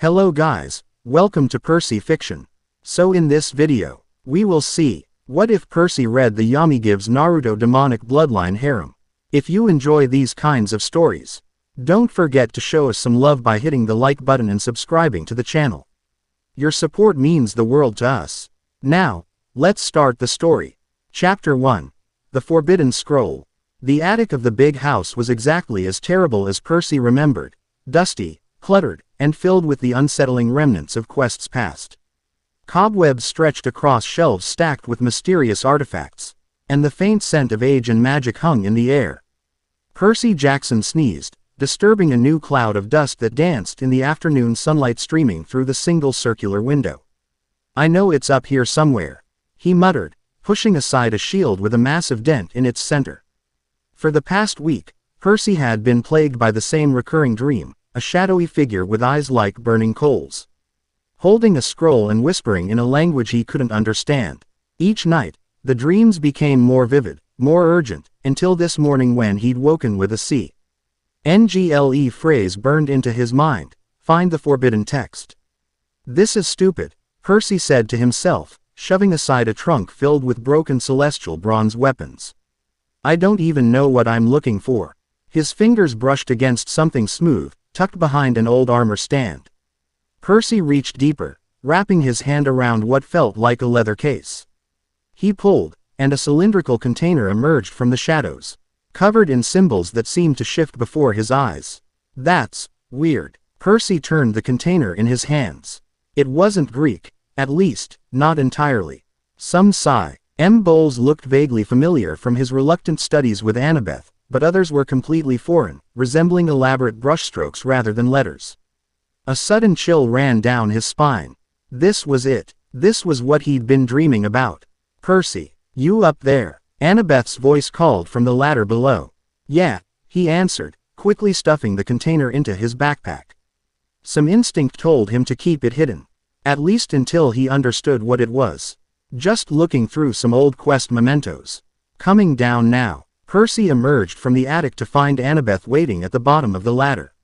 Hello guys, welcome to Percy Fiction. So in this video, we will see, what if Percy read the Yami gives Naruto demonic bloodline harem? If you enjoy these kinds of stories, don't forget to show us some love by hitting the like button and subscribing to the channel. Your support means the world to us. Now, let's start the story. Chapter 1. The Forbidden Scroll. The attic of the big house was exactly as terrible as Percy remembered, dusty, cluttered, and filled with the unsettling remnants of quests past. Cobwebs stretched across shelves stacked with mysterious artifacts, and the faint scent of age and magic hung in the air. Percy Jackson sneezed, disturbing a new cloud of dust that danced in the afternoon sunlight streaming through the single circular window. "I know it's up here somewhere," he muttered, pushing aside a shield with a massive dent in its center. For the past week, Percy had been plagued by the same recurring dream, a shadowy figure with eyes like burning coals, holding a scroll and whispering in a language he couldn't understand. Each night, the dreams became more vivid, more urgent, until this morning when he'd woken with a CNGLE phrase burned into his mind: "Find the forbidden text." "This is stupid," Percy said to himself, shoving aside a trunk filled with broken celestial bronze weapons. "I don't even know what I'm looking for." His fingers brushed against something smooth, tucked behind an old armor stand. Percy reached deeper, wrapping his hand around what felt like a leather case. He pulled, and a cylindrical container emerged from the shadows, covered in symbols that seemed to shift before his eyes. "That's weird." Percy turned the container in his hands. It wasn't Greek, at least, not entirely. Some symbols looked vaguely familiar from his reluctant studies with Annabeth, but others were completely foreign, resembling elaborate brushstrokes rather than letters. A sudden chill ran down his spine. This was it. This was what he'd been dreaming about. "Percy, you up there?" Annabeth's voice called from the ladder below. "Yeah," he answered, quickly stuffing the container into his backpack. Some instinct told him to keep it hidden, at least until he understood what it was. Just looking through some old quest mementos. Coming down now, Percy emerged from the attic to find Annabeth waiting at the bottom of the ladder.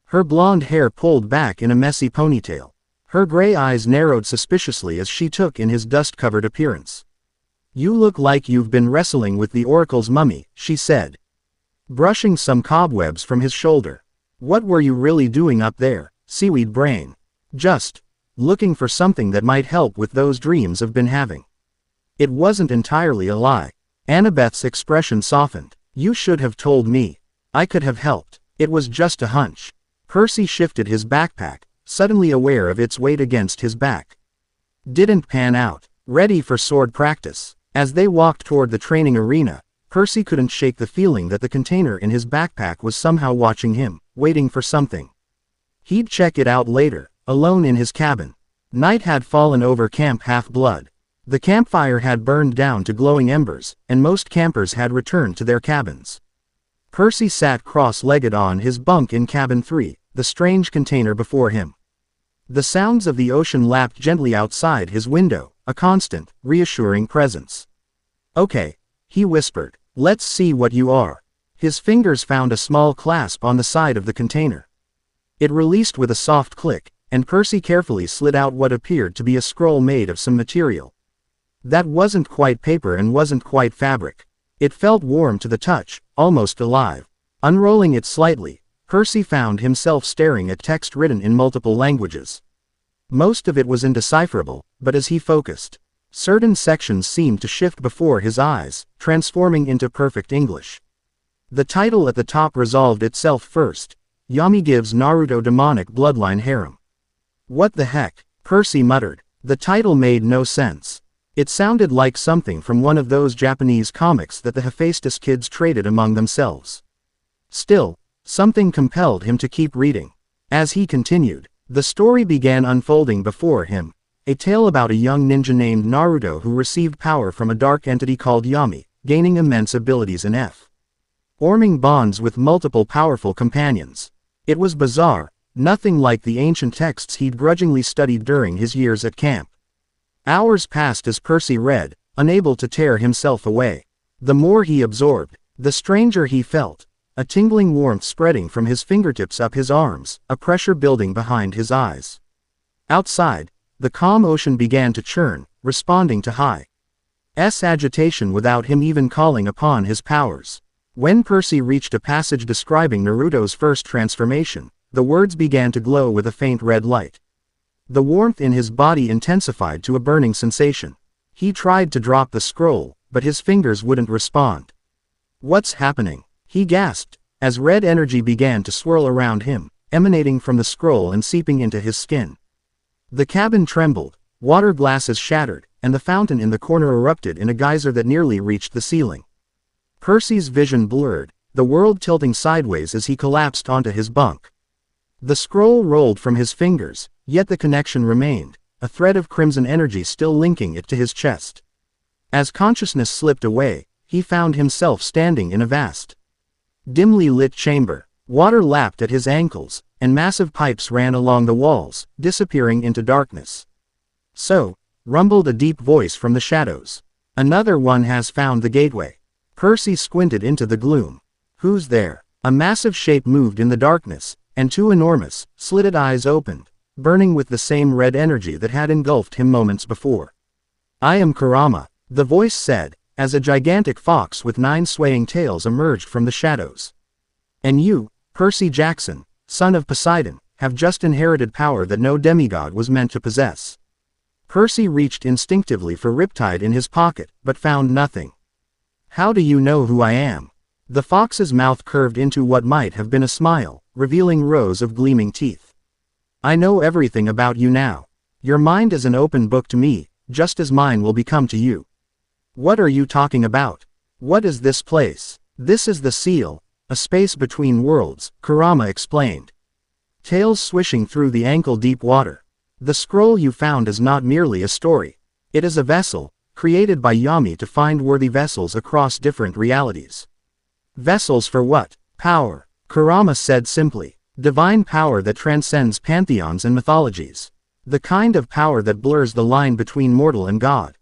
Her blonde hair pulled back in a messy ponytail. Her gray eyes narrowed suspiciously as she took in his dust-covered appearance. "You look like you've been wrestling with the Oracle's mummy," she said, brushing some cobwebs from his shoulder. "What were you really doing up there, seaweed brain?" "Just looking for something that might help with those dreams I've been having." It wasn't entirely a lie. Annabeth's expression softened. "You should have told me. I could have helped. It was just a hunch." Percy shifted his backpack, suddenly aware of its weight against his back. "Didn't pan out." Ready for sword practice. As they walked toward the training arena, Percy couldn't shake the feeling that the container in his backpack was somehow watching him, waiting for something. He'd check it out later, alone in his cabin. Night had fallen over Camp Half-Blood. The campfire had burned down to glowing embers, and most campers had returned to their cabins. Percy sat cross-legged on his bunk in cabin 3, the strange container before him. The sounds of the ocean lapped gently outside his window, a constant, reassuring presence. "Okay," he whispered. "Let's see what you are." His fingers found a small clasp on the side of the container. It released with a soft click, and Percy carefully slid out what appeared to be a scroll made of some material that wasn't quite paper and wasn't quite fabric. It felt warm to the touch, almost alive. Unrolling it slightly, Percy found himself staring at text written in multiple languages. Most of it was indecipherable, but as he focused, certain sections seemed to shift before his eyes, transforming into perfect English. The title at the top resolved itself first: "Yami gives Naruto demonic bloodline harem." "What the heck?" Percy muttered. The title made no sense. It sounded like something from one of those Japanese comics that the Hephaestus kids traded among themselves. Still, something compelled him to keep reading. As he continued, the story began unfolding before him, a tale about a young ninja named Naruto who received power from a dark entity called Yami, gaining immense abilities and forming bonds with multiple powerful companions. It was bizarre, nothing like the ancient texts he'd grudgingly studied during his years at camp. Hours passed as Percy read, unable to tear himself away. The more he absorbed, the stranger he felt. a tingling warmth spreading from his fingertips up his arms, a pressure building behind his eyes. Outside, the calm ocean began to churn, responding to High's agitation without him even calling upon his powers. When Percy reached a passage describing Naruto's first transformation, the words began to glow with a faint red light. The warmth in his body intensified to a burning sensation. He tried to drop the scroll, but his fingers wouldn't respond. "What's happening?" he gasped, as red energy began to swirl around him, emanating from the scroll and seeping into his skin. The cabin trembled, water glasses shattered, and the fountain in the corner erupted in a geyser that nearly reached the ceiling. Percy's vision blurred, the world tilting sideways as he collapsed onto his bunk. The scroll rolled from his fingers, yet the connection remained, a thread of crimson energy still linking it to his chest. As consciousness slipped away, he found himself standing in a vast, dimly lit chamber. Water lapped at his ankles, and massive pipes ran along the walls, disappearing into darkness. "So," rumbled a deep voice from the shadows. "Another one has found the gateway." Percy squinted into the gloom. "Who's there?" A massive shape moved in the darkness, and two enormous, slitted eyes opened, burning with the same red energy that had engulfed him moments before. "I am Kurama," the voice said, as a gigantic fox with 9 swaying tails emerged from the shadows. "And you, Percy Jackson, son of Poseidon, have just inherited power that no demigod was meant to possess." Percy reached instinctively for Riptide in his pocket, but found nothing. "How do you know who I am?" The fox's mouth curved into what might have been a smile, revealing rows of gleaming teeth. "I know everything about you now. Your mind is an open book to me, just as mine will become to you." "What are you talking about? What is this place?" "This is the seal, a space between worlds," Kurama explained. Tails swishing through the ankle-deep water. "The scroll you found is not merely a story. It is a vessel, created by Yami to find worthy vessels across different realities." "Vessels for what?" "Power," Kurama said simply. "Divine power that transcends pantheons and mythologies. The kind of power that blurs the line between mortal and god."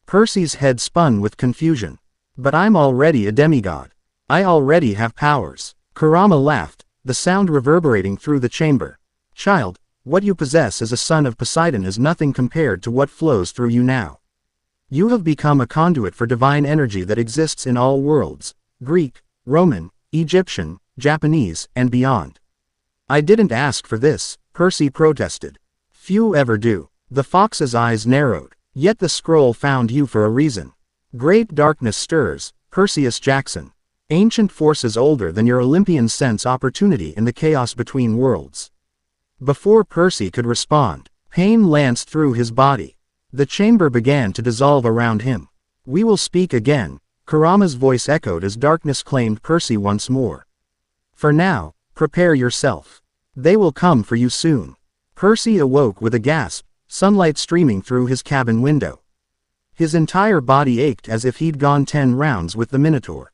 Percy's head spun with confusion. "But I'm already a demigod. I already have powers." Kurama laughed, the sound reverberating through the chamber. "Child, what you possess as a son of Poseidon is nothing compared to what flows through you now. You have become a conduit for divine energy that exists in all worlds, Greek, Roman, Egyptian, Japanese, and beyond." "I didn't ask for this," Percy protested. "Few ever do." The fox's eyes narrowed. "Yet the scroll found you for a reason. Great darkness stirs, Perseus Jackson. Ancient forces older than your Olympian sense opportunity in the chaos between worlds." Before Percy could respond, pain lanced through his body. The chamber began to dissolve around him. "We will speak again," Kurama's voice echoed as darkness claimed Percy once more. "For now, prepare yourself. They will come for you soon." Percy awoke with a gasp, sunlight streaming through his cabin window. His entire body ached as if he'd gone 10 rounds with the Minotaur.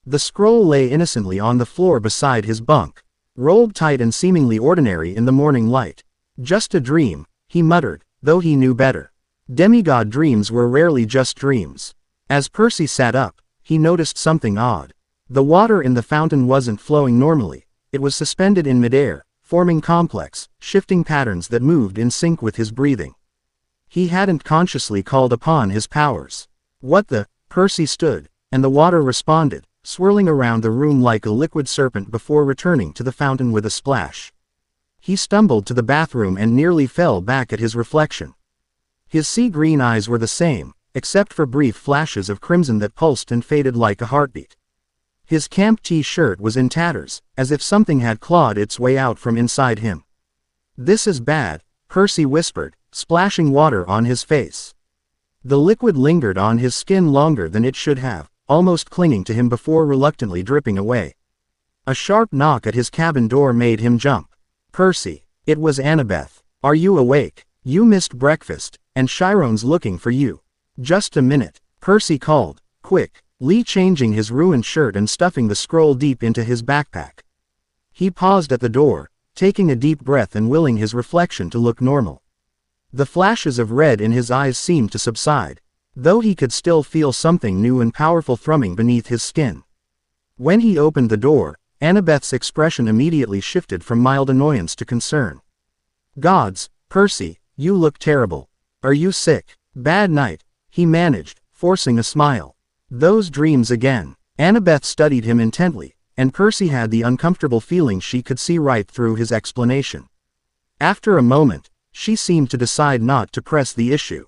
The scroll lay innocently on the floor beside his bunk, rolled tight and seemingly ordinary in the morning light. "Just a dream," he muttered, though he knew better. Demigod dreams were rarely just dreams. As Percy sat up, he noticed something odd. The water in the fountain wasn't flowing normally, it was suspended in midair, forming complex, shifting patterns that moved in sync with his breathing. He hadn't consciously called upon his powers. "What the?" Percy stood, and the water responded, swirling around the room like a liquid serpent before returning to the fountain with a splash. He stumbled to the bathroom and nearly fell back at his reflection. His sea-green eyes were the same, except for brief flashes of crimson that pulsed and faded like a heartbeat. His camp t-shirt was in tatters, as if something had clawed its way out from inside him. "This is bad," Percy whispered, splashing water on his face. The liquid lingered on his skin longer than it should have, almost clinging to him before reluctantly dripping away. A sharp knock at his cabin door made him jump. "Percy." It was Annabeth. "Are you awake? You missed breakfast, and Chiron's looking for you." "Just a minute," Percy called, quick, Lee changing his ruined shirt and stuffing the scroll deep into his backpack. He paused at the door, taking a deep breath and willing his reflection to look normal. The flashes of red in his eyes seemed to subside, though he could still feel something new and powerful thrumming beneath his skin. When he opened the door, Annabeth's expression immediately shifted from mild annoyance to concern. Gods, Percy, you look terrible. Are you sick? Bad night, he managed, forcing a smile. Those dreams again. Annabeth studied him intently, and Percy had the uncomfortable feeling she could see right through his explanation. After a moment, she seemed to decide not to press the issue.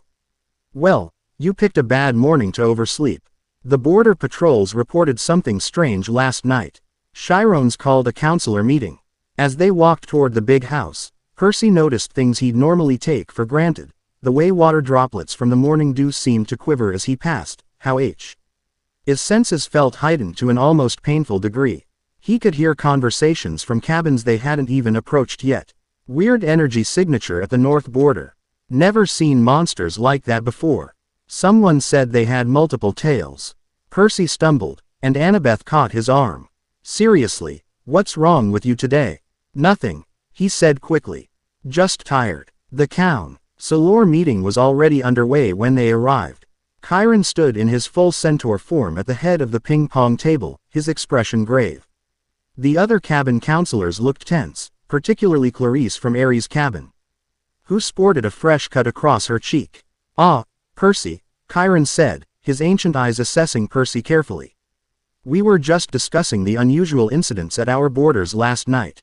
Well, you picked a bad morning to oversleep. The border patrols reported something strange last night. Chiron's called a counselor meeting. As they walked toward the big house, Percy noticed things he'd normally take for granted. The way water droplets from the morning dew seemed to quiver as he passed, how his senses felt heightened to an almost painful degree. He could hear conversations from cabins they hadn't even approached yet. Weird energy signature at the north border. Never seen monsters like that before. Someone said they had multiple tails. Percy stumbled, and Annabeth caught his arm. Seriously, what's wrong with you today? Nothing, he said quickly. Just tired. The counselor meeting was already underway when they arrived. Chiron stood in his full centaur form at the head of the ping-pong table, his expression grave. The other cabin counselors looked tense, particularly Clarice from Ares' cabin, who sported a fresh cut across her cheek. Ah, Percy, Chiron said, his ancient eyes assessing Percy carefully. We were just discussing the unusual incidents at our borders last night.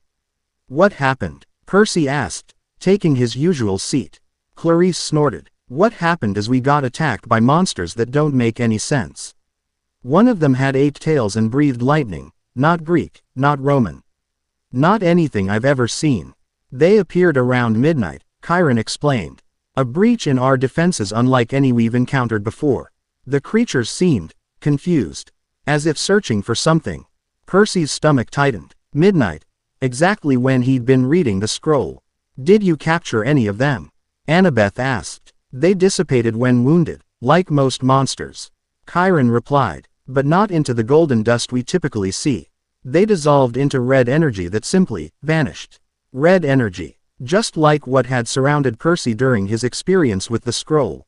What happened? Percy asked, taking his usual seat. Clarice snorted. What happened is we got attacked by monsters that don't make any sense. One of them had 8 tails and breathed lightning, not Greek, not Roman. Not anything I've ever seen. They appeared around midnight, Chiron explained. A breach in our defenses unlike any we've encountered before. The creatures seemed confused, as if searching for something. Percy's stomach tightened. Midnight, exactly when he'd been reading the scroll. Did you capture any of them? Annabeth asked. They dissipated when wounded, like most monsters. Chiron replied, but not into the golden dust we typically see. They dissolved into red energy that simply vanished. Red energy, just like what had surrounded Percy during his experience with the scroll.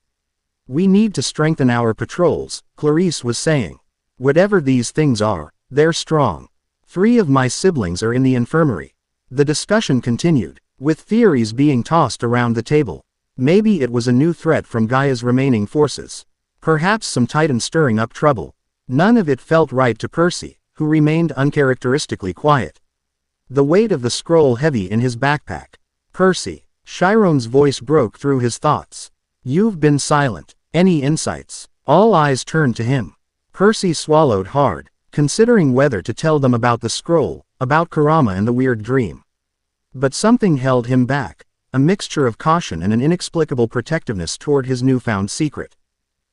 We need to strengthen our patrols, Clarice was saying. Whatever these things are, they're strong. 3 of my siblings are in the infirmary. The discussion continued, with theories being tossed around the table. Maybe it was a new threat from Gaia's remaining forces. Perhaps some titan stirring up trouble. None of it felt right to Percy, who remained uncharacteristically quiet. The weight of the scroll heavy in his backpack. Percy, Chiron's voice broke through his thoughts. You've been silent. Any insights? All eyes turned to him. Percy swallowed hard, considering whether to tell them about the scroll, about Kurama and the weird dream. But something held him back. A mixture of caution and an inexplicable protectiveness toward his newfound secret.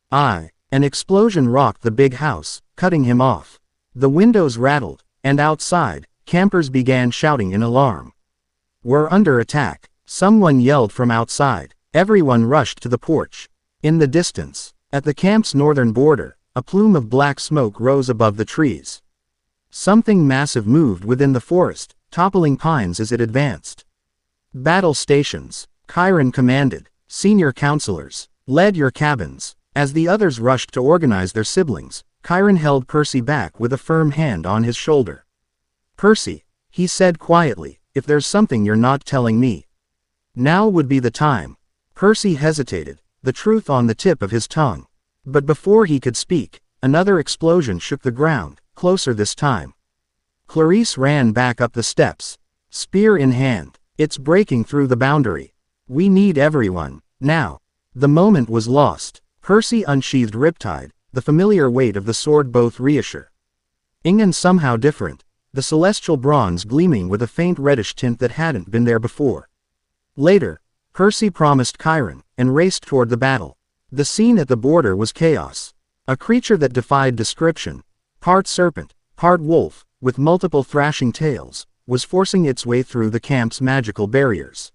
An explosion rocked the big house, cutting him off. The windows rattled, and outside, campers began shouting in alarm. We're under attack, someone yelled from outside. Everyone rushed to the porch. In the distance, at the camp's northern border, a plume of black smoke rose above the trees. Something massive moved within the forest, toppling pines as it advanced. Battle stations, Chiron commanded. Senior counselors, lead your cabins. As the others rushed to organize their siblings, Chiron held Percy back with a firm hand on his shoulder. Percy, he said quietly, if there's something you're not telling me, now would be the time. Percy hesitated, the truth on the tip of his tongue. But before he could speak, another explosion shook the ground, closer this time. Clarice ran back up the steps, spear in hand. It's breaking through the boundary. We need everyone, now. The moment was lost. Percy unsheathed Riptide, the familiar weight of the sword both reassuring and somehow different, the celestial bronze gleaming with a faint reddish tint that hadn't been there before. Later, Percy promised Chiron, and raced toward the battle. The scene at the border was chaos. A creature that defied description, part serpent, part wolf, with multiple thrashing tails, was forcing its way through the camp's magical barriers.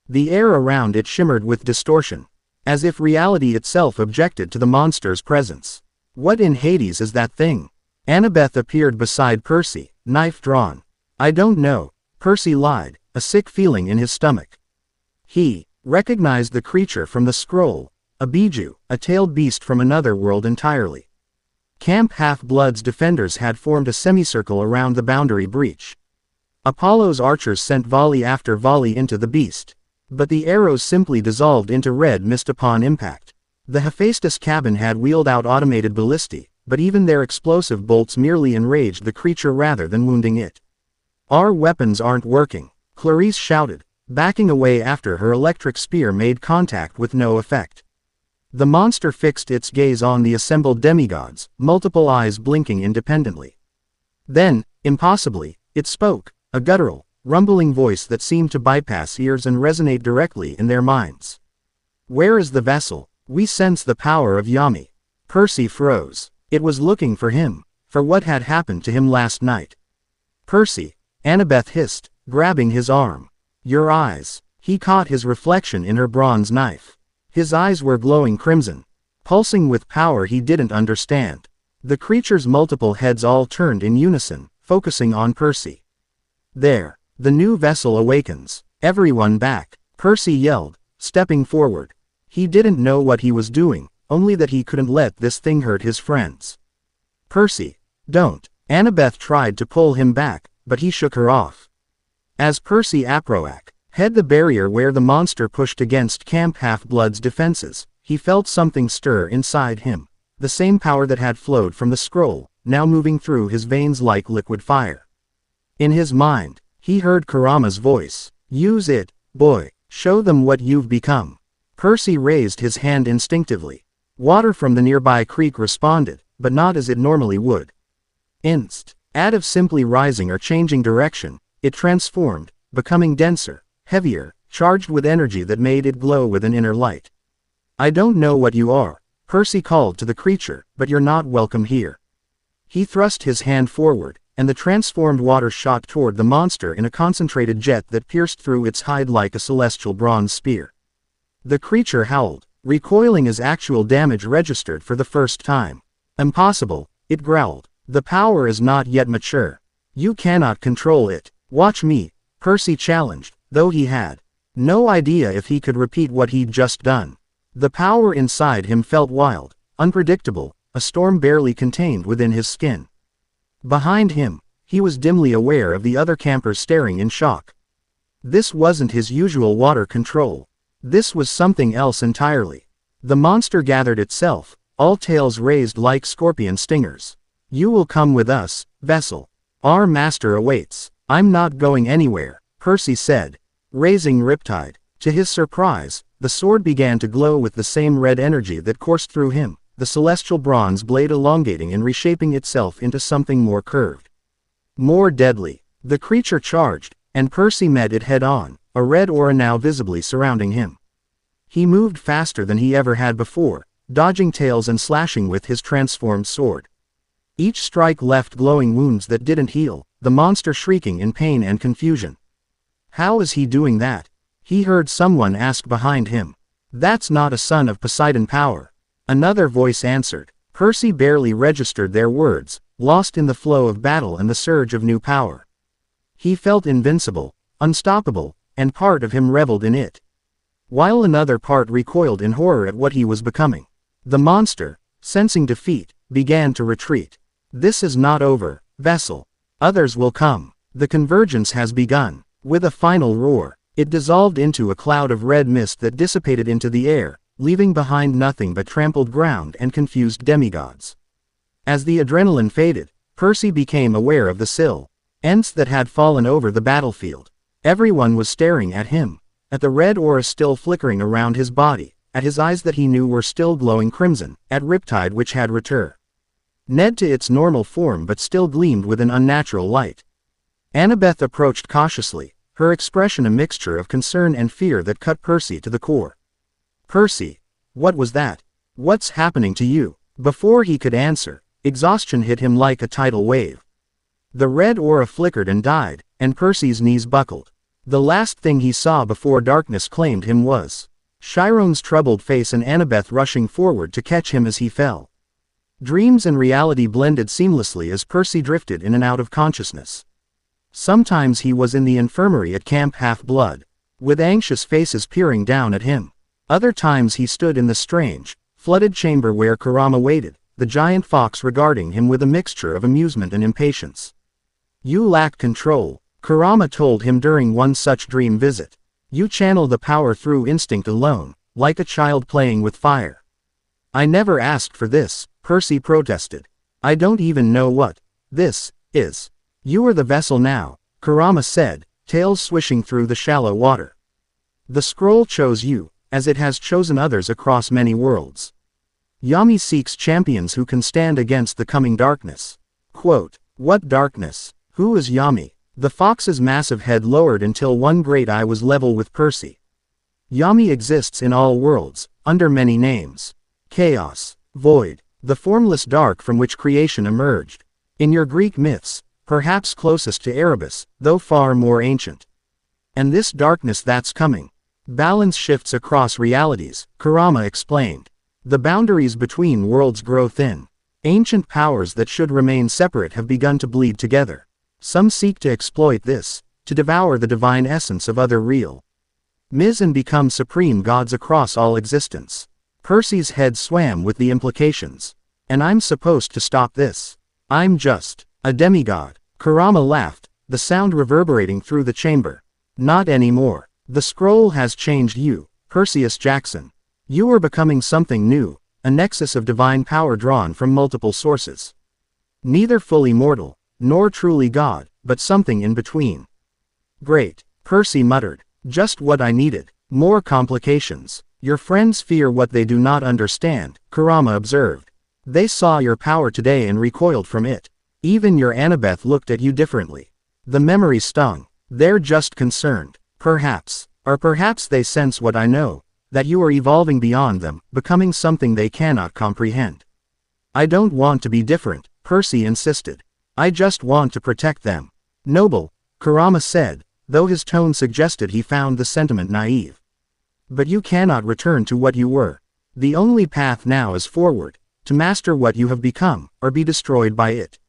The air around it shimmered with distortion, as if reality itself objected to the monster's presence. What in Hades is that thing? Annabeth appeared beside Percy, knife drawn. I don't know, Percy lied, a sick feeling in his stomach. He recognized the creature from the scroll, a biju, a tailed beast from another world entirely. Camp Half-Blood's defenders had formed a semicircle around the boundary breach. Apollo's archers sent volley after volley into the beast. But the arrows simply dissolved into red mist upon impact. The Hephaestus cabin had wheeled out automated ballistae, but even their explosive bolts merely enraged the creature rather than wounding it. "Our weapons aren't working," Clarice shouted, backing away after her electric spear made contact with no effect. The monster fixed its gaze on the assembled demigods, multiple eyes blinking independently. Then, impossibly, it spoke, a guttural, rumbling voice that seemed to bypass ears and resonate directly in their minds. "Where is the vessel? We sense the power of Yami." Percy froze. It was looking for him, for what had happened to him last night. "Percy," Annabeth hissed, grabbing his arm. "Your eyes." He caught his reflection in her bronze knife. His eyes were glowing crimson, pulsing with power he didn't understand. The creature's multiple heads all turned in unison, focusing on Percy. "There. The new vessel awakens. Everyone back," Percy yelled, stepping forward. He didn't know what he was doing, only that he couldn't let this thing hurt his friends. "Percy, don't." Annabeth tried to pull him back, but he shook her off. As Percy head the barrier where the monster pushed against Camp Half-Blood's defenses, he felt something stir inside him, the same power that had flowed from the scroll, now moving through his veins like liquid fire. In his mind, he heard Kurama's voice. "Use it, boy. Show them what you've become." Percy raised his hand instinctively. Water from the nearby creek responded, but not as it normally would. Instead of simply rising or changing direction, it transformed, becoming denser, heavier, charged with energy that made it glow with an inner light. "I don't know what you are," Percy called to the creature, "but you're not welcome here." He thrust his hand forward, and the transformed water shot toward the monster in a concentrated jet that pierced through its hide like a celestial bronze spear. The creature howled, recoiling as actual damage registered for the first time. "Impossible," it growled. "The power is not yet mature. You cannot control it. Watch me," Percy challenged, though he had no idea if he could repeat what he'd just done. The power inside him felt wild, unpredictable, a storm barely contained within his skin. Behind him, he was dimly aware of the other campers staring in shock. This wasn't his usual water control. This was something else entirely. The monster gathered itself, all tails raised like scorpion stingers. "You will come with us, vessel. Our master awaits." "I'm not going anywhere," Percy said, raising Riptide. To his surprise, the sword began to glow with the same red energy that coursed through him, the celestial bronze blade elongating and reshaping itself into something more curved, more deadly. The creature charged, and Percy met it head-on, a red aura now visibly surrounding him. He moved faster than he ever had before, dodging tails and slashing with his transformed sword. Each strike left glowing wounds that didn't heal, the monster shrieking in pain and confusion. "How is he doing that?" he heard someone ask behind him. "That's not a son of Poseidon power," another voice answered. Percy barely registered their words, lost in the flow of battle and the surge of new power. He felt invincible, unstoppable, and part of him reveled in it, while another part recoiled in horror at what he was becoming. The monster, sensing defeat, began to retreat. "This is not over, vessel. Others will come. The convergence has begun." With a final roar, it dissolved into a cloud of red mist that dissipated into the air, leaving behind nothing but trampled ground and confused demigods. As the adrenaline faded, Percy became aware of the silhouettes that had fallen over the battlefield. Everyone was staring at him, at the red aura still flickering around his body, at his eyes that he knew were still glowing crimson, at Riptide which had returned to its normal form but still gleamed with an unnatural light. Annabeth approached cautiously, her expression a mixture of concern and fear that cut Percy to the core. "Percy, what was that? What's happening to you?" Before he could answer, exhaustion hit him like a tidal wave. The red aura flickered and died, and Percy's knees buckled. The last thing he saw before darkness claimed him was Chiron's troubled face and Annabeth rushing forward to catch him as he fell. Dreams and reality blended seamlessly as Percy drifted in and out of consciousness. Sometimes he was in the infirmary at Camp Half-Blood, with anxious faces peering down at him. Other times he stood in the strange, flooded chamber where Kurama waited, the giant fox regarding him with a mixture of amusement and impatience. You lack control, Kurama told him during one such dream visit. You channel the power through instinct alone, like a child playing with fire. I never asked for this, Percy protested. I don't even know what this is. You are the vessel now, Kurama said, tail swishing through the shallow water. The scroll chose you, as it has chosen others across many worlds. Yami seeks champions who can stand against the coming darkness. Quote, what darkness? Who is Yami? The fox's massive head lowered until one great eye was level with Percy. Yami exists in all worlds, under many names. Chaos, void, the formless dark from which creation emerged. In your Greek myths, perhaps closest to Erebus, though far more ancient. And this darkness that's coming. Balance shifts across realities, Kurama explained. The boundaries between worlds grow thin. Ancient powers that should remain separate have begun to bleed together. Some seek to exploit this, to devour the divine essence of other real myths and become supreme gods across all existence. Percy's head swam with the implications. And I'm supposed to stop this. I'm just a demigod. Kurama laughed, the sound reverberating through the chamber. Not anymore. The scroll has changed you, Perseus Jackson. You are becoming something new, a nexus of divine power drawn from multiple sources. Neither fully mortal, nor truly God, but something in between. Great, Percy muttered. Just what I needed. More complications. Your friends fear what they do not understand, Kurama observed. They saw your power today and recoiled from it. Even your Annabeth looked at you differently. The memory stung. They're just concerned. Perhaps. Or perhaps they sense what I know, that you are evolving beyond them, becoming something they cannot comprehend. I don't want to be different, Percy insisted. I just want to protect them. Noble, Kurama said, though his tone suggested he found the sentiment naive. But you cannot return to what you were. The only path now is forward, to master what you have become, or be destroyed by it.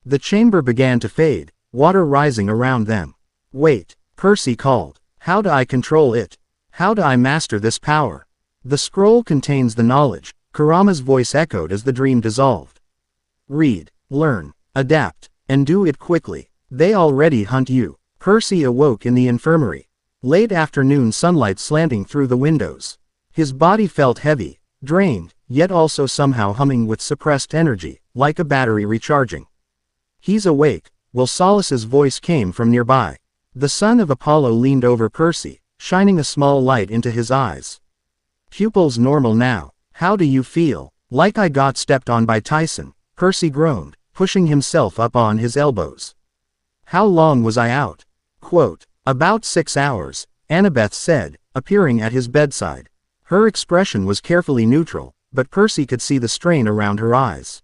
The chamber began to fade, water rising around them. Wait, Percy called. How do I control it? How do I master this power? The scroll contains the knowledge, Kurama's voice echoed as the dream dissolved. Read, learn, adapt, and do it quickly. They already hunt you. Percy awoke in the infirmary. Late afternoon sunlight slanting through the windows. His body felt heavy, drained, yet also somehow humming with suppressed energy, like a battery recharging. He's awake, Will Solace's voice came from nearby. The son of Apollo leaned over Percy, shining a small light into his eyes. Pupils normal now. How do you feel? Like I got stepped on by Tyson, Percy groaned, pushing himself up on his elbows. How long was I out? Quote, about 6 hours, Annabeth said, appearing at his bedside. Her expression was carefully neutral, but Percy could see the strain around her eyes.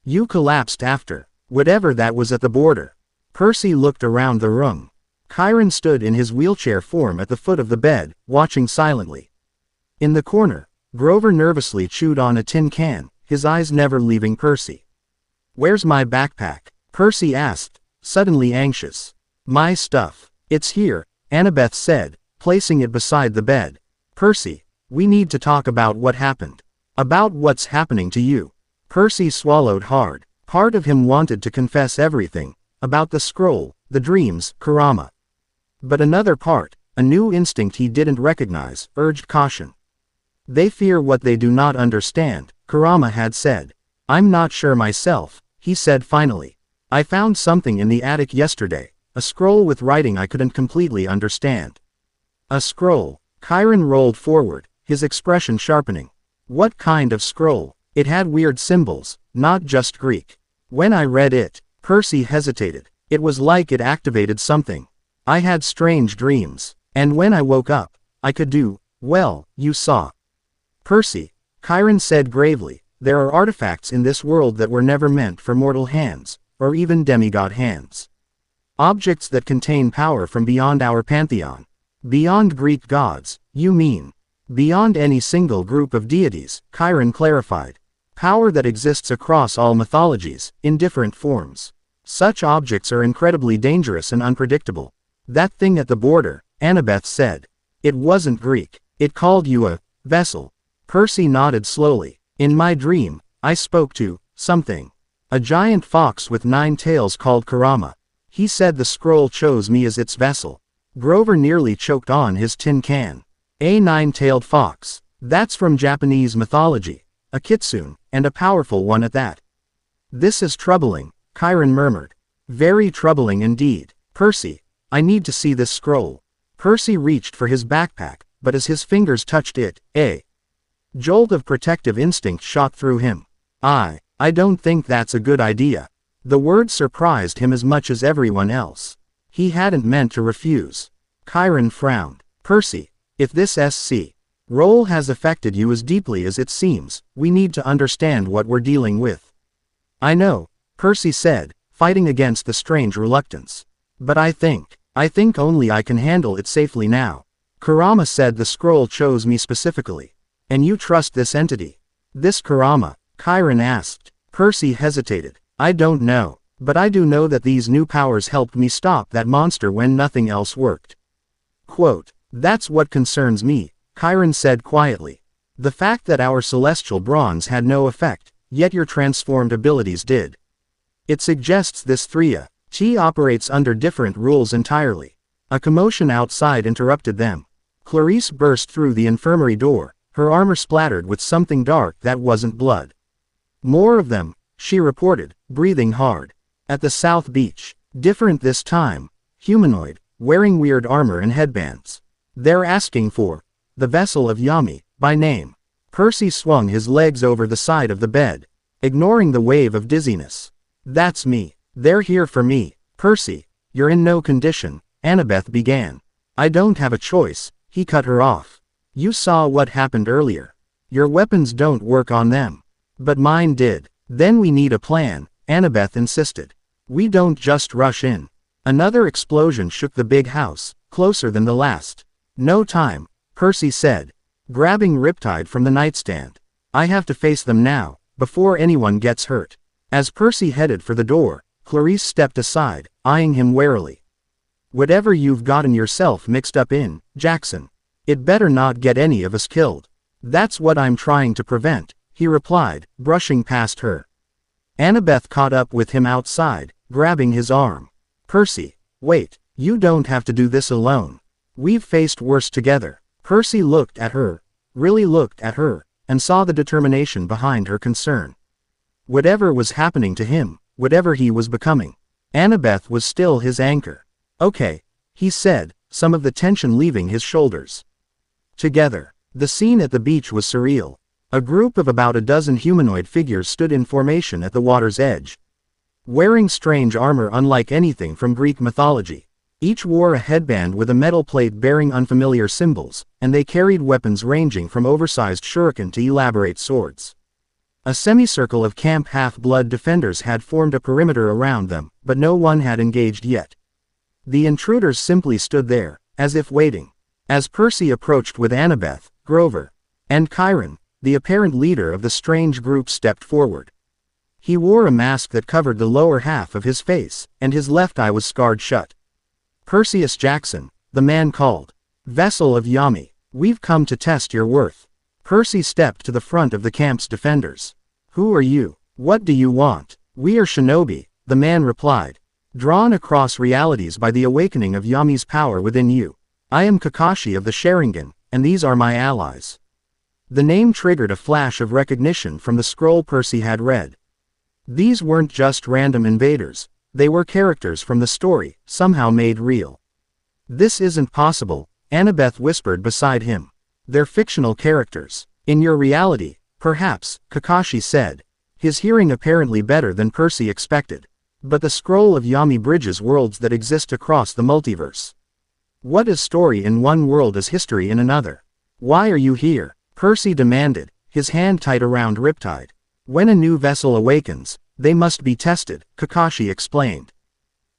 You collapsed after, whatever that was at the border. Percy looked around the room. Chiron stood in his wheelchair form at the foot of the bed, watching silently. In the corner, Grover nervously chewed on a tin can, his eyes never leaving Percy. Where's my backpack? Percy asked, suddenly anxious. My stuff. It's here, Annabeth said, placing it beside the bed. Percy, we need to talk about what happened. About what's happening to you. Percy swallowed hard. Part of him wanted to confess everything, about the scroll, the dreams, Kurama. But another part, a new instinct he didn't recognize, urged caution. They fear what they do not understand, Kurama had said. I'm not sure myself, he said finally. I found something in the attic yesterday, a scroll with writing I couldn't completely understand. A scroll. Chiron rolled forward, his expression sharpening. What kind of scroll? It had weird symbols, not just Greek. When I read it, Percy hesitated. It was like it activated something. I had strange dreams, and when I woke up, I could do, well, you saw. Percy, Chiron said gravely, there are artifacts in this world that were never meant for mortal hands, or even demigod hands. Objects that contain power from beyond our pantheon. Beyond Greek gods, you mean. Beyond any single group of deities, Chiron clarified. Power that exists across all mythologies, in different forms. Such objects are incredibly dangerous and unpredictable. That thing at the border, Annabeth said. It wasn't Greek. It called you a vessel. Percy nodded slowly. In my dream, I spoke to something. A giant fox with 9 tails called Kurama. He said the scroll chose me as its vessel. Grover nearly choked on his tin can. A 9-tailed fox. That's from Japanese mythology. A kitsune, and a powerful one at that. This is troubling, Chiron murmured. Very troubling indeed. Percy, I need to see this scroll. Percy reached for his backpack, but as his fingers touched it, a jolt of protective instinct shot through him. I don't think that's a good idea. The word surprised him as much as everyone else. He hadn't meant to refuse. Chiron frowned. Percy, if this SC role has affected you as deeply as it seems, we need to understand what we're dealing with. I know, Percy said, fighting against the strange reluctance. But I think only I can handle it safely now. Kurama said the scroll chose me specifically. And you trust this entity? This Kurama? Chiron asked. Percy hesitated. I don't know, but I do know that these new powers helped me stop that monster when nothing else worked. Quote, that's what concerns me, Chiron said quietly. The fact that our celestial bronze had no effect, yet your transformed abilities did. It suggests this 3T operates under different rules entirely. A commotion outside interrupted them. Clarice burst through the infirmary door, her armor splattered with something dark that wasn't blood. More of them, she reported, breathing hard. At the South Beach. Different this time. Humanoid, wearing weird armor and headbands. They're asking for the vessel of Yami, by name. Percy swung his legs over the side of the bed, ignoring the wave of dizziness. That's me. They're here for me. Percy, you're in no condition, Annabeth began. I don't have a choice, he cut her off. You saw what happened earlier. Your weapons don't work on them. But mine did. Then we need a plan, Annabeth insisted. We don't just rush in. Another explosion shook the big house, closer than the last. No time, Percy said, grabbing Riptide from the nightstand. I have to face them now, before anyone gets hurt. As Percy headed for the door, Clarice stepped aside, eyeing him warily. Whatever you've gotten yourself mixed up in, Jackson. It better not get any of us killed. That's what I'm trying to prevent, he replied, brushing past her. Annabeth caught up with him outside, grabbing his arm. Percy, wait, you don't have to do this alone. We've faced worse together. Percy looked at her, really looked at her, and saw the determination behind her concern. Whatever was happening to him, whatever he was becoming, Annabeth was still his anchor. Okay, he said, some of the tension leaving his shoulders. Together. The scene at the beach was surreal. A group of about a dozen humanoid figures stood in formation at the water's edge. Wearing strange armor unlike anything from Greek mythology. Each wore a headband with a metal plate bearing unfamiliar symbols, and they carried weapons ranging from oversized shuriken to elaborate swords. A semicircle of camp half-blood defenders had formed a perimeter around them, but no one had engaged yet. The intruders simply stood there, as if waiting. As Percy approached with Annabeth, Grover, and Chiron, the apparent leader of the strange group stepped forward. He wore a mask that covered the lower half of his face, and his left eye was scarred shut. Perseus Jackson, the man called. Vessel of Yami, we've come to test your worth. Percy stepped to the front of the camp's defenders. Who are you? What do you want? We are shinobi, the man replied. Drawn across realities by the awakening of Yami's power within you. I am Kakashi of the Sharingan, and these are my allies. The name triggered a flash of recognition from the scroll Percy had read. These weren't just random invaders, they were characters from the story, somehow made real. This isn't possible, Annabeth whispered beside him. They're fictional characters. In your reality, perhaps, Kakashi said. His hearing apparently better than Percy expected. But the scroll of Yami bridges worlds that exist across the multiverse. What is story in one world is history in another? Why are you here? Percy demanded, his hand tight around Riptide. When a new vessel awakens, they must be tested, Kakashi explained.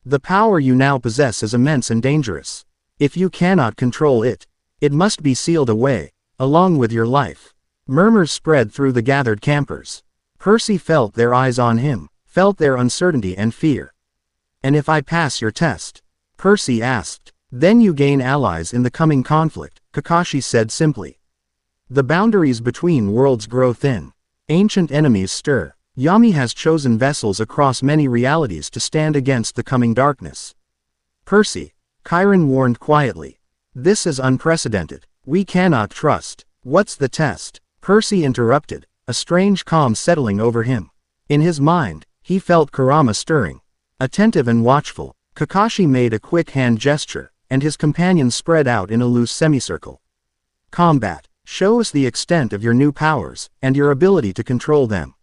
The power you now possess is immense and dangerous. If you cannot control it, it must be sealed away, along with your life. Murmurs spread through the gathered campers. Percy felt their eyes on him, felt their uncertainty and fear. And if I pass your test? Percy asked. Then you gain allies in the coming conflict, Kakashi said simply. The boundaries between worlds grow thin. Ancient enemies stir. Yami has chosen vessels across many realities to stand against the coming darkness. Percy, Chiron warned quietly. This is unprecedented. We cannot trust. What's the test? Percy interrupted, a strange calm settling over him. In his mind, he felt Kurama stirring. Attentive and watchful, Kakashi made a quick hand gesture, and his companions spread out in a loose semicircle. Combat. Show us the extent of your new powers, and your ability to control them.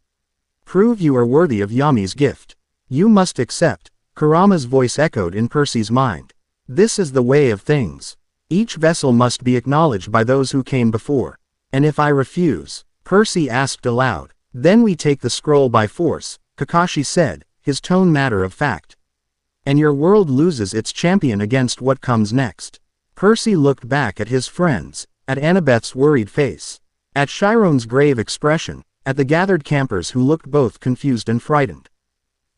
Prove you are worthy of Yami's gift. You must accept. Kurama's voice echoed in Percy's mind. This is the way of things. Each vessel must be acknowledged by those who came before. And if I refuse? Percy asked aloud. Then we take the scroll by force, Kakashi said, his tone matter of fact. And your world loses its champion against what comes next. Percy looked back at his friends, at Annabeth's worried face, at Chiron's grave expression, at the gathered campers who looked both confused and frightened.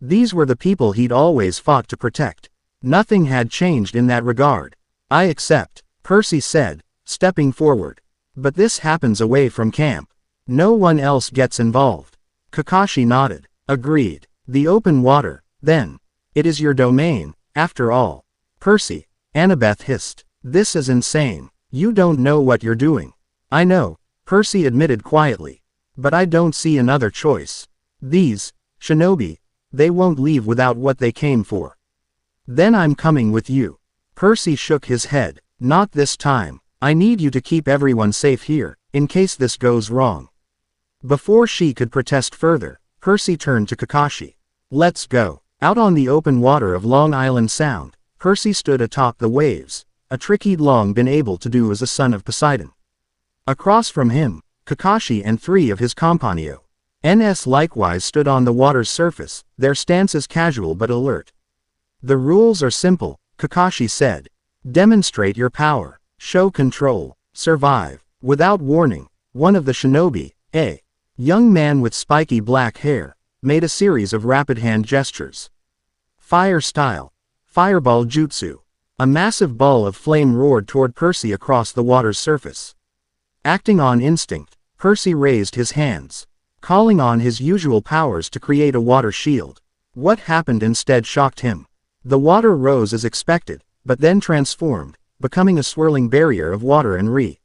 These were the people he'd always fought to protect. Nothing had changed in that regard. I accept, Percy said, stepping forward. But this happens away from camp. No one else gets involved. Kakashi nodded. Agreed. The open water, then. It is your domain, after all. Percy, Annabeth hissed. This is insane. You don't know what you're doing. I know, Percy admitted quietly. But I don't see another choice. These, shinobi, they won't leave without what they came for. Then I'm coming with you. Percy shook his head. Not this time. I need you to keep everyone safe here, in case this goes wrong. Before she could protest further, Percy turned to Kakashi. Let's go. Out on the open water of Long Island Sound, Percy stood atop the waves, a trick he'd long been able to do as a son of Poseidon. Across from him, Kakashi and 3 of his compagno, NS likewise stood on the water's surface, their stances casual but alert. The rules are simple, Kakashi said. Demonstrate your power, show control, survive. Without warning, one of the shinobi, a young man with spiky black hair, made a series of rapid hand gestures. Fire style. Fireball jutsu. A massive ball of flame roared toward Percy across the water's surface. Acting on instinct, Percy raised his hands, calling on his usual powers to create a water shield. What happened instead shocked him. The water rose as expected, but then transformed, becoming a swirling barrier of water and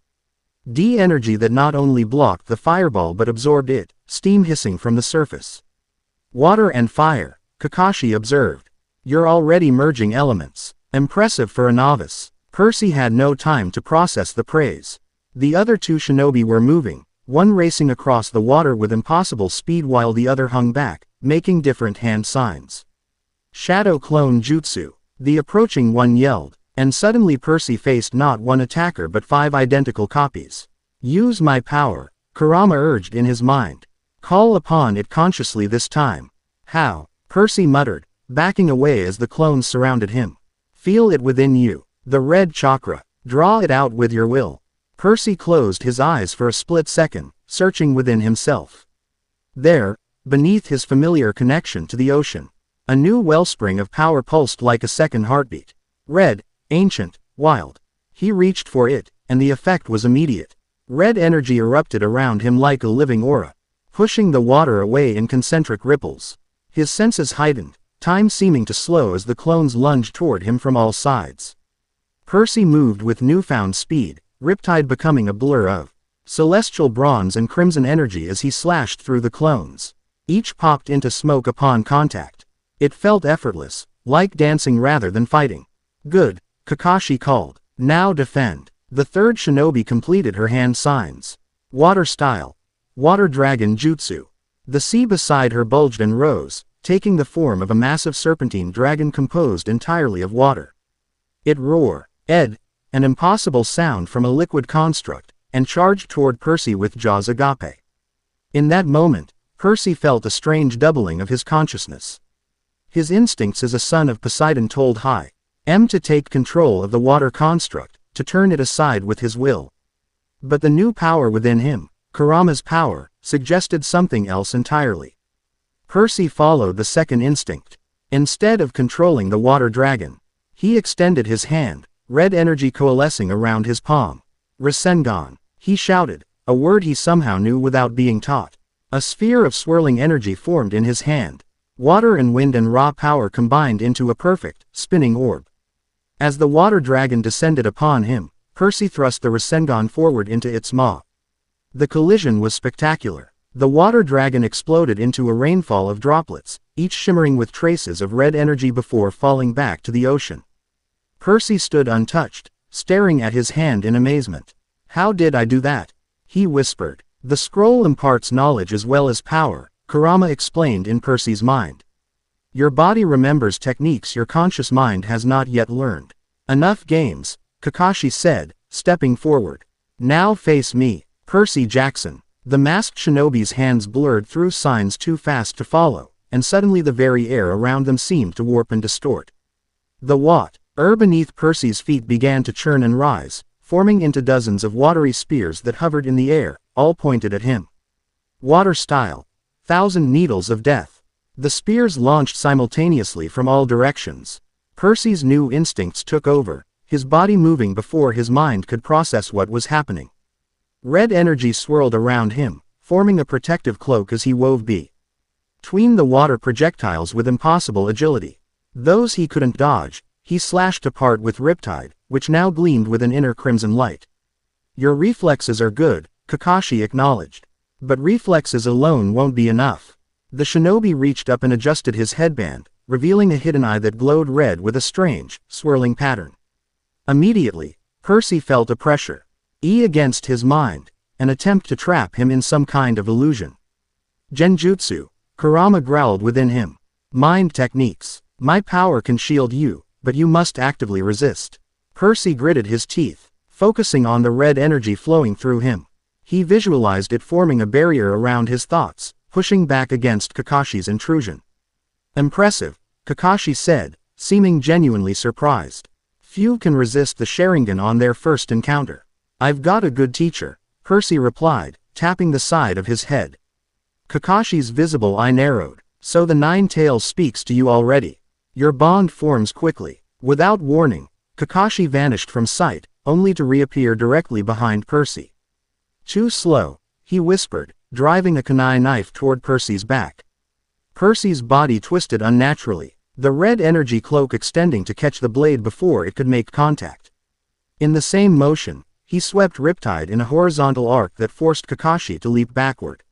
D energy that not only blocked the fireball but absorbed it, steam hissing from the surface. Water and fire, Kakashi observed. You're already merging elements. Impressive for a novice. Percy had no time to process the praise. The other 2 shinobi were moving, one racing across the water with impossible speed while the other hung back, making different hand signs. Shadow clone jutsu. The approaching one yelled, and suddenly Percy faced not one attacker but 5 identical copies. Use my power, Kurama urged in his mind. Call upon it consciously this time. How? Percy muttered, backing away as the clones surrounded him. Feel it within you. The red chakra. Draw it out with your will. Percy closed his eyes for a split second, searching within himself. There, beneath his familiar connection to the ocean, a new wellspring of power pulsed like a second heartbeat. Red, ancient, wild. He reached for it, and the effect was immediate. Red energy erupted around him like a living aura, pushing the water away in concentric ripples. His senses heightened, time seeming to slow as the clones lunged toward him from all sides. Percy moved with newfound speed, Riptide becoming a blur of celestial bronze and crimson energy as he slashed through the clones. Each popped into smoke upon contact. It felt effortless, like dancing rather than fighting. Good, Kakashi called. Now defend. The 3rd shinobi completed her hand signs. Water style. Water dragon jutsu. The sea beside her bulged and rose, taking the form of a massive serpentine dragon composed entirely of water. It roared, an impossible sound from a liquid construct, and charged toward Percy with jaws agape. In that moment, Percy felt a strange doubling of his consciousness. His instincts as a son of Poseidon told him to take control of the water construct, to turn it aside with his will. But the new power within him, Kurama's power, suggested something else entirely. Percy followed the second instinct. Instead of controlling the water dragon, he extended his hand, red energy coalescing around his palm. Rasengan, he shouted, a word he somehow knew without being taught. A sphere of swirling energy formed in his hand. Water and wind and raw power combined into a perfect, spinning orb. As the water dragon descended upon him, Percy thrust the Rasengan forward into its maw. The collision was spectacular. The water dragon exploded into a rainfall of droplets, each shimmering with traces of red energy before falling back to the ocean. Percy stood untouched, staring at his hand in amazement. "How did I do that?" he whispered. "The scroll imparts knowledge as well as power," Kurama explained in Percy's mind. "Your body remembers techniques your conscious mind has not yet learned." "Enough games," Kakashi said, stepping forward. "Now face me, Percy Jackson." The masked shinobi's hands blurred through signs too fast to follow, and suddenly the very air around them seemed to warp and distort. The water beneath Percy's feet began to churn and rise, forming into dozens of watery spears that hovered in the air, all pointed at him. Water style. 1,000 needles of death. The spears launched simultaneously from all directions. Percy's new instincts took over, his body moving before his mind could process what was happening. Red energy swirled around him, forming a protective cloak as he wove between the water projectiles with impossible agility. Those he couldn't dodge, he slashed apart with Riptide, which now gleamed with an inner crimson light. "Your reflexes are good," Kakashi acknowledged. "But reflexes alone won't be enough." The shinobi reached up and adjusted his headband, revealing a hidden eye that glowed red with a strange, swirling pattern. Immediately, Percy felt a pressure against his mind, an attempt to trap him in some kind of illusion. "Genjutsu," Kurama growled within him. "Mind techniques. My power can shield you, but you must actively resist." Percy gritted his teeth, focusing on the red energy flowing through him. He visualized it forming a barrier around his thoughts, pushing back against Kakashi's intrusion. "Impressive," Kakashi said, seeming genuinely surprised. "Few can resist the Sharingan on their first encounter." "I've got a good teacher," Percy replied, tapping the side of his head. Kakashi's visible eye narrowed. "So the Nine Tails speaks to you already. Your bond forms quickly." Without warning, Kakashi vanished from sight, only to reappear directly behind Percy. "Too slow," he whispered, driving a kunai knife toward Percy's back. Percy's body twisted unnaturally, the red energy cloak extending to catch the blade before it could make contact. In the same motion, he swept Riptide in a horizontal arc that forced Kakashi to leap backward.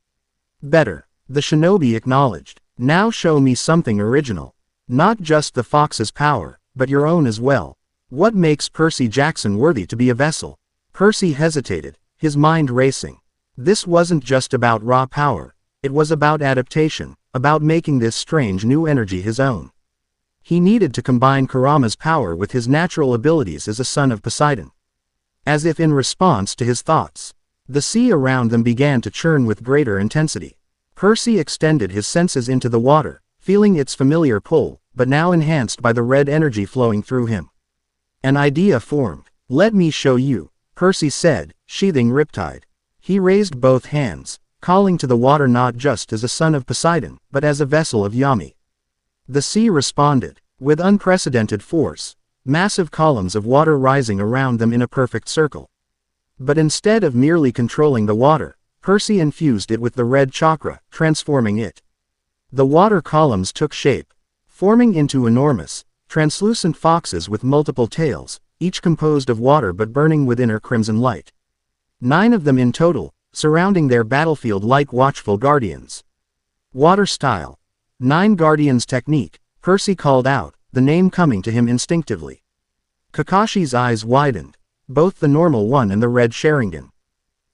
"Better," the shinobi acknowledged. "Now show me something original. Not just the fox's power, but your own as well. What makes Percy Jackson worthy to be a vessel?" Percy hesitated, his mind racing. This wasn't just about raw power, it was about adaptation, about making this strange new energy his own. He needed to combine Kurama's power with his natural abilities as a son of Poseidon. As if in response to his thoughts, the sea around them began to churn with greater intensity. Percy extended his senses into the water, feeling its familiar pull, but now enhanced by the red energy flowing through him. An idea formed. "Let me show you," Percy said, sheathing Riptide. He raised both hands, calling to the water not just as a son of Poseidon, but as a vessel of Yami. The sea responded, with unprecedented force, massive columns of water rising around them in a perfect circle. But instead of merely controlling the water, Percy infused it with the red chakra, transforming it. The water columns took shape, forming into enormous, translucent foxes with multiple tails, each composed of water but burning with inner crimson light. 9 of them in total, surrounding their battlefield like watchful guardians. "Water style. 9 Guardians technique," Percy called out, the name coming to him instinctively. Kakashi's eyes widened, both the normal one and the red Sharingan.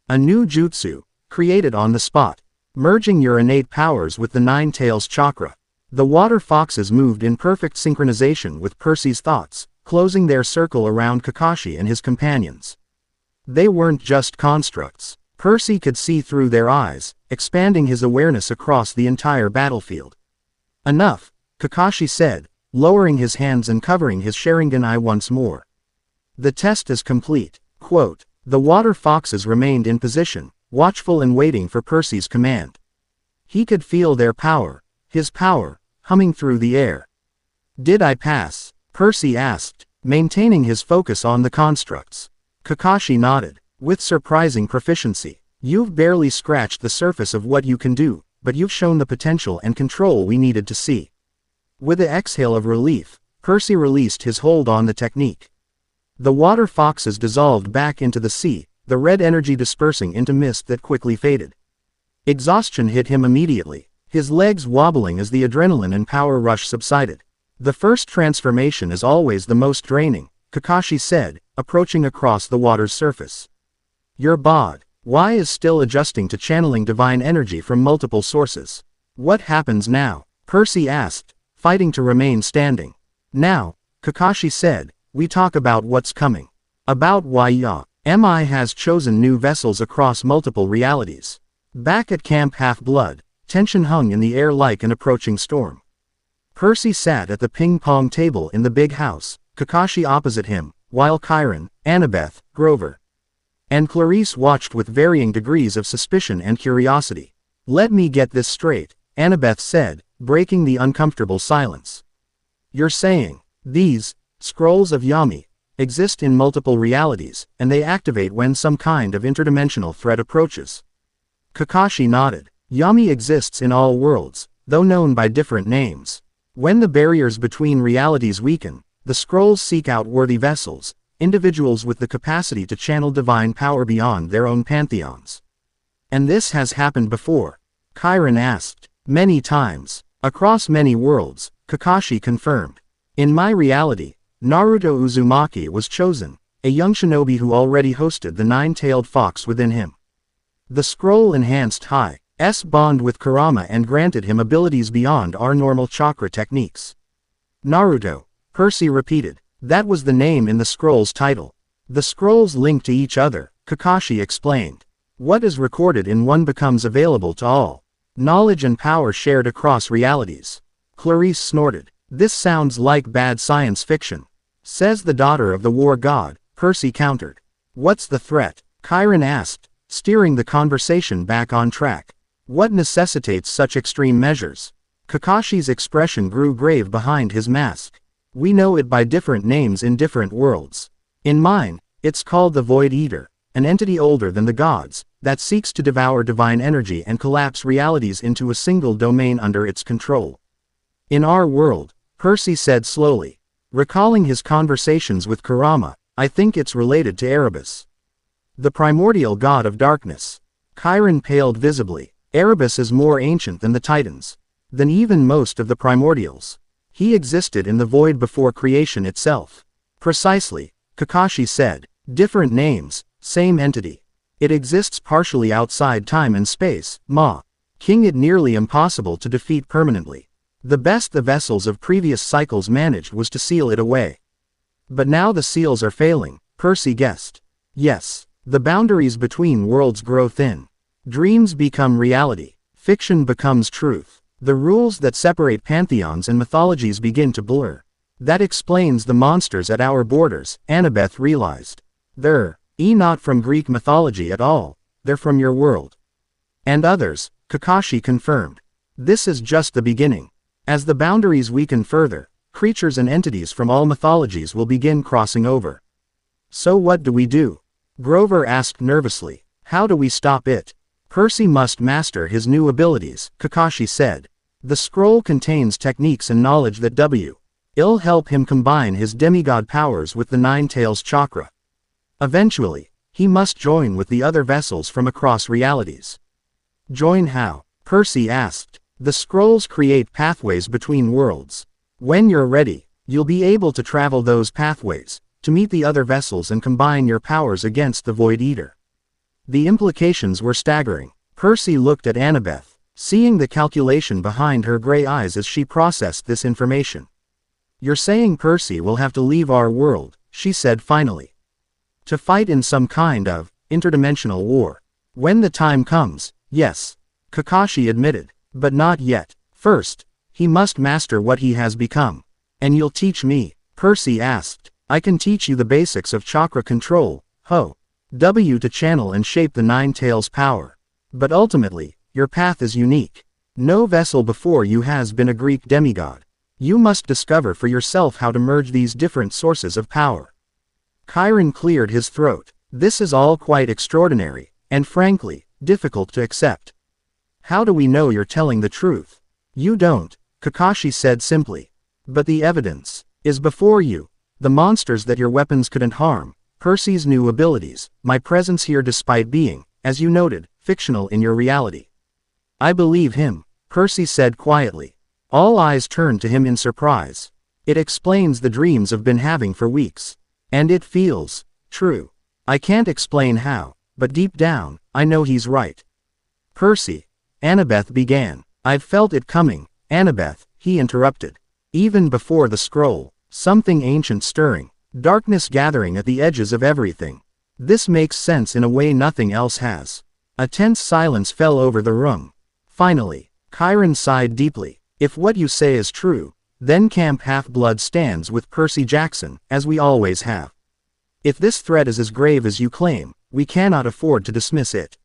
"A new jutsu, created on the spot, merging your innate powers with the Nine Tails chakra." The water foxes moved in perfect synchronization with Percy's thoughts, closing their circle around Kakashi and his companions. They weren't just constructs. Percy could see through their eyes, expanding his awareness across the entire battlefield. "Enough," Kakashi said, lowering his hands and covering his Sharingan eye once more. "The test is complete." Quote, the water foxes remained in position, watchful and waiting for Percy's command. He could feel their power, his power, humming through the air. "Did I pass?" Percy asked, maintaining his focus on the constructs. Kakashi nodded, with surprising proficiency. You've barely scratched the surface of what you can do, but you've shown the potential and control we needed to see." With an exhale of relief, Percy released his hold on the technique. The water foxes dissolved back into the sea, the red energy dispersing into mist that quickly faded. Exhaustion hit him immediately, his legs wobbling as the adrenaline and power rush subsided. "The first transformation is always the most draining," Kakashi said, approaching across the water's surface. "Your bod, why is still adjusting to channeling divine energy from multiple sources. What happens now?" Percy asked, fighting to remain standing. "Now," Kakashi said, "we talk about what's coming. About why Yami has chosen new vessels across multiple realities." Back at Camp Half-Blood, tension hung in the air like an approaching storm. Percy sat at the ping-pong table in the big house, Kakashi opposite him, while Chiron, Annabeth, Grover, and Clarice watched with varying degrees of suspicion and curiosity. "Let me get this straight," Annabeth said, breaking the uncomfortable silence. "You're saying, these scrolls of Yami exist in multiple realities, and they activate when some kind of interdimensional threat approaches?" Kakashi nodded. "Yami exists in all worlds, though known by different names. When the barriers between realities weaken, the scrolls seek out worthy vessels, individuals with the capacity to channel divine power beyond their own pantheons." "And this has happened before?" Chiron asked. "Many times. Across many worlds," Kakashi confirmed. "In my reality, Naruto Uzumaki was chosen, a young shinobi who already hosted the nine-tailed fox within him. The scroll enhanced Hi's bond with Kurama and granted him abilities beyond our normal chakra techniques." "Naruto," Percy repeated. "That was the name in the scroll's title. The scrolls link to each other," Kakashi explained. "What is recorded in one becomes available to all. Knowledge and power shared across realities." Clarice snorted. "This sounds like bad science fiction." "Says the daughter of the war god," Percy countered. "What's the threat?" Chiron asked, steering the conversation back on track. "What necessitates such extreme measures?" Kakashi's expression grew grave behind his mask. "We know it by different names in different worlds. In mine, it's called the Void Eater, an entity older than the gods, that seeks to devour divine energy and collapse realities into a single domain under its control. In our world," Percy said slowly, recalling his conversations with Kurama, "I think it's related to Erebus, the primordial god of darkness." Chiron paled visibly. "Erebus is more ancient than the Titans, than even most of the primordials. He existed in the void before creation itself." "Precisely," Kakashi said. "Different names, same entity. It exists partially outside time and space, making it nearly impossible to defeat permanently. The best the vessels of previous cycles managed was to seal it away. But now the seals are failing," Percy guessed. "Yes. The boundaries between worlds grow thin. Dreams become reality. Fiction becomes truth. The rules that separate pantheons and mythologies begin to blur. That explains the monsters at our borders," Annabeth realized. "They're not from Greek mythology at all, they're from your world." "And others," Kakashi confirmed. "This is just the beginning. As the boundaries weaken further, creatures and entities from all mythologies will begin crossing over." "So what do we do?" Grover asked nervously. "How do we stop it?" "Percy must master his new abilities," Kakashi said. "The scroll contains techniques and knowledge that will help him combine his demigod powers with the Nine Tails chakra. Eventually, he must join with the other vessels from across realities." "Join how?" Percy asked. "The scrolls create pathways between worlds. When you're ready, you'll be able to travel those pathways, to meet the other vessels and combine your powers against the Void Eater." The implications were staggering. Percy looked at Annabeth, seeing the calculation behind her gray eyes as she processed this information. "You're saying Percy will have to leave our world," she said finally, "to fight in some kind of interdimensional war. When the time comes, yes," Kakashi admitted, "but not yet. First, he must master what he has become." "And you'll teach me?" Percy asked. "I can teach you the basics of chakra control, to channel and shape the Nine Tails power. But ultimately, your path is unique. No vessel before you has been a Greek demigod. You must discover for yourself how to merge these different sources of power." Chiron cleared his throat. "This is all quite extraordinary, and frankly, difficult to accept. How do we know you're telling the truth? You don't, Kakashi said simply. But the evidence is before you. The monsters that your weapons couldn't harm, Percy's new abilities, my presence here despite being, as you noted, fictional in your reality. I believe him, Percy said quietly. All eyes turned to him in surprise. It explains the dreams I've been having for weeks. And it feels true. I can't explain how, but deep down, I know he's right. Percy, Annabeth began. I've felt it coming, Annabeth, he interrupted. Even before the scroll, something ancient stirring, darkness gathering at the edges of everything. This makes sense in a way nothing else has. A tense silence fell over the room. Finally, Chiron sighed deeply. If what you say is true, then Camp Half-Blood stands with Percy Jackson, as we always have. If this threat is as grave as you claim, we cannot afford to dismiss it.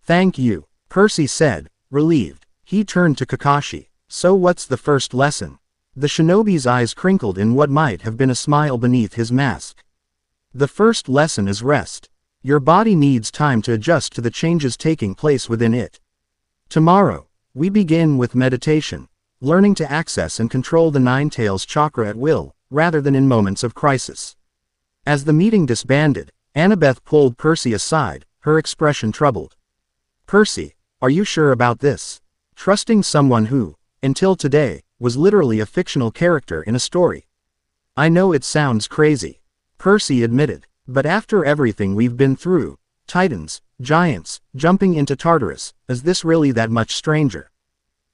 Thank you, Percy said, relieved. He turned to Kakashi. So what's the first lesson? The shinobi's eyes crinkled in what might have been a smile beneath his mask. The first lesson is rest. Your body needs time to adjust to the changes taking place within it. Tomorrow, we begin with meditation, learning to access and control the Nine Tails chakra at will, rather than in moments of crisis. As the meeting disbanded, Annabeth pulled Percy aside, her expression troubled. Percy, are you sure about this? Trusting someone who, until today, was literally a fictional character in a story. I know it sounds crazy, Percy admitted, but after everything we've been through, titans, giants, jumping into Tartarus, is this really that much stranger?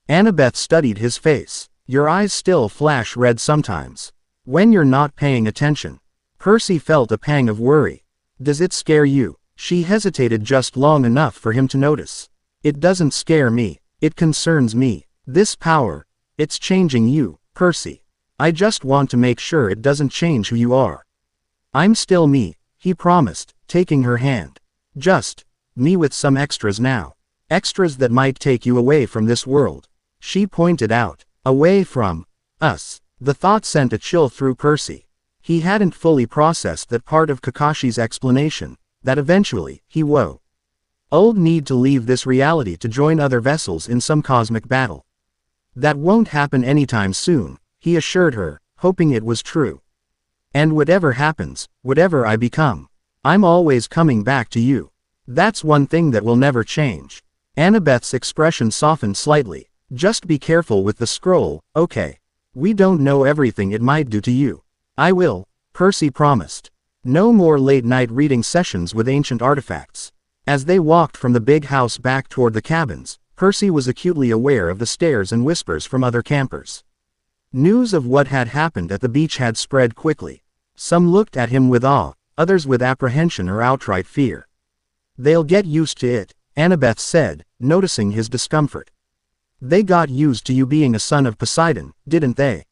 Annabeth studied his face. Your eyes still flash red sometimes. When you're not paying attention. Percy felt a pang of worry. Does it scare you? She hesitated just long enough for him to notice. It doesn't scare me. It concerns me. This power, it's changing you, Percy. I just want to make sure it doesn't change who you are. I'm still me, he promised, taking her hand. Just me with some extras now. Extras that might take you away from this world. She pointed out. Away from us. The thought sent a chill through Percy. He hadn't fully processed that part of Kakashi's explanation, that eventually, he would need to leave this reality to join other vessels in some cosmic battle. That won't happen anytime soon, he assured her, hoping it was true. And whatever happens, whatever I become, I'm always coming back to you. That's one thing that will never change. Annabeth's expression softened slightly. Just be careful with the scroll, okay? We don't know everything it might do to you. I will, Percy promised. No more late-night reading sessions with ancient artifacts. As they walked from the big house back toward the cabins, Percy was acutely aware of the stares and whispers from other campers. News of what had happened at the beach had spread quickly. Some looked at him with awe, others with apprehension or outright fear. They'll get used to it, Annabeth said, noticing his discomfort. They got used to you being a son of Poseidon, didn't they?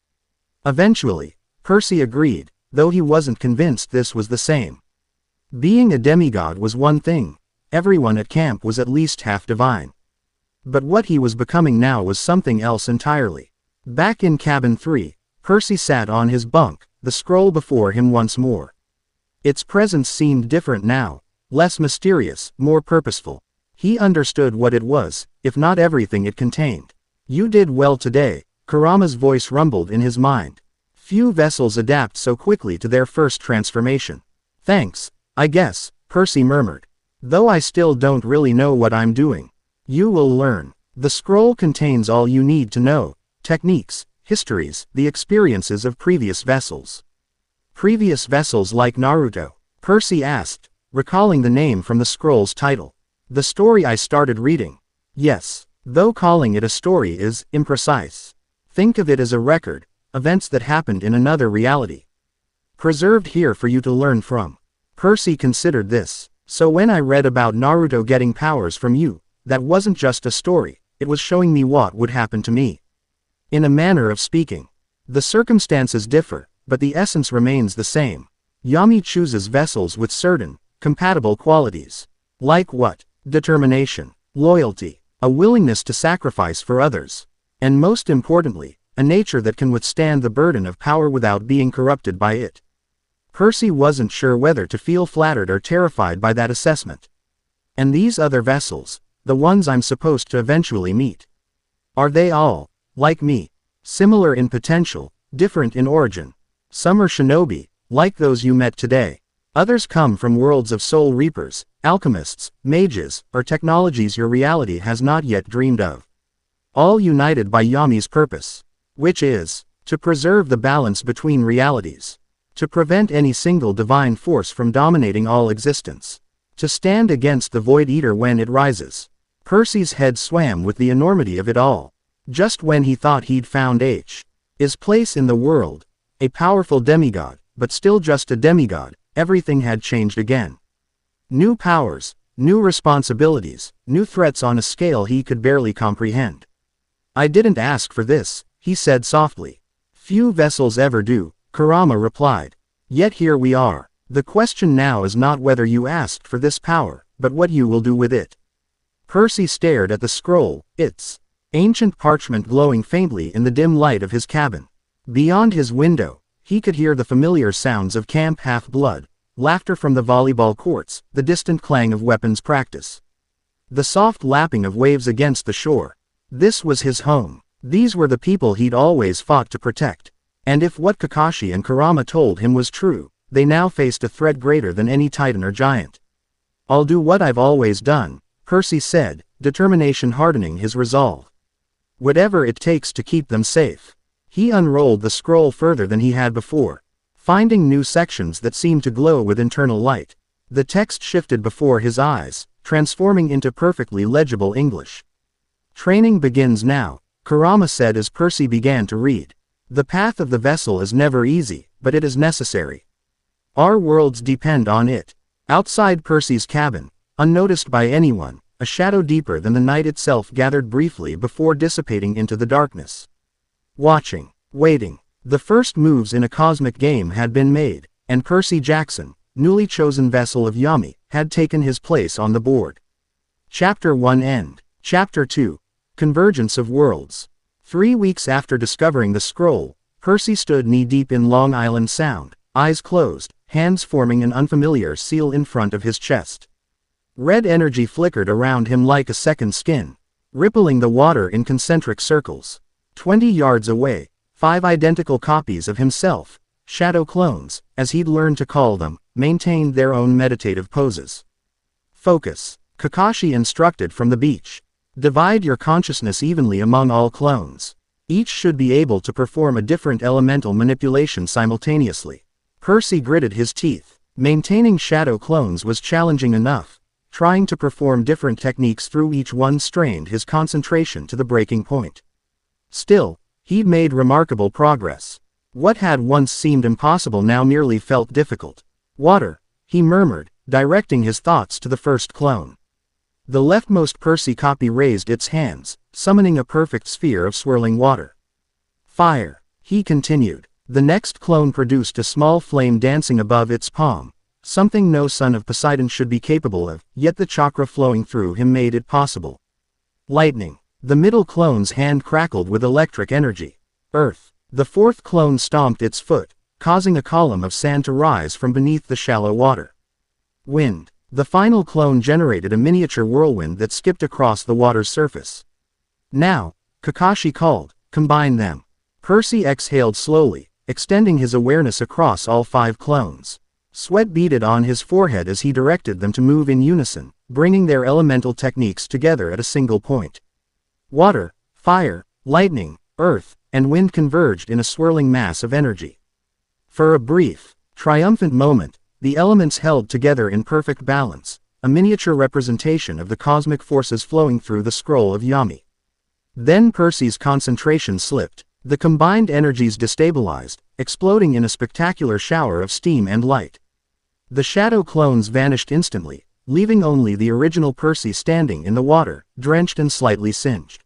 Eventually, Percy agreed, though he wasn't convinced this was the same. Being a demigod was one thing. Everyone at camp was at least half divine. But what he was becoming now was something else entirely. Back in cabin 3, Percy sat on his bunk, the scroll before him once more. Its presence seemed different now, less mysterious, more purposeful. He understood what it was, if not everything it contained. You did well today, Kurama's voice rumbled in his mind. Few vessels adapt so quickly to their first transformation. Thanks, I guess, Percy murmured. Though I still don't really know what I'm doing. You will learn. The scroll contains all you need to know, techniques, histories, the experiences of previous vessels. Previous vessels like Naruto? Percy asked, recalling the name from the scroll's title. The story I started reading. Yes, though calling it a story is imprecise. Think of it as a record, events that happened in another reality. Preserved here for you to learn from. Percy considered this. So when I read about Naruto getting powers from you, that wasn't just a story, it was showing me what would happen to me. In a manner of speaking. The circumstances differ, but the essence remains the same. Yami chooses vessels with certain, compatible qualities. Like what? Determination, loyalty, a willingness to sacrifice for others. And most importantly, a nature that can withstand the burden of power without being corrupted by it. Percy wasn't sure whether to feel flattered or terrified by that assessment. And these other vessels, the ones I'm supposed to eventually meet. Are they all, like me, similar in potential, different in origin? Some are shinobi, like those you met today. Others come from worlds of soul reapers, alchemists, mages, or technologies your reality has not yet dreamed of. All united by Yami's purpose, which is, to preserve the balance between realities. To prevent any single divine force from dominating all existence. To stand against the Void Eater when it rises. Percy's head swam with the enormity of it all. Just when he thought he'd found his place in the world, a powerful demigod, but still just a demigod, everything had changed again. New powers, new responsibilities, new threats on a scale he could barely comprehend. I didn't ask for this, he said softly. Few vessels ever do, Kurama replied. Yet here we are. The question now is not whether you asked for this power, but what you will do with it. Percy stared at the scroll, its ancient parchment glowing faintly in the dim light of his cabin. Beyond his window, he could hear the familiar sounds of Camp Half-Blood, laughter from the volleyball courts, the distant clang of weapons practice. The soft lapping of waves against the shore. This was his home. These were the people he'd always fought to protect. And if what Kakashi and Kurama told him was true, they now faced a threat greater than any titan or giant. I'll do what I've always done, Percy said, determination hardening his resolve. Whatever it takes to keep them safe. He unrolled the scroll further than he had before, finding new sections that seemed to glow with internal light. The text shifted before his eyes, transforming into perfectly legible English. Training begins now, Kurama said as Percy began to read. The path of the vessel is never easy, but it is necessary. Our worlds depend on it. Outside Percy's cabin, unnoticed by anyone, a shadow deeper than the night itself gathered briefly before dissipating into the darkness. Watching, waiting. The first moves in a cosmic game had been made, and Percy Jackson, newly chosen vessel of Yami, had taken his place on the board. Chapter 1 End. Chapter 2. Convergence of Worlds. 3 weeks after discovering the scroll, Percy stood knee-deep in Long Island Sound, eyes closed, hands forming an unfamiliar seal in front of his chest. Red energy flickered around him like a second skin, rippling the water in concentric circles. 20 yards away, 5 identical copies of himself, shadow clones, as he'd learned to call them, maintained their own meditative poses. Focus, Kakashi instructed from the beach. Divide your consciousness evenly among all clones. Each should be able to perform a different elemental manipulation simultaneously. Percy gritted his teeth. Maintaining shadow clones was challenging enough. Trying to perform different techniques through each one strained his concentration to the breaking point. Still, he'd made remarkable progress. What had once seemed impossible now merely felt difficult. Water, he murmured, directing his thoughts to the first clone. The leftmost Percy copy raised its hands, summoning a perfect sphere of swirling water. Fire, he continued. The next clone produced a small flame dancing above its palm, something no son of Poseidon should be capable of, yet the chakra flowing through him made it possible. Lightning. The middle clone's hand crackled with electric energy. Earth. The fourth clone stomped its foot, causing a column of sand to rise from beneath the shallow water. Wind. The final clone generated a miniature whirlwind that skipped across the water's surface. Now, Kakashi called, combine them. Percy exhaled slowly, extending his awareness across all 5 clones. Sweat beaded on his forehead as he directed them to move in unison, bringing their elemental techniques together at a single point. Water, fire, lightning, earth, and wind converged in a swirling mass of energy. For a brief, triumphant moment, the elements held together in perfect balance, a miniature representation of the cosmic forces flowing through the scroll of Yami. Then Percy's concentration slipped. The combined energies destabilized, exploding in a spectacular shower of steam and light. The shadow clones vanished instantly, leaving only the original Percy standing in the water, drenched and slightly singed.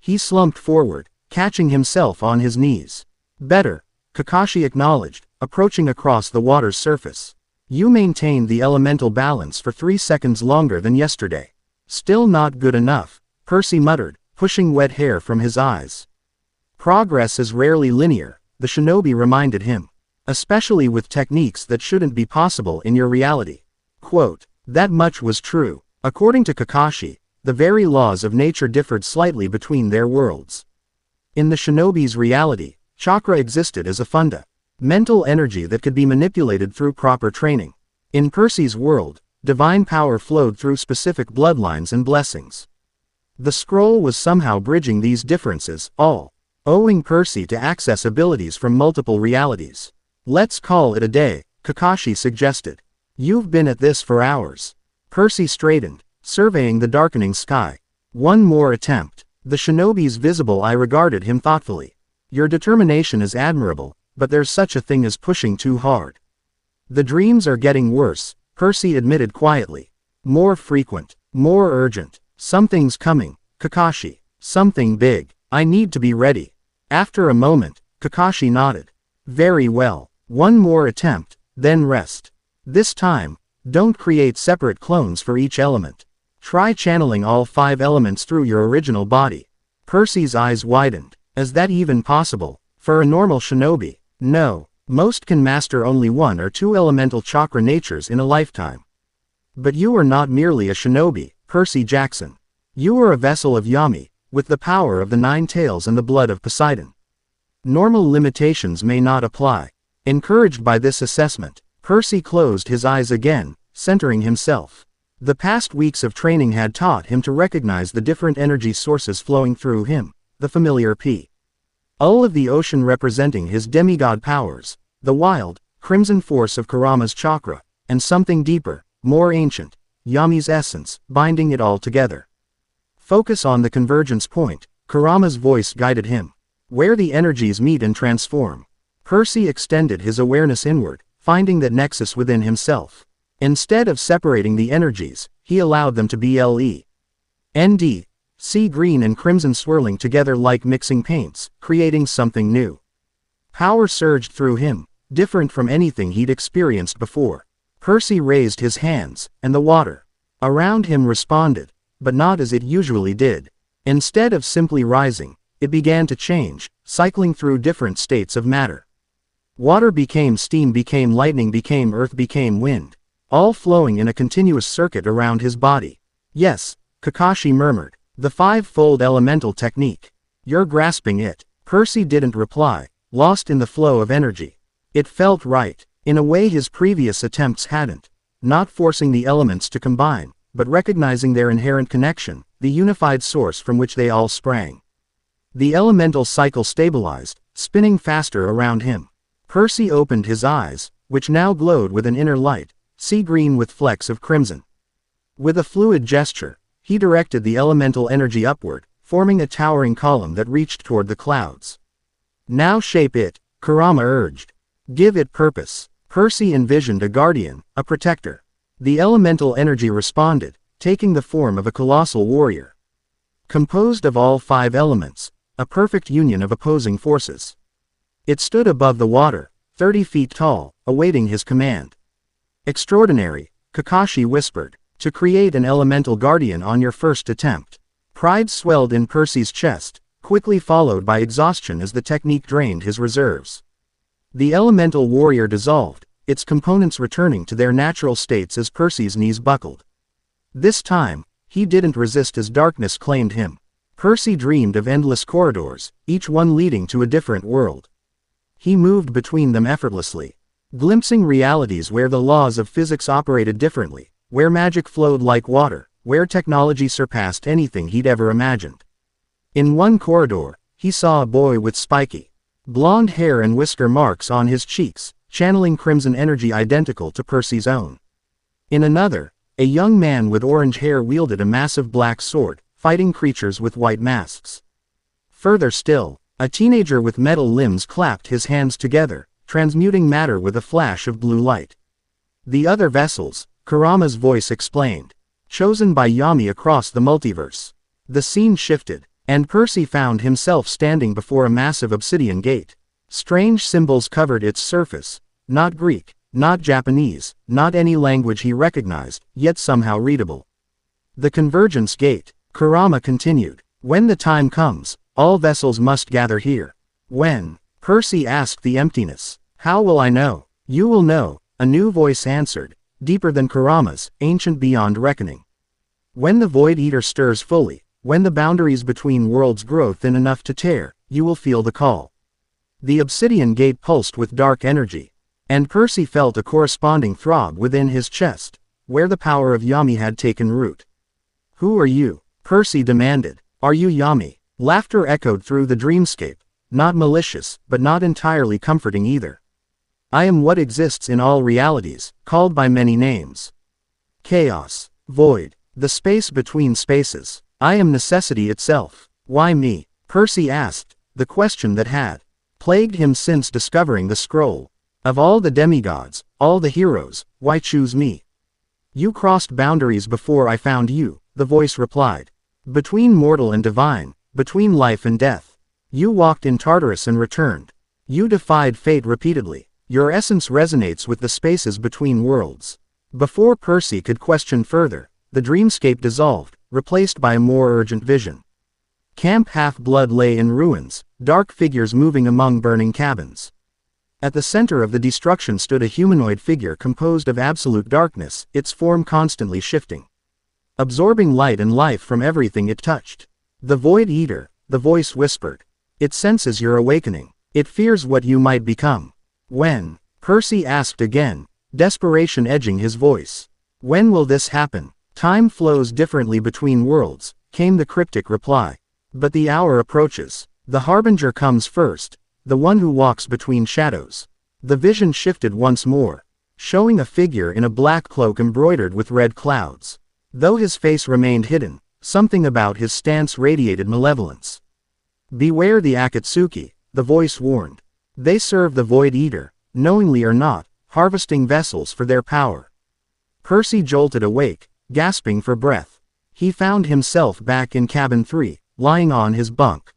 He slumped forward, catching himself on his knees. Better, Kakashi acknowledged, approaching across the water's surface. You maintained the elemental balance for 3 seconds longer than yesterday. Still not good enough, Percy muttered, pushing wet hair from his eyes. Progress is rarely linear, the shinobi reminded him. Especially with techniques that shouldn't be possible in your reality. Quote, that much was true. According to Kakashi, the very laws of nature differed slightly between their worlds. In the shinobi's reality, chakra existed as a funda, mental energy that could be manipulated through proper training. In Percy's world, divine power flowed through specific bloodlines and blessings. The scroll was somehow bridging these differences, all owing Percy to access abilities from multiple realities. Let's call it a day, Kakashi suggested. You've been at this for hours. Percy straightened, surveying the darkening sky. One more attempt. The shinobi's visible eye regarded him thoughtfully. Your determination is admirable, but there's such a thing as pushing too hard. The dreams are getting worse, Percy admitted quietly. More frequent, more urgent. Something's coming, Kakashi. Something big. I need to be ready. After a moment, Kakashi nodded. Very well. One more attempt, then rest. This time, don't create separate clones for each element. Try channeling all 5 elements through your original body. Percy's eyes widened. Is that even possible? For a normal shinobi? No. Most can master only 1 or 2 elemental chakra natures in a lifetime. But you are not merely a shinobi, Percy Jackson. You are a vessel of Yami, with the power of the 9 tails and the blood of Poseidon. Normal limitations may not apply. Encouraged by this assessment, Percy closed his eyes again, centering himself. The past weeks of training had taught him to recognize the different energy sources flowing through him, the familiar Ul of the ocean representing his demigod powers, the wild, crimson force of Kurama's chakra, and something deeper, more ancient, Yami's essence, binding it all together. Focus on the convergence point, Kurama's voice guided him. Where the energies meet and transform. Percy extended his awareness inward, finding that nexus within himself. Instead of separating the energies, he allowed them to be LE.ND, sea green and crimson swirling together like mixing paints, creating something new. Power surged through him, different from anything he'd experienced before. Percy raised his hands, and the water around him responded, but not as it usually did. Instead of simply rising, it began to change, cycling through different states of matter. Water became steam, became lightning, became earth, became wind, all flowing in a continuous circuit around his body. Yes, Kakashi murmured, the 5-fold elemental technique. You're grasping it. Percy didn't reply, lost in the flow of energy. It felt right, in a way his previous attempts hadn't. Not forcing the elements to combine, but recognizing their inherent connection, the unified source from which they all sprang. The elemental cycle stabilized, spinning faster around him. Percy opened his eyes, which now glowed with an inner light, sea green with flecks of crimson. With a fluid gesture, he directed the elemental energy upward, forming a towering column that reached toward the clouds. Now shape it, Kurama urged. Give it purpose. Percy envisioned a guardian, a protector. The elemental energy responded, taking the form of a colossal warrior. Composed of all 5 elements, a perfect union of opposing forces. It stood above the water, 30 feet tall, awaiting his command. Extraordinary, Kakashi whispered, to create an elemental guardian on your first attempt. Pride swelled in Percy's chest, quickly followed by exhaustion as the technique drained his reserves. The elemental warrior dissolved, its components returning to their natural states as Percy's knees buckled. This time, he didn't resist as darkness claimed him. Percy dreamed of endless corridors, each one leading to a different world. He moved between them effortlessly, glimpsing realities where the laws of physics operated differently, where magic flowed like water, where technology surpassed anything he'd ever imagined. In one corridor, he saw a boy with spiky, blonde hair and whisker marks on his cheeks, channeling crimson energy identical to Percy's own. In another, a young man with orange hair wielded a massive black sword, fighting creatures with white masks. Further still, a teenager with metal limbs clapped his hands together, transmuting matter with a flash of blue light. The other vessels, Kurama's voice explained, chosen by Yami across the multiverse. The scene shifted, and Percy found himself standing before a massive obsidian gate. Strange symbols covered its surface, not Greek, not Japanese, not any language he recognized, yet somehow readable. The convergence gate, Kurama continued. When the time comes, all vessels must gather here. When? Percy asked the emptiness. How will I know? You will know, a new voice answered, deeper than Kurama's, ancient beyond reckoning. When the Void Eater stirs fully, when the boundaries between worlds grow thin enough to tear, you will feel the call. The obsidian gate pulsed with dark energy, and Percy felt a corresponding throb within his chest, where the power of Yami had taken root. "Who are you?" Percy demanded. "Are you Yami?" Laughter echoed through the dreamscape, not malicious, but not entirely comforting either. "I am what exists in all realities, called by many names. Chaos, void, the space between spaces. I am necessity itself." "Why me?" Percy asked, the question that had plagued him since discovering the scroll. "Of all the demigods, all the heroes, why choose me?" "You crossed boundaries before I found you," the voice replied. "Between mortal and divine, between life and death. You walked in Tartarus and returned. You defied fate repeatedly. Your essence resonates with the spaces between worlds." Before Percy could question further, the dreamscape dissolved, replaced by a more urgent vision. Camp Half-Blood lay in ruins, dark figures moving among burning cabins. At the center of the destruction stood a humanoid figure composed of absolute darkness, its form constantly shifting, absorbing light and life from everything it touched. "The Void Eater," the voice whispered. "It senses your awakening. It fears what you might become." "When?" Percy asked again, desperation edging his voice. "When will this happen?" "Time flows differently between worlds," came the cryptic reply. "But the hour approaches. The Harbinger comes first, the one who walks between shadows." The vision shifted once more, showing a figure in a black cloak embroidered with red clouds. Though his face remained hidden, something about his stance radiated malevolence. "Beware the Akatsuki," the voice warned. "They serve the Void Eater, knowingly or not, harvesting vessels for their power." Percy jolted awake, gasping for breath. He found himself back in cabin 3, lying on his bunk.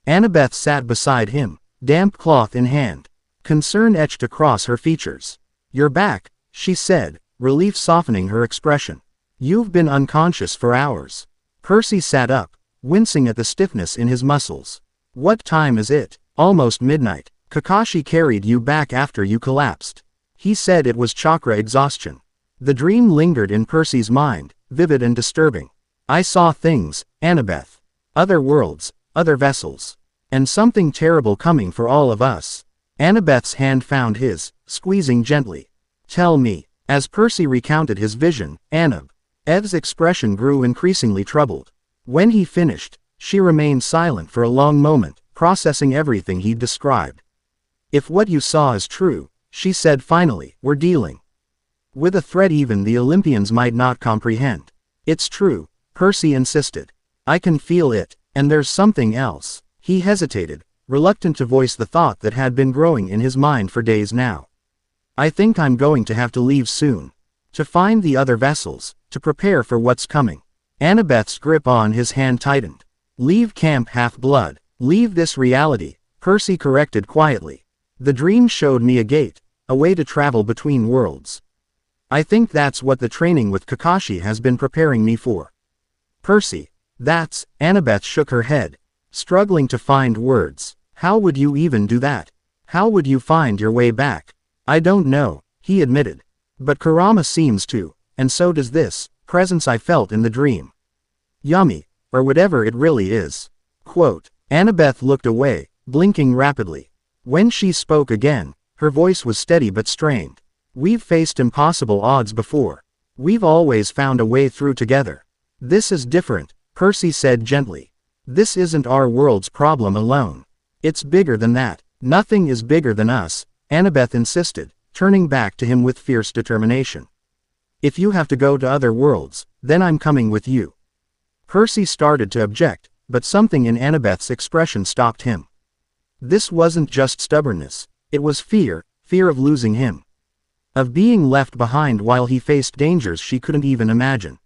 Annabeth sat beside him, damp cloth in hand. Concern etched across her features. "You're back," she said, relief softening her expression. "You've been unconscious for hours." Percy sat up, wincing at the stiffness in his muscles. "What time is it?" "Almost midnight. Kakashi carried you back after you collapsed. He said it was chakra exhaustion." The dream lingered in Percy's mind, vivid and disturbing. "I saw things, Annabeth. Other worlds, other vessels. And something terrible coming for all of us." Annabeth's hand found his, squeezing gently. "Tell me." As Percy recounted his vision, Annabeth's expression grew increasingly troubled. When he finished, she remained silent for a long moment, processing everything he'd described. "If what you saw is true," she said finally, "we're dealing with a threat even the Olympians might not comprehend." "It's true," Percy insisted. "I can feel it, and there's something else." He hesitated, reluctant to voice the thought that had been growing in his mind for days now. "I think I'm going to have to leave soon. To find the other vessels, to prepare for what's coming." Annabeth's grip on his hand tightened. "Leave Camp Half-Blood. Leave this reality," Percy corrected quietly. "The dream showed me a gate, a way to travel between worlds. I think that's what the training with Kakashi has been preparing me for." "Percy, that's..." Annabeth shook her head, struggling to find words. "How would you even do that? How would you find your way back?" "I don't know," he admitted. "But Kurama seems to, and so does this presence I felt in the dream. Yami, or whatever it really is." Quote. Annabeth looked away, blinking rapidly. When she spoke again, her voice was steady but strained. "We've faced impossible odds before. We've always found a way through together. This is different," Percy said gently. "This isn't our world's problem alone. It's bigger than that." "Nothing is bigger than us," Annabeth insisted, turning back to him with fierce determination. "If you have to go to other worlds, then I'm coming with you." Percy started to object, but something in Annabeth's expression stopped him. This wasn't just stubbornness, it was fear of losing him. Of being left behind while he faced dangers she couldn't even imagine.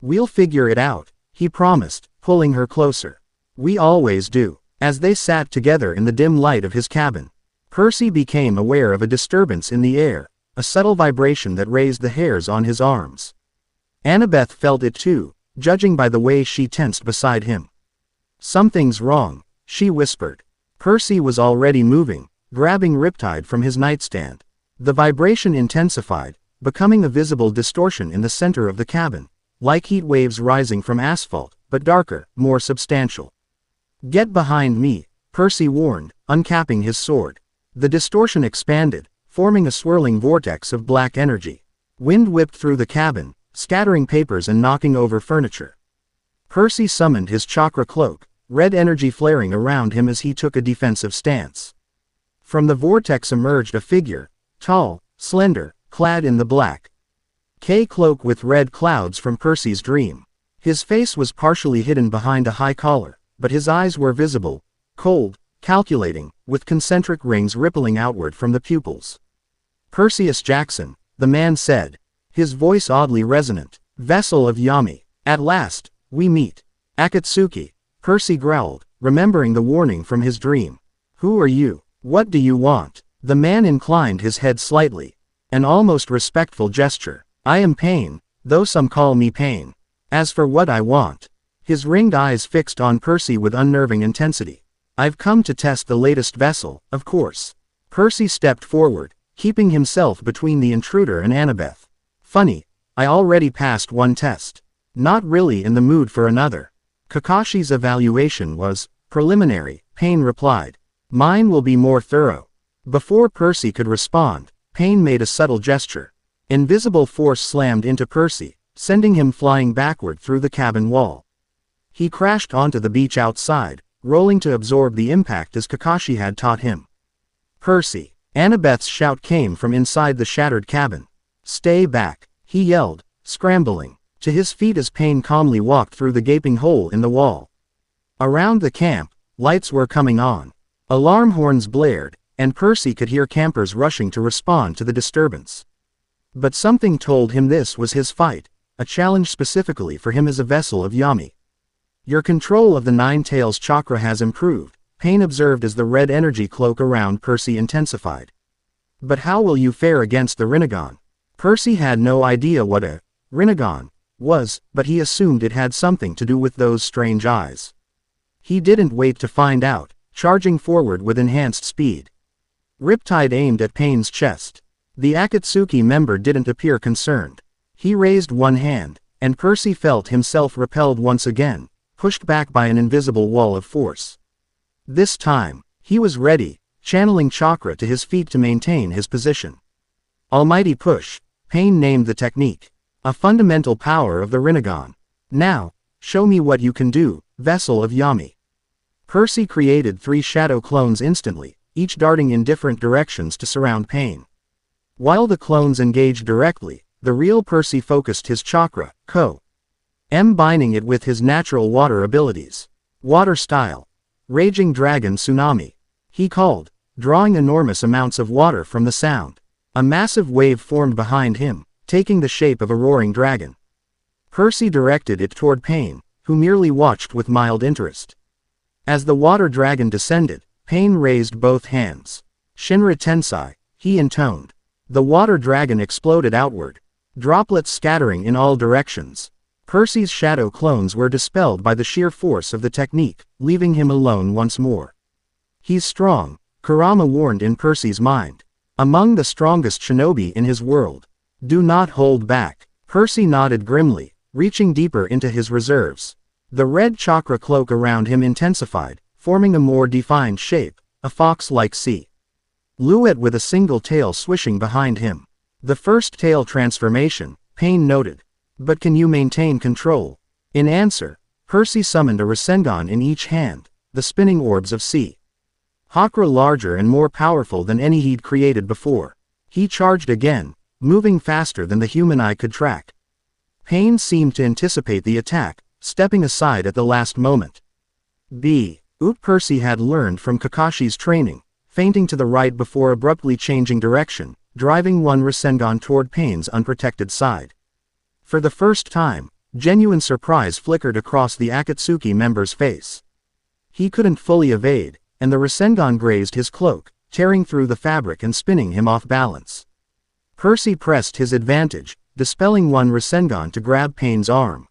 "We'll figure it out," he promised, pulling her closer. "We always do." As they sat together in the dim light of his cabin, Percy became aware of a disturbance in the air, a subtle vibration that raised the hairs on his arms. Annabeth felt it too, judging by the way she tensed beside him. "Something's wrong," she whispered. Percy was already moving, grabbing Riptide from his nightstand. The vibration intensified, becoming a visible distortion in the center of the cabin, like heat waves rising from asphalt, but darker, more substantial. "Get behind me," Percy warned, uncapping his sword. The distortion expanded, forming a swirling vortex of black energy. Wind whipped through the cabin, scattering papers and knocking over furniture. Percy summoned his chakra cloak, red energy flaring around him as he took a defensive stance. From the vortex emerged a figure, tall, slender, clad in the black cloak with red clouds from Percy's dream. His face was partially hidden behind a high collar, but his eyes were visible, cold, calculating, with concentric rings rippling outward from the pupils. "Perseus Jackson," the man said, his voice oddly resonant. "Vessel of Yami. At last, we meet." "Akatsuki," Percy growled, remembering the warning from his dream. "Who are you? What do you want?" The man inclined his head slightly. An almost respectful gesture. "I am Pain, though some call me Pain. As for what I want." His ringed eyes fixed on Percy with unnerving intensity. "I've come to test the latest vessel, of course." Percy stepped forward, keeping himself between the intruder and Annabeth. "Funny, I already passed one test. Not really in the mood for another." "Kakashi's evaluation was preliminary," Pain replied. "Mine will be more thorough." Before Percy could respond, Pain made a subtle gesture. Invisible force slammed into Percy, sending him flying backward through the cabin wall. He crashed onto the beach outside, rolling to absorb the impact as Kakashi had taught him. "Percy!" Annabeth's shout came from inside the shattered cabin. "Stay back," he yelled, scrambling to his feet as Pain calmly walked through the gaping hole in the wall. Around the camp, lights were coming on. Alarm horns blared, and Percy could hear campers rushing to respond to the disturbance. But something told him this was his fight, a challenge specifically for him as a vessel of Yami. "Your control of the Nine Tails chakra has improved," Pain observed as the red energy cloak around Percy intensified. "But how will you fare against the Rinnegan?" Percy had no idea what a Rinnegan was, but he assumed it had something to do with those strange eyes. He didn't wait to find out, charging forward with enhanced speed. Riptide aimed at Pain's chest. The Akatsuki member didn't appear concerned. He raised one hand, and Percy felt himself repelled once again, pushed back by an invisible wall of force. This time, he was ready, channeling chakra to his feet to maintain his position. Almighty Push, Pain named the technique. A fundamental power of the Rinnegan. "Now, show me what you can do, vessel of Yami." Percy created 3 shadow clones instantly, each darting in different directions to surround Pain. While the clones engaged directly, the real Percy focused his chakra, binding it with his natural water abilities. "Water style. Raging Dragon Tsunami," he called, drawing enormous amounts of water from the sound. A massive wave formed behind him, taking the shape of a roaring dragon. Percy directed it toward Pain, who merely watched with mild interest. As the water dragon descended, Pain raised both hands. "Shinra Tensai," he intoned. The water dragon exploded outward, droplets scattering in all directions. Percy's shadow clones were dispelled by the sheer force of the technique, leaving him alone once more. "He's strong," Kurama warned in Percy's mind. "Among the strongest shinobi in his world. Do not hold back." Percy nodded grimly, reaching deeper into his reserves. The red chakra cloak around him intensified, forming a more defined shape, a fox-like silhouette with a single tail swishing behind him. "The first tail transformation," Pain noted. "But can you maintain control?" In answer, Percy summoned a Rasengan in each hand, the spinning orbs of Hakra larger and more powerful than any he'd created before. He charged again, moving faster than the human eye could track. Pain seemed to anticipate the attack, stepping aside at the last moment. Percy had learned from Kakashi's training, feinting to the right before abruptly changing direction, driving one Rasengan toward Pain's unprotected side. For the first time, genuine surprise flickered across the Akatsuki member's face. He couldn't fully evade, and the Rasengan grazed his cloak, tearing through the fabric and spinning him off balance. Percy pressed his advantage, dispelling one Rasengan to grab Pain's arm,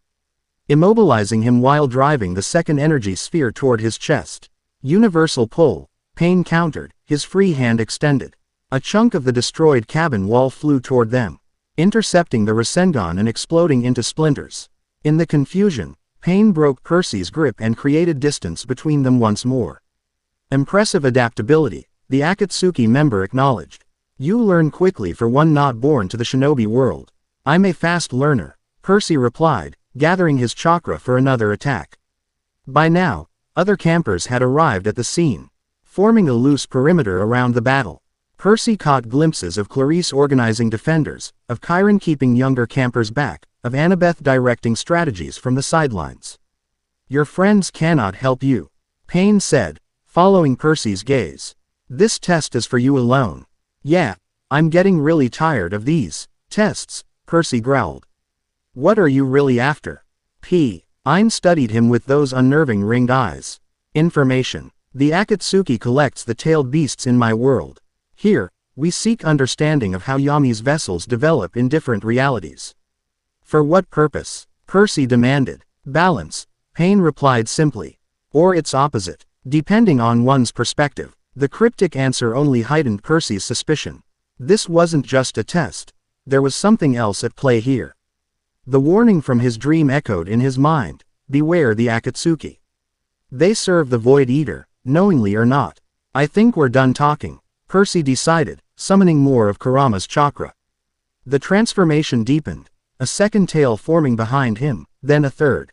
immobilizing him while driving the second energy sphere toward his chest. Universal pull, Pain countered, his free hand extended. A chunk of the destroyed cabin wall flew toward them, intercepting the Rasengan and exploding into splinters. In the confusion, pain broke Percy's grip and created distance between them once more. Impressive adaptability, the Akatsuki member acknowledged. You learn quickly for one not born to the shinobi world. I'm a fast learner, Percy replied, gathering his chakra for another attack. By now, other campers had arrived at the scene, forming a loose perimeter around the battle. Percy caught glimpses of Clarice organizing defenders, of Chiron keeping younger campers back, of Annabeth directing strategies from the sidelines. Your friends cannot help you, Payne said, following Percy's gaze. This test is for you alone. Yeah, I'm getting really tired of these tests, Percy growled. What are you really after? Payne studied him with those unnerving ringed eyes. Information. The Akatsuki collects the tailed beasts in my world. Here, we seek understanding of how Yami's vessels develop in different realities. For what purpose? Percy demanded. Balance, Payne replied simply. Or its opposite, depending on one's perspective. The cryptic answer only heightened Percy's suspicion. This wasn't just a test. There was something else at play here. The warning from his dream echoed in his mind. Beware the Akatsuki. They serve the Void Eater, knowingly or not. I think we're done talking, Percy decided, summoning more of Kurama's chakra. The transformation deepened, a second tail forming behind him, then a third.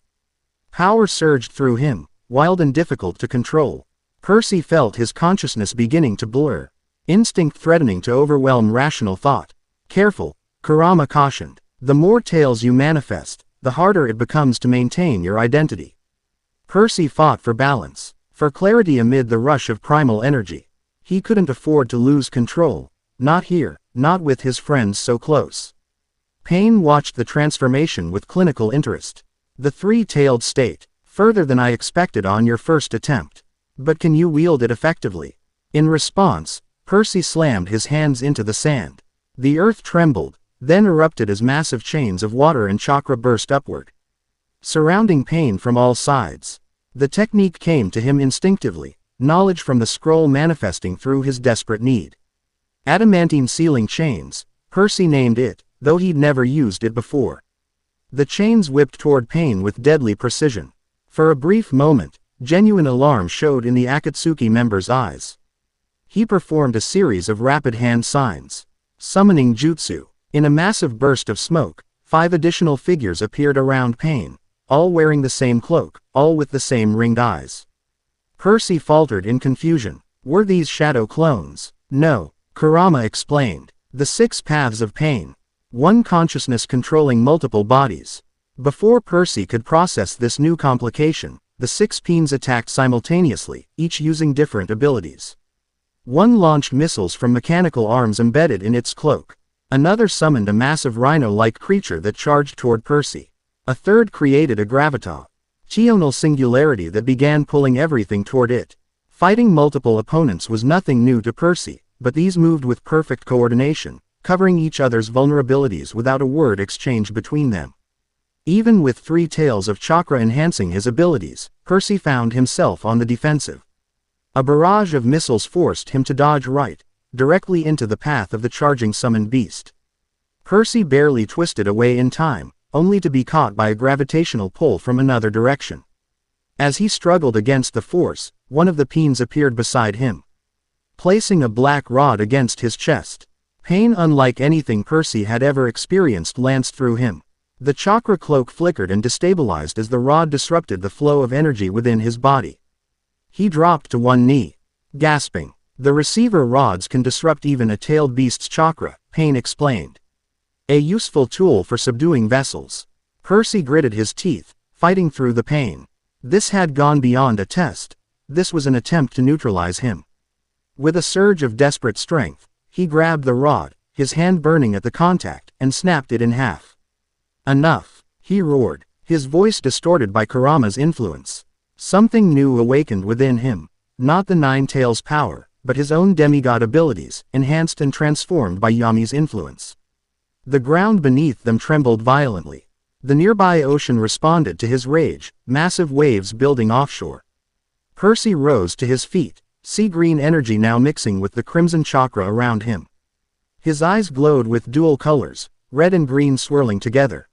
Power surged through him, wild and difficult to control. Percy felt his consciousness beginning to blur, instinct threatening to overwhelm rational thought. Careful, Kurama cautioned. The more tails you manifest, the harder it becomes to maintain your identity. Percy fought for balance, for clarity amid the rush of primal energy. He couldn't afford to lose control. Not here, not with his friends so close. Payne watched the transformation with clinical interest. The three-tailed state, further than I expected on your first attempt. But can you wield it effectively? In response, Percy slammed his hands into the sand. The earth trembled, then erupted as massive chains of water and chakra burst upward, surrounding Payne from all sides. The technique came to him instinctively, knowledge from the scroll manifesting through his desperate need. Adamantine sealing chains, Percy named it, though he'd never used it before. The chains whipped toward Payne with deadly precision. For a brief moment, genuine alarm showed in the Akatsuki member's eyes. He performed a series of rapid hand signs, summoning jutsu. In a massive burst of smoke, 5 additional figures appeared around Payne, all wearing the same cloak, all with the same ringed eyes. Percy faltered in confusion. Were these shadow clones? No, Kurama explained. The 6 paths of Payne. One consciousness controlling multiple bodies. Before Percy could process this new complication, the 6 Pains attacked simultaneously, each using different abilities. One launched missiles from mechanical arms embedded in its cloak. Another summoned a massive rhino-like creature that charged toward Percy. A third created a gravitational singularity that began pulling everything toward it. Fighting multiple opponents was nothing new to Percy, but these moved with perfect coordination, covering each other's vulnerabilities without a word exchanged between them. Even with 3 tails of chakra enhancing his abilities, Percy found himself on the defensive. A barrage of missiles forced him to dodge right, directly into the path of the charging summoned beast. Percy barely twisted away in time, only to be caught by a gravitational pull from another direction. As he struggled against the force, one of the Pains appeared beside him, placing a black rod against his chest. Pain unlike anything Percy had ever experienced lanced through him. The chakra cloak flickered and destabilized as the rod disrupted the flow of energy within his body. He dropped to one knee, gasping. The receiver rods can disrupt even a tailed beast's chakra, Payne explained. A useful tool for subduing vessels. Percy gritted his teeth, fighting through the pain. This had gone beyond a test. This was an attempt to neutralize him. With a surge of desperate strength, he grabbed the rod, his hand burning at the contact, and snapped it in half. Enough, he roared, his voice distorted by Kurama's influence. Something new awakened within him, not the 9 tails power, but his own demigod abilities, enhanced and transformed by Yami's influence. The ground beneath them trembled violently. The nearby ocean responded to his rage, massive waves building offshore. Percy rose to his feet, sea-green energy now mixing with the crimson chakra around him. His eyes glowed with dual colors, red and green swirling together.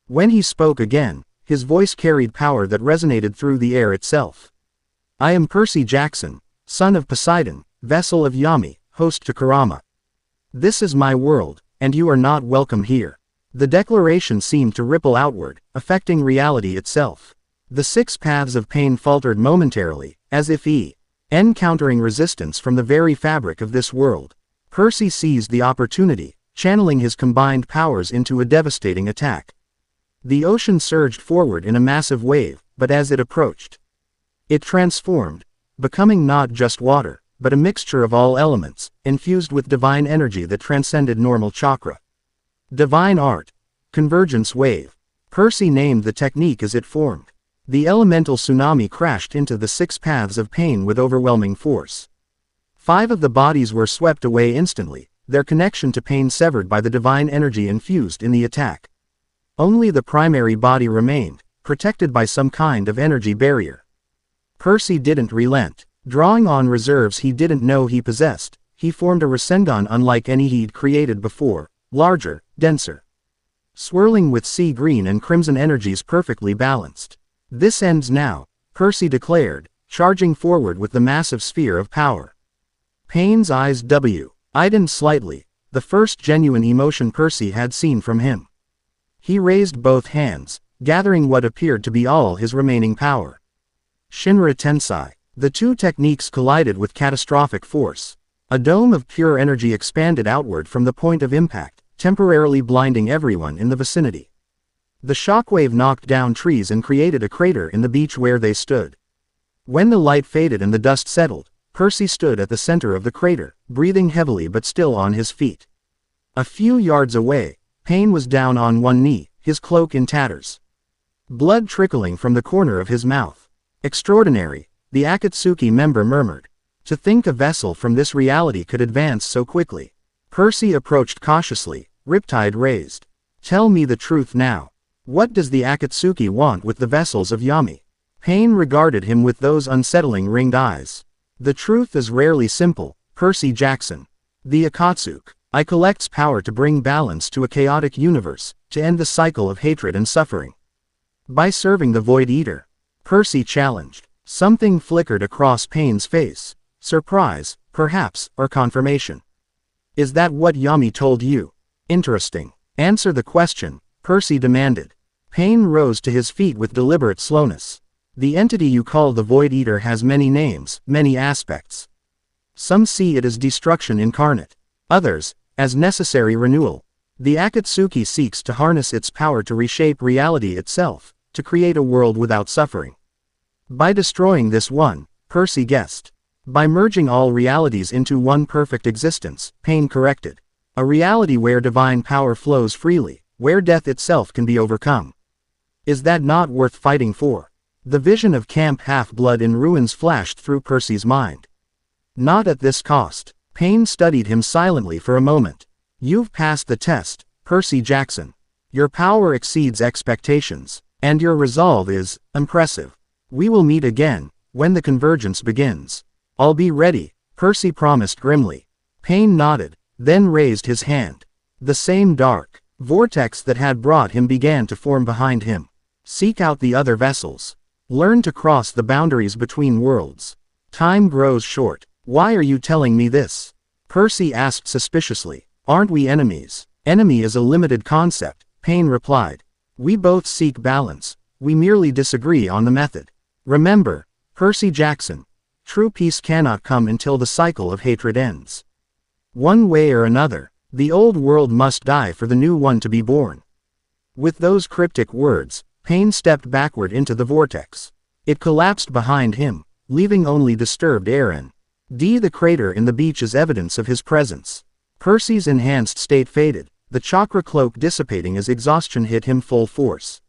When he spoke again, his voice carried power that resonated through the air itself. I am Percy Jackson, son of Poseidon, vessel of Yami, host to Kurama. This is my world, and you are not welcome here. The declaration seemed to ripple outward, affecting reality itself. The 6 paths of pain faltered momentarily, as if encountering resistance from the very fabric of this world. Percy seized the opportunity, channeling his combined powers into a devastating attack. The ocean surged forward in a massive wave, but as it approached, it transformed, becoming not just water, but a mixture of all elements, infused with divine energy that transcended normal chakra. Divine art. Convergence wave. Percy named the technique as it formed. The elemental tsunami crashed into the 6 paths of pain with overwhelming force. 5 of the bodies were swept away instantly, their connection to pain severed by the divine energy infused in the attack. Only the primary body remained, protected by some kind of energy barrier. Percy didn't relent. Drawing on reserves he didn't know he possessed, he formed a Rasengan unlike any he'd created before, larger, denser, swirling with sea green and crimson energies perfectly balanced. This ends now, Percy declared, charging forward with the massive sphere of power. Pain's eyes widened slightly, the first genuine emotion Percy had seen from him. He raised both hands, gathering what appeared to be all his remaining power. Shinra Tensei. The 2 techniques collided with catastrophic force. A dome of pure energy expanded outward from the point of impact, temporarily blinding everyone in the vicinity. The shockwave knocked down trees and created a crater in the beach where they stood. When the light faded and the dust settled, Percy stood at the center of the crater, breathing heavily but still on his feet. A few yards away, Pain was down on one knee, his cloak in tatters. Blood trickling from the corner of his mouth. Extraordinary, the Akatsuki member murmured. To think a vessel from this reality could advance so quickly. Percy approached cautiously, riptide raised. Tell me the truth now. What does the Akatsuki want with the vessels of Yami? Pain regarded him with those unsettling ringed eyes. The truth is rarely simple, Percy Jackson. The Akatsuki collects power to bring balance to a chaotic universe, to end the cycle of hatred and suffering. By serving the Void Eater, Percy challenged. Something flickered across Pain's face. Surprise, perhaps, or confirmation. Is that what Yami told you? Interesting. Answer the question, Percy demanded. Pain rose to his feet with deliberate slowness. The entity you call the Void Eater has many names, many aspects. Some see it as destruction incarnate. Others, as necessary renewal. The Akatsuki seeks to harness its power to reshape reality itself, to create a world without suffering. By destroying this one, Percy guessed. By merging all realities into one perfect existence, Pain corrected. A reality where divine power flows freely, where death itself can be overcome. Is that not worth fighting for? The vision of Camp Half-Blood in ruins flashed through Percy's mind. Not at this cost. Pain studied him silently for a moment. You've passed the test, Percy Jackson. Your power exceeds expectations, and your resolve is impressive. We will meet again, when the convergence begins. I'll be ready, Percy promised grimly. Pain nodded, then raised his hand. The same dark vortex that had brought him began to form behind him. Seek out the other vessels. Learn to cross the boundaries between worlds. Time grows short. Why are you telling me this? Percy asked suspiciously. Aren't we enemies? Enemy is a limited concept, Pain replied. We both seek balance. We merely disagree on the method. Remember, Percy Jackson, true peace cannot come until the cycle of hatred ends. One way or another, the old world must die for the new one to be born. With those cryptic words, Pain stepped backward into the vortex. It collapsed behind him, leaving only disturbed air and the crater in the beach as evidence of his presence. Percy's enhanced state faded, the chakra cloak dissipating as exhaustion hit him full force.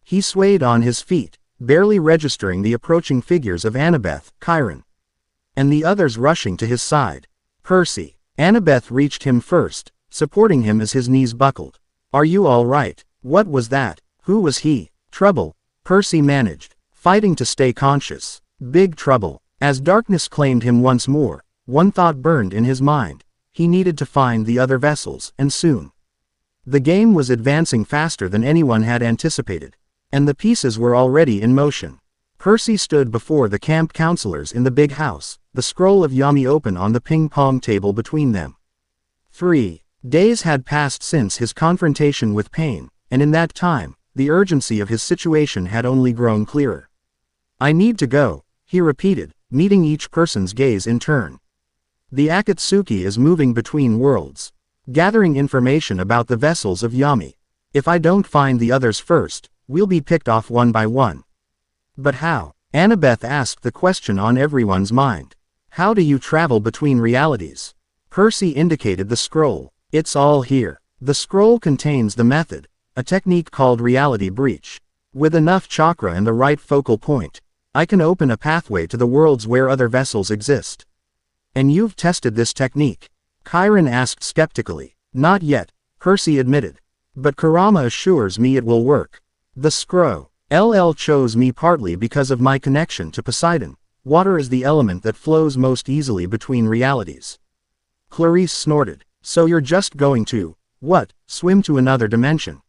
He swayed on his feet, barely registering the approaching figures of Annabeth, Chiron, and the others rushing to his side. Percy. Annabeth reached him first, supporting him as his knees buckled. Are you all right? What was that? Who was he? Trouble, Percy managed, fighting to stay conscious. Big trouble. As darkness claimed him once more, one thought burned in his mind. He needed to find the other vessels, and soon. The game was advancing faster than anyone had anticipated, and the pieces were already in motion. Percy stood before the camp counselors in the big house, the scroll of Yami open on the ping-pong table between them. 3 days had passed since his confrontation with pain, and in that time, the urgency of his situation had only grown clearer. "I need to go," he repeated, meeting each person's gaze in turn. "The Akatsuki is moving between worlds, gathering information about the vessels of Yami. If I don't find the others first, we'll be picked off one by one." "But how?" Annabeth asked the question on everyone's mind. "How do you travel between realities?" Percy indicated the scroll. "It's all here." The scroll contains the method, a technique called reality breach. With enough chakra and the right focal point, I can open a pathway to the worlds where other vessels exist. "And you've tested this technique?" Chiron asked skeptically. "Not yet," Percy admitted. "But Kurama assures me it will work." The scroll chose me partly because of my connection to Poseidon. Water is the element that flows most easily between realities. Clarice snorted. "So you're just going to, what, swim to another dimension?"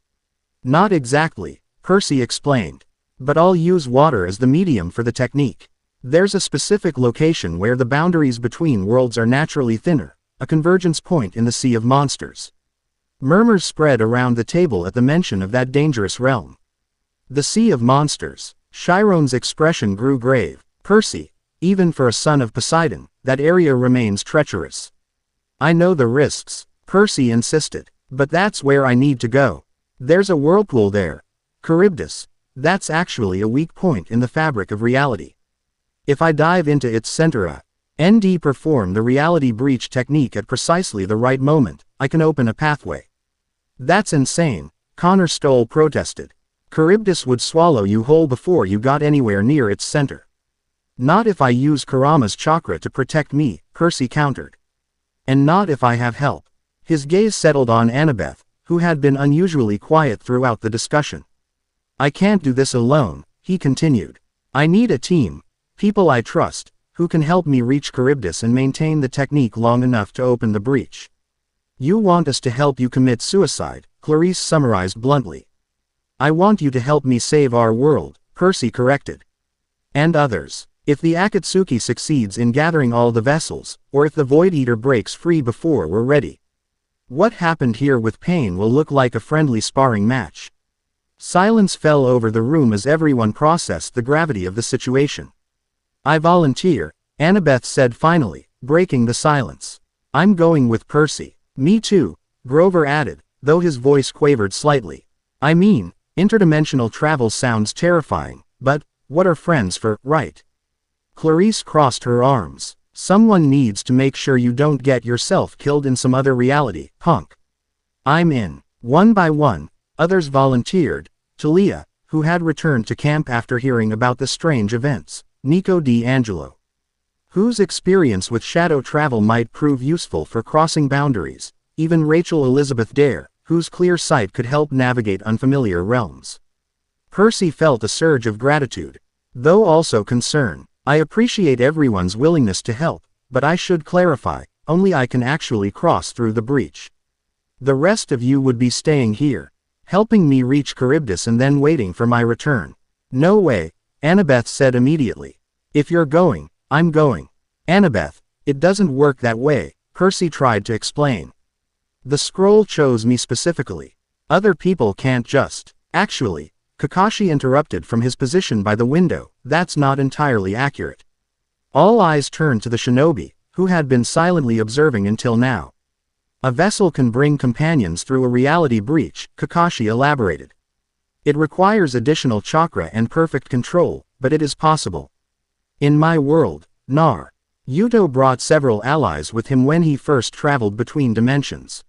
"Not exactly," Percy explained. "But I'll use water as the medium for the technique. There's a specific location where the boundaries between worlds are naturally thinner, a convergence point in the Sea of Monsters." Murmurs spread around the table at the mention of that dangerous realm. "The Sea of Monsters." Chiron's expression grew grave. "Percy, even for a son of Poseidon, that area remains treacherous." "I know the risks," Percy insisted. "But that's where I need to go. There's a whirlpool there. Charybdis. That's actually a weak point in the fabric of reality. If I dive into its center and perform the reality breach technique at precisely the right moment, I can open a pathway." "That's insane," Connor Stoll protested. "Charybdis would swallow you whole before you got anywhere near its center." "Not if I use Kurama's chakra to protect me," Percy countered. "And not if I have help." His gaze settled on Annabeth, who had been unusually quiet throughout the discussion. "I can't do this alone," he continued. "I need a team, people I trust, who can help me reach Charybdis and maintain the technique long enough to open the breach." "You want us to help you commit suicide," Clarice summarized bluntly. "I want you to help me save our world," Percy corrected. "And others. If the Akatsuki succeeds in gathering all the vessels, or if the Void Eater breaks free before we're ready. What happened here with Pain will look like a friendly sparring match." Silence fell over the room as everyone processed the gravity of the situation. "I volunteer," Annabeth said finally, breaking the silence. "I'm going with Percy." "Me too," Grover added, though his voice quavered slightly. "I mean, interdimensional travel sounds terrifying, but what are friends for, right?" Clarice crossed her arms. "Someone needs to make sure you don't get yourself killed in some other reality, punk." "I'm in." One by one, others volunteered. Talia, who had returned to camp after hearing about the strange events. Nico D'Angelo, whose experience with shadow travel might prove useful for crossing boundaries. Even Rachel Elizabeth Dare, whose clear sight could help navigate unfamiliar realms. Percy felt a surge of gratitude, though also concern. "I appreciate everyone's willingness to help, but I should clarify, only I can actually cross through the breach. The rest of you would be staying here, helping me reach Charybdis and then waiting for my return." "No way," Annabeth said immediately. "If you're going, I'm going." "Annabeth, it doesn't work that way," Percy tried to explain. "The scroll chose me specifically. Other people can't just." "Actually," Kakashi interrupted from his position by the window, "that's not entirely accurate." All eyes turned to the shinobi, who had been silently observing until now. "A vessel can bring companions through a reality breach," Kakashi elaborated. "It requires additional chakra and perfect control, but it is possible. In my world, Yuto brought several allies with him when he first traveled between dimensions."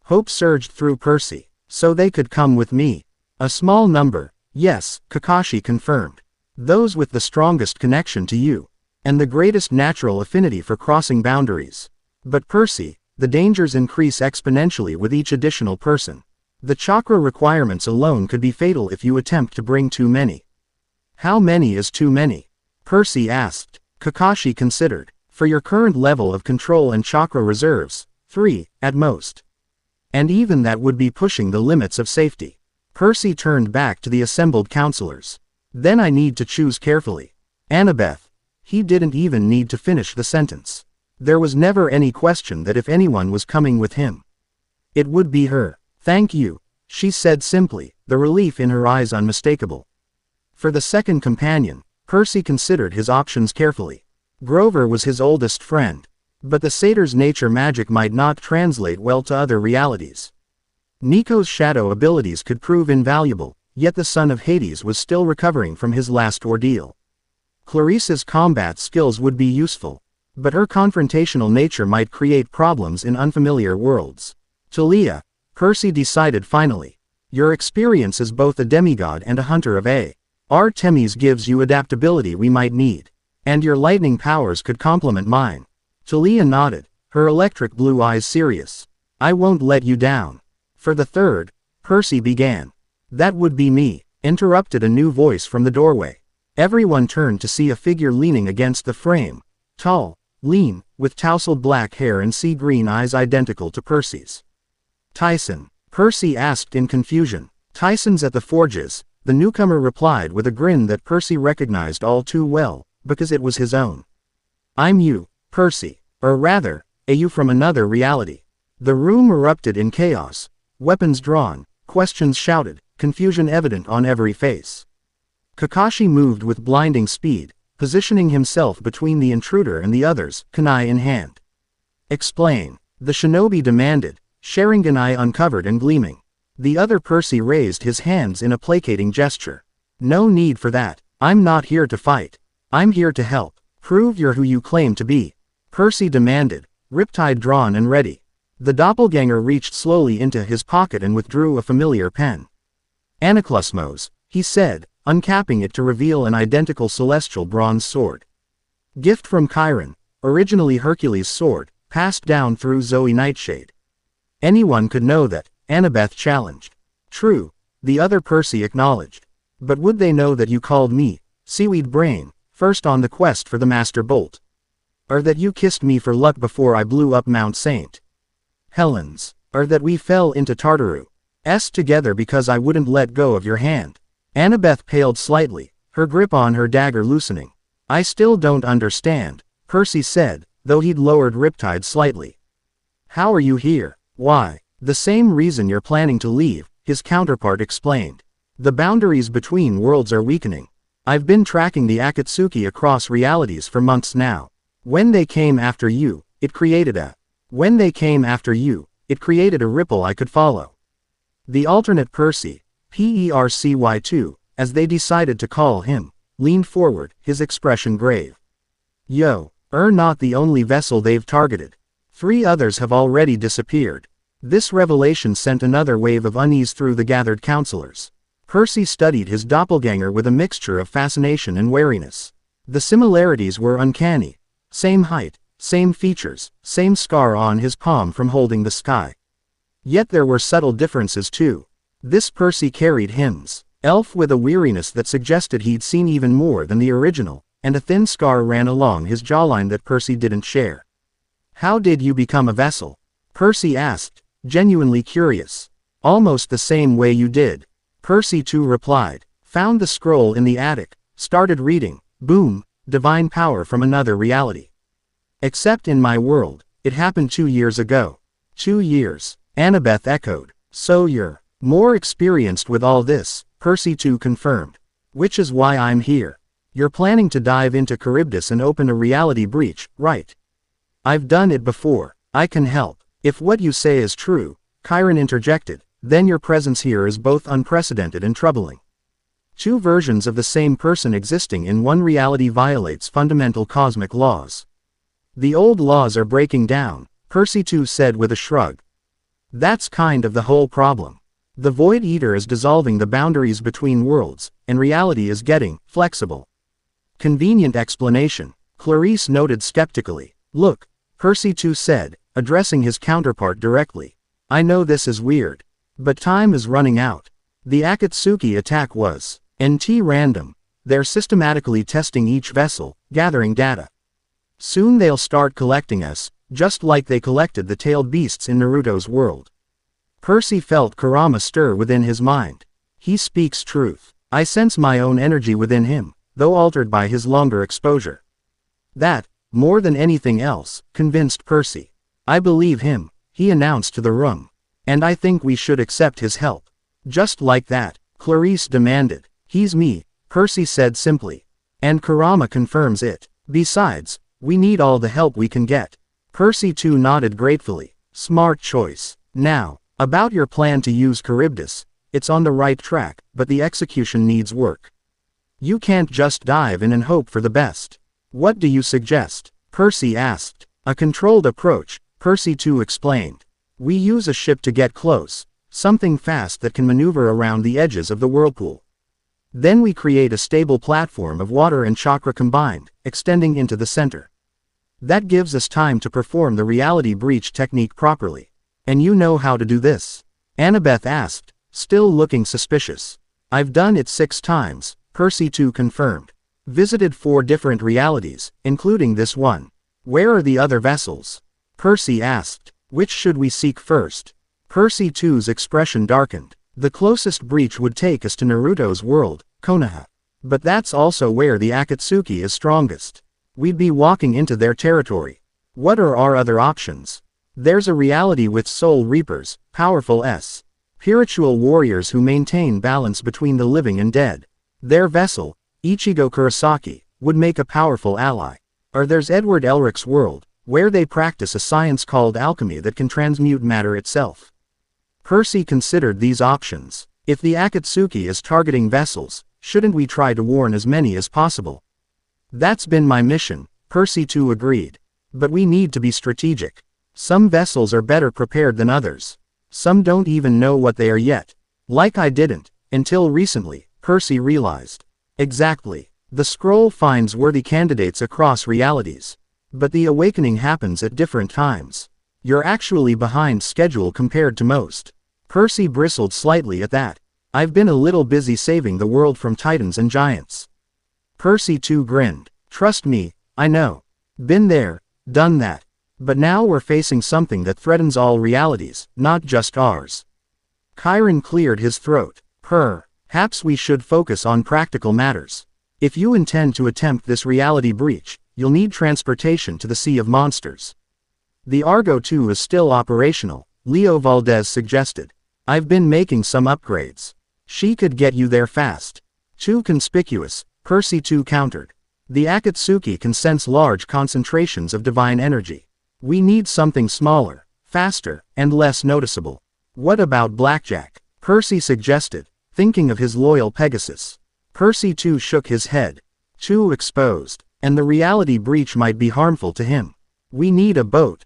Hope surged through Percy. "So they could come with me?" "A small number, yes," Kakashi confirmed. "Those with the strongest connection to you, and the greatest natural affinity for crossing boundaries. But Percy, the dangers increase exponentially with each additional person. The chakra requirements alone could be fatal if you attempt to bring too many." "How many is too many?" Percy asked. Kakashi considered. "For your current level of control and chakra reserves, 3, at most." And even that would be pushing the limits of safety. Percy turned back to the assembled counselors. Then I need to choose carefully. Annabeth. He didn't even need to finish the sentence. There was never any question that if anyone was coming with him, it would be her. Thank you, she said simply, the relief in her eyes unmistakable. For the second companion, Percy considered his options carefully. Grover was his oldest friend. But the satyr's nature magic might not translate well to other realities. Nico's shadow abilities could prove invaluable, yet the son of Hades was still recovering from his last ordeal. Clarissa's combat skills would be useful, but her confrontational nature might create problems in unfamiliar worlds. Talia, Percy decided finally. Your experience as both a demigod and a hunter of Artemis gives you adaptability we might need. And your lightning powers could complement mine. Talia nodded, her electric blue eyes serious. I won't let you down. For the third, Percy began. That would be me, interrupted a new voice from the doorway. Everyone turned to see a figure leaning against the frame. Tall, lean, with tousled black hair and sea green eyes identical to Percy's. Tyson, Percy asked in confusion. Tyson's at the forges, the newcomer replied with a grin that Percy recognized all too well, because it was his own. I'm you, Percy. Or rather, you from another reality. The room erupted in chaos. Weapons drawn, questions shouted, confusion evident on every face. Kakashi moved with blinding speed, positioning himself between the intruder and the others, kunai in hand. Explain, the shinobi demanded, Sharinganai uncovered and gleaming. The other Percy raised his hands in a placating gesture. No need for that, I'm not here to fight. I'm here to help. Prove you're who you claim to be. Percy demanded, riptide drawn and ready. The doppelganger reached slowly into his pocket and withdrew a familiar pen. Anaklusmos, he said, uncapping it to reveal an identical celestial bronze sword. Gift from Chiron, originally Hercules' sword, passed down through Zoe Nightshade. Anyone could know that, Annabeth challenged. True, the other Percy acknowledged. But would they know that you called me, Seaweed Brain, first on the quest for the Master Bolt? Or that you kissed me for luck before I blew up Mount St. Helens? Or that we fell into Tartarus together because I wouldn't let go of your hand? Annabeth paled slightly, her grip on her dagger loosening. I still don't understand, Percy said, though he'd lowered Riptide slightly. How are you here? Why? The same reason you're planning to leave, his counterpart explained. The boundaries between worlds are weakening. I've been tracking the Akatsuki across realities for months now. When they came after you, it created a ripple I could follow. The alternate Percy, Percy2, as they decided to call him, leaned forward, his expression grave. Not the only vessel they've targeted. 3 others have already disappeared. This revelation sent another wave of unease through the gathered counselors. Percy studied his doppelganger with a mixture of fascination and wariness. The similarities were uncanny. Same height, same features, same scar on his palm from holding the sky. Yet there were subtle differences too. This Percy carried hymns, elf with a weariness that suggested he'd seen even more than the original, and a thin scar ran along his jawline that Percy didn't share. How did you become a vessel? Percy asked, genuinely curious. Almost the same way you did. Percy too replied. Found the scroll in the attic, started reading, boom, divine power from another reality. Except in my world, it happened 2 years ago. 2 years, Annabeth echoed. So you're more experienced with all this, Percy too confirmed. Which is why I'm here. You're planning to dive into Charybdis and open a reality breach, right? I've done it before, I can help. If what you say is true, Chiron interjected, then your presence here is both unprecedented and troubling. 2 versions of the same person existing in one reality violates fundamental cosmic laws. The old laws are breaking down, Percy too said with a shrug. That's kind of the whole problem. The Void Eater is dissolving the boundaries between worlds, and reality is getting flexible. Convenient explanation, Clarice noted skeptically. Look, Percy too said, addressing his counterpart directly. I know this is weird. But time is running out. The Akatsuki attack was random. They're systematically testing each vessel, gathering data. Soon they'll start collecting us, just like they collected the tailed beasts in Naruto's world. Percy felt Kurama stir within his mind. He speaks truth. I sense my own energy within him, though altered by his longer exposure. That, more than anything else, convinced Percy. I believe him, he announced to the room. And I think we should accept his help. Just like that, Clarice demanded. He's me, Percy said simply. And Kurama confirms it. Besides, we need all the help we can get. Percy too nodded gratefully. Smart choice. Now, about your plan to use Charybdis, it's on the right track, but the execution needs work. You can't just dive in and hope for the best. What do you suggest? Percy asked. A controlled approach, Percy too explained. We use a ship to get close, something fast that can maneuver around the edges of the whirlpool. Then we create a stable platform of water and chakra combined, extending into the center. That gives us time to perform the reality breach technique properly. And you know how to do this? Annabeth asked, still looking suspicious. I've done it 6 times, Percy too confirmed. Visited 4 different realities, including this one. Where are the other vessels? Percy asked. Which should we seek first? Percy too's expression darkened. The closest breach would take us to Naruto's world, Konoha. But that's also where the Akatsuki is strongest. We'd be walking into their territory. What are our other options? There's a reality with soul reapers, powerful spiritual warriors who maintain balance between the living and dead. Their vessel, Ichigo Kurosaki, would make a powerful ally. Or there's Edward Elric's world, where they practice a science called alchemy that can transmute matter itself. Percy considered these options. If the Akatsuki is targeting vessels, shouldn't we try to warn as many as possible? That's been my mission, Percy too agreed. But we need to be strategic. Some vessels are better prepared than others. Some don't even know what they are yet. Like I didn't, until recently, Percy realized. Exactly. The scroll finds worthy candidates across realities. But the awakening happens at different times. You're actually behind schedule compared to most. Percy bristled slightly at that. I've been a little busy saving the world from titans and giants. Percy too grinned. Trust me, I know. Been there, done that. But now we're facing something that threatens all realities, not just ours. Chiron cleared his throat. Perhaps we should focus on practical matters. If you intend to attempt this reality breach, you'll need transportation to the Sea of Monsters. The Argo 2 is still operational, Leo Valdez suggested. I've been making some upgrades. She could get you there fast. Too conspicuous, Percy too countered. The Akatsuki can sense large concentrations of divine energy. We need something smaller, faster, and less noticeable. What about Blackjack? Percy suggested, thinking of his loyal Pegasus. Percy too shook his head. Too exposed, and the reality breach might be harmful to him. We need a boat.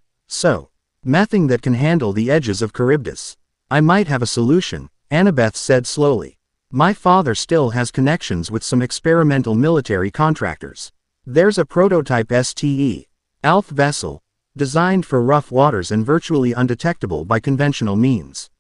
Nothing that can handle the edges of Charybdis. I might have a solution, Annabeth said slowly. My father still has connections with some experimental military contractors. There's a prototype STE, Alf vessel, designed for rough waters and virtually undetectable by conventional means.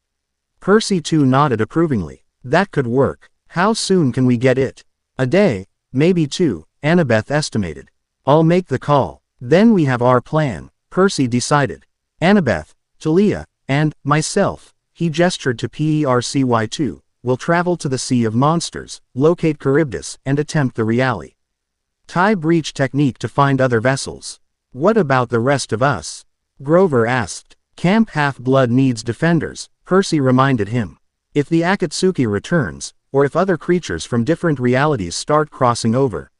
Percy too nodded approvingly. That could work. How soon can we get it? A day, maybe 2, Annabeth estimated. I'll make the call. Then we have our plan, Percy decided. Annabeth, Talia, and myself, he gestured to PERCY2, will travel to the Sea of Monsters, locate Charybdis, and attempt the reality tie breach technique to find other vessels. What about the rest of us? Grover asked. Camp Half-Blood needs defenders, Percy reminded him. If the Akatsuki returns, or if other creatures from different realities start crossing over,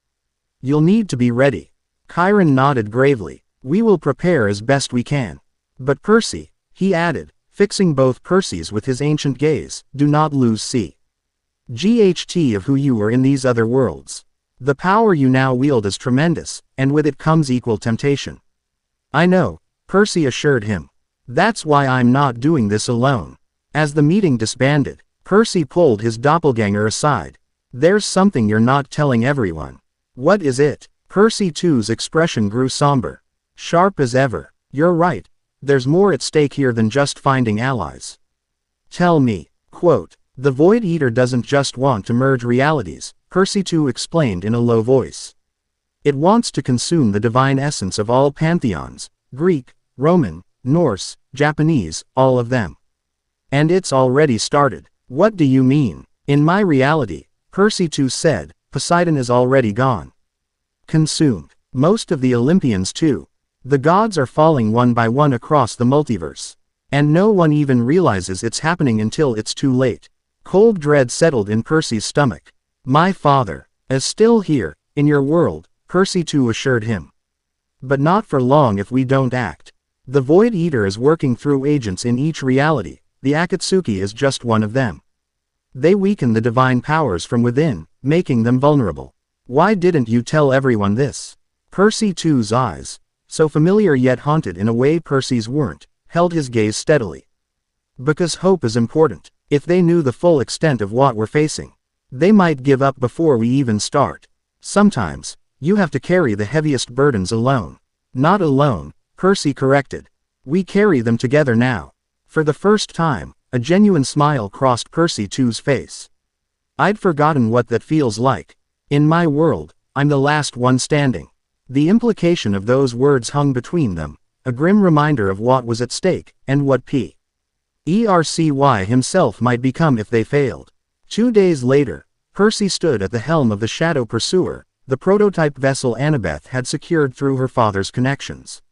you'll need to be ready. Chiron nodded gravely. We will prepare as best we can. But Percy, he added, fixing both Percy's with his ancient gaze, do not lose GHT of who you were in these other worlds. The power you now wield is tremendous, and with it comes equal temptation. I know, Percy assured him. That's why I'm not doing this alone. As the meeting disbanded, Percy pulled his doppelganger aside. There's something you're not telling everyone. What is it? Percy too's expression grew somber. Sharp as ever. You're right. There's more at stake here than just finding allies. Tell me. Quote, the Void Eater doesn't just want to merge realities, Percy too explained in a low voice. It wants to consume the divine essence of all pantheons, Greek, Roman, Norse, Japanese, all of them. And it's already started. What do you mean? In my reality, Percy too said, Poseidon is already gone. Consumed. Most of the Olympians too. The gods are falling one by one across the multiverse. And no one even realizes it's happening until it's too late. Cold dread settled in Percy's stomach. My father is still here, in your world, Percy too assured him. But not for long if we don't act. The Void Eater is working through agents in each reality, the Akatsuki is just one of them. They weaken the divine powers from within, making them vulnerable. Why didn't you tell everyone this? Percy too's eyes, so familiar yet haunted in a way Percy's weren't, held his gaze steadily. Because hope is important. If they knew the full extent of what we're facing, they might give up before we even start. Sometimes, you have to carry the heaviest burdens alone. Not alone, Percy corrected. We carry them together now. For the first time, a genuine smile crossed Percy too's face. I'd forgotten what that feels like. In my world, I'm the last one standing. The implication of those words hung between them, a grim reminder of what was at stake, and what Percy himself might become if they failed. 2 days later, Percy stood at the helm of the Shadow Pursuer, the prototype vessel Annabeth had secured through her father's connections.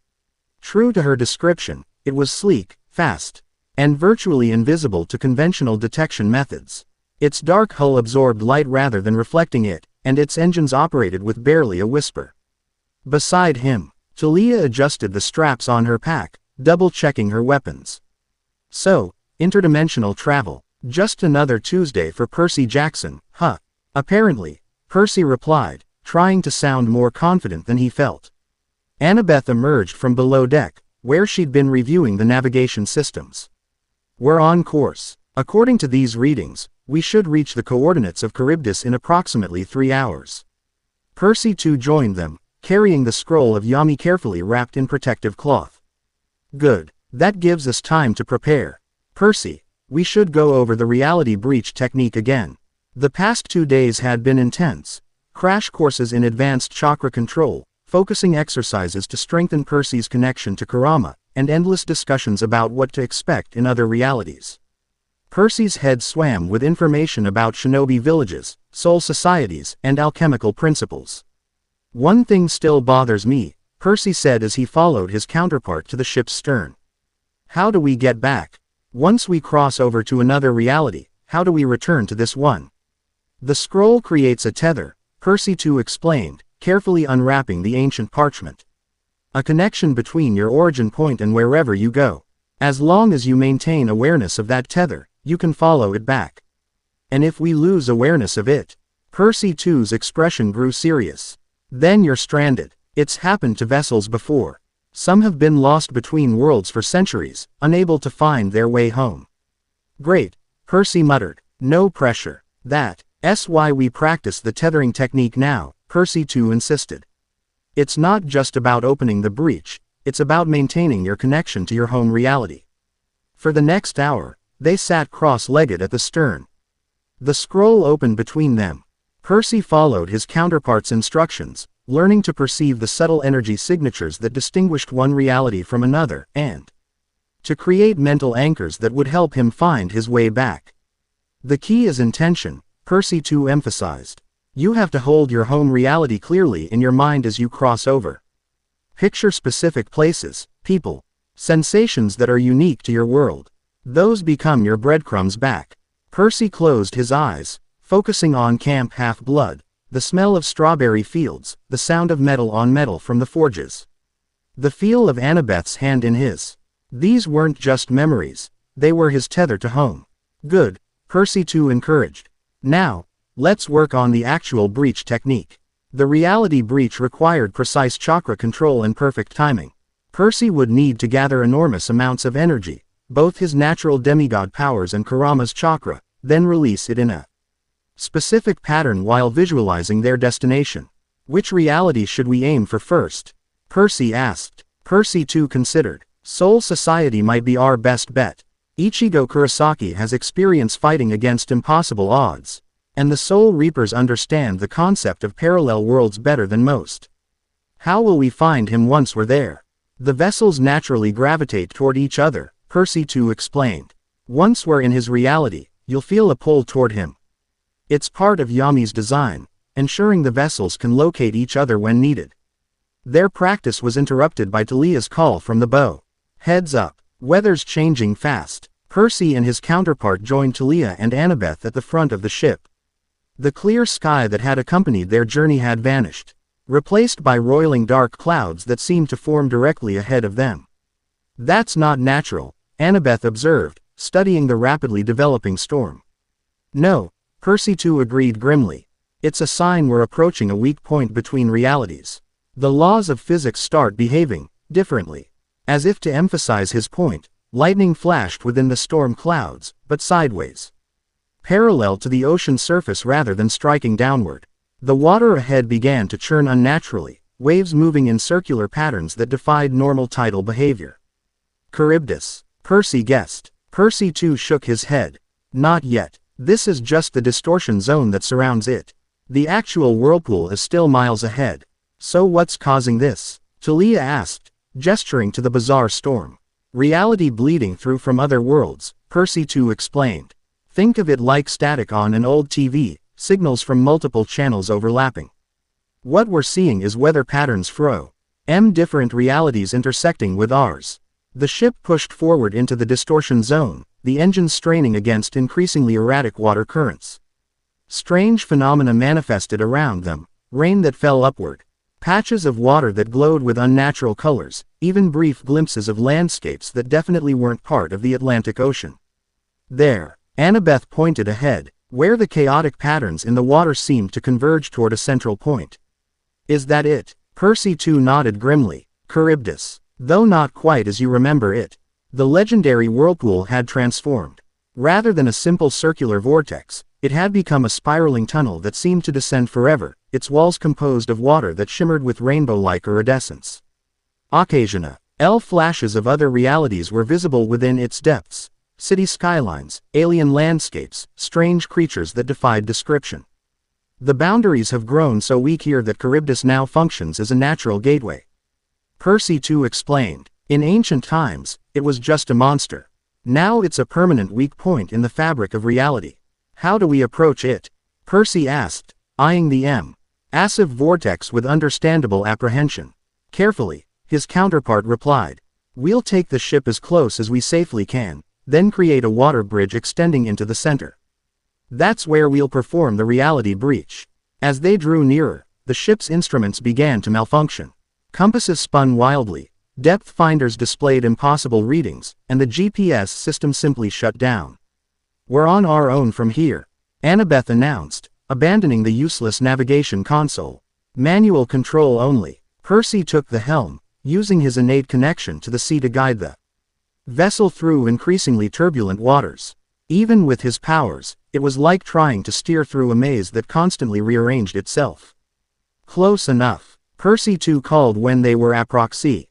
True to her description, it was sleek, fast, and virtually invisible to conventional detection methods. Its dark hull absorbed light rather than reflecting it, and its engines operated with barely a whisper. Beside him, Talia adjusted the straps on her pack, double-checking her weapons. So, interdimensional travel, just another Tuesday for Percy Jackson, huh? Apparently, Percy replied, trying to sound more confident than he felt. Annabeth emerged from below deck, where she'd been reviewing the navigation systems. We're on course. According to these readings, we should reach the coordinates of Charybdis in approximately 3 hours. Percy too joined them, carrying the scroll of Yami carefully wrapped in protective cloth. Good. That gives us time to prepare. Percy, we should go over the reality breach technique again. The past 2 days had been intense. Crash courses in advanced chakra control, focusing exercises to strengthen Percy's connection to Kurama, and endless discussions about what to expect in other realities. Percy's head swam with information about shinobi villages, soul societies, and alchemical principles. One thing still bothers me, Percy said as he followed his counterpart to the ship's stern. How do we get back? Once we cross over to another reality, how do we return to this one? The scroll creates a tether, Percy too explained, carefully unwrapping the ancient parchment. A connection between your origin point and wherever you go. As long as you maintain awareness of that tether, you can follow it back. And if we lose awareness of it, Percy too's expression grew serious. Then you're stranded. It's happened to vessels before. Some have been lost between worlds for centuries, unable to find their way home. Great, Percy muttered. No pressure. That's why we practice the tethering technique now, Percy too insisted. It's not just about opening the breach, it's about maintaining your connection to your home reality. For the next hour, they sat cross-legged at the stern. The scroll opened between them. Percy followed his counterpart's instructions, learning to perceive the subtle energy signatures that distinguished one reality from another, and to create mental anchors that would help him find his way back. The key is intention, Percy too emphasized. You have to hold your home reality clearly in your mind as you cross over. Picture specific places, people, sensations that are unique to your world. Those become your breadcrumbs back. Percy closed his eyes, focusing on Camp Half-Blood, the smell of strawberry fields, the sound of metal on metal from the forges. The feel of Annabeth's hand in his. These weren't just memories, they were his tether to home. Good, Percy too encouraged. Now, let's work on the actual breach technique. The reality breach required precise chakra control and perfect timing. Percy would need to gather enormous amounts of energy, both his natural demigod powers and Kurama's chakra, then release it in a specific pattern while visualizing their destination. Which reality should we aim for first? Percy asked. Percy too considered. Soul Society might be our best bet. Ichigo Kurosaki has experience fighting against impossible odds. And the Soul Reapers understand the concept of parallel worlds better than most. How will we find him once we're there? The vessels naturally gravitate toward each other, Percy too explained. Once we're in his reality, you'll feel a pull toward him. It's part of Yami's design, ensuring the vessels can locate each other when needed. Their practice was interrupted by Talia's call from the bow. Heads up, weather's changing fast. Percy and his counterpart joined Talia and Annabeth at the front of the ship. The clear sky that had accompanied their journey had vanished, replaced by roiling dark clouds that seemed to form directly ahead of them. That's not natural, Annabeth observed, studying the rapidly developing storm. No, Percy too agreed grimly. It's a sign we're approaching a weak point between realities. The laws of physics start behaving differently. As if to emphasize his point, lightning flashed within the storm clouds, but sideways, parallel to the ocean surface rather than striking downward. The water ahead began to churn unnaturally, waves moving in circular patterns that defied normal tidal behavior. Charybdis, Percy guessed. Percy too shook his head. Not yet. This is just the distortion zone that surrounds it. The actual whirlpool is still miles ahead. So what's causing this? Talia asked, gesturing to the bizarre storm. Reality bleeding through from other worlds, Percy too explained. Think of it like static on an old TV, signals from multiple channels overlapping. What we're seeing is weather patterns different realities intersecting with ours. The ship pushed forward into the distortion zone, the engines straining against increasingly erratic water currents. Strange phenomena manifested around them, rain that fell upward, patches of water that glowed with unnatural colors, even brief glimpses of landscapes that definitely weren't part of the Atlantic Ocean. There, Annabeth pointed ahead, where the chaotic patterns in the water seemed to converge toward a central point. Is that it? Percy too nodded grimly. Charybdis. Though not quite as you remember it. The legendary whirlpool had transformed. Rather than a simple circular vortex, it had become a spiraling tunnel that seemed to descend forever, its walls composed of water that shimmered with rainbow-like iridescence. Occasional flashes of other realities were visible within its depths. City skylines, alien landscapes, strange creatures that defied description. The boundaries have grown so weak here that Charybdis now functions as a natural gateway. Percy too explained. In ancient times, it was just a monster. Now it's a permanent weak point in the fabric of reality. How do we approach it? Percy asked, eyeing the massive vortex with understandable apprehension. Carefully, his counterpart replied. We'll take the ship as close as we safely can, then create a water bridge extending into the center. That's where we'll perform the reality breach. As they drew nearer, the ship's instruments began to malfunction. Compasses spun wildly, depth finders displayed impossible readings, and the GPS system simply shut down. We're on our own from here, Annabeth announced, abandoning the useless navigation console. Manual control only. Percy took the helm, using his innate connection to the sea to guide the vessel through increasingly turbulent waters. Even with his powers, it was like trying to steer through a maze that constantly rearranged itself. Close enough, Percy too called when they were approximately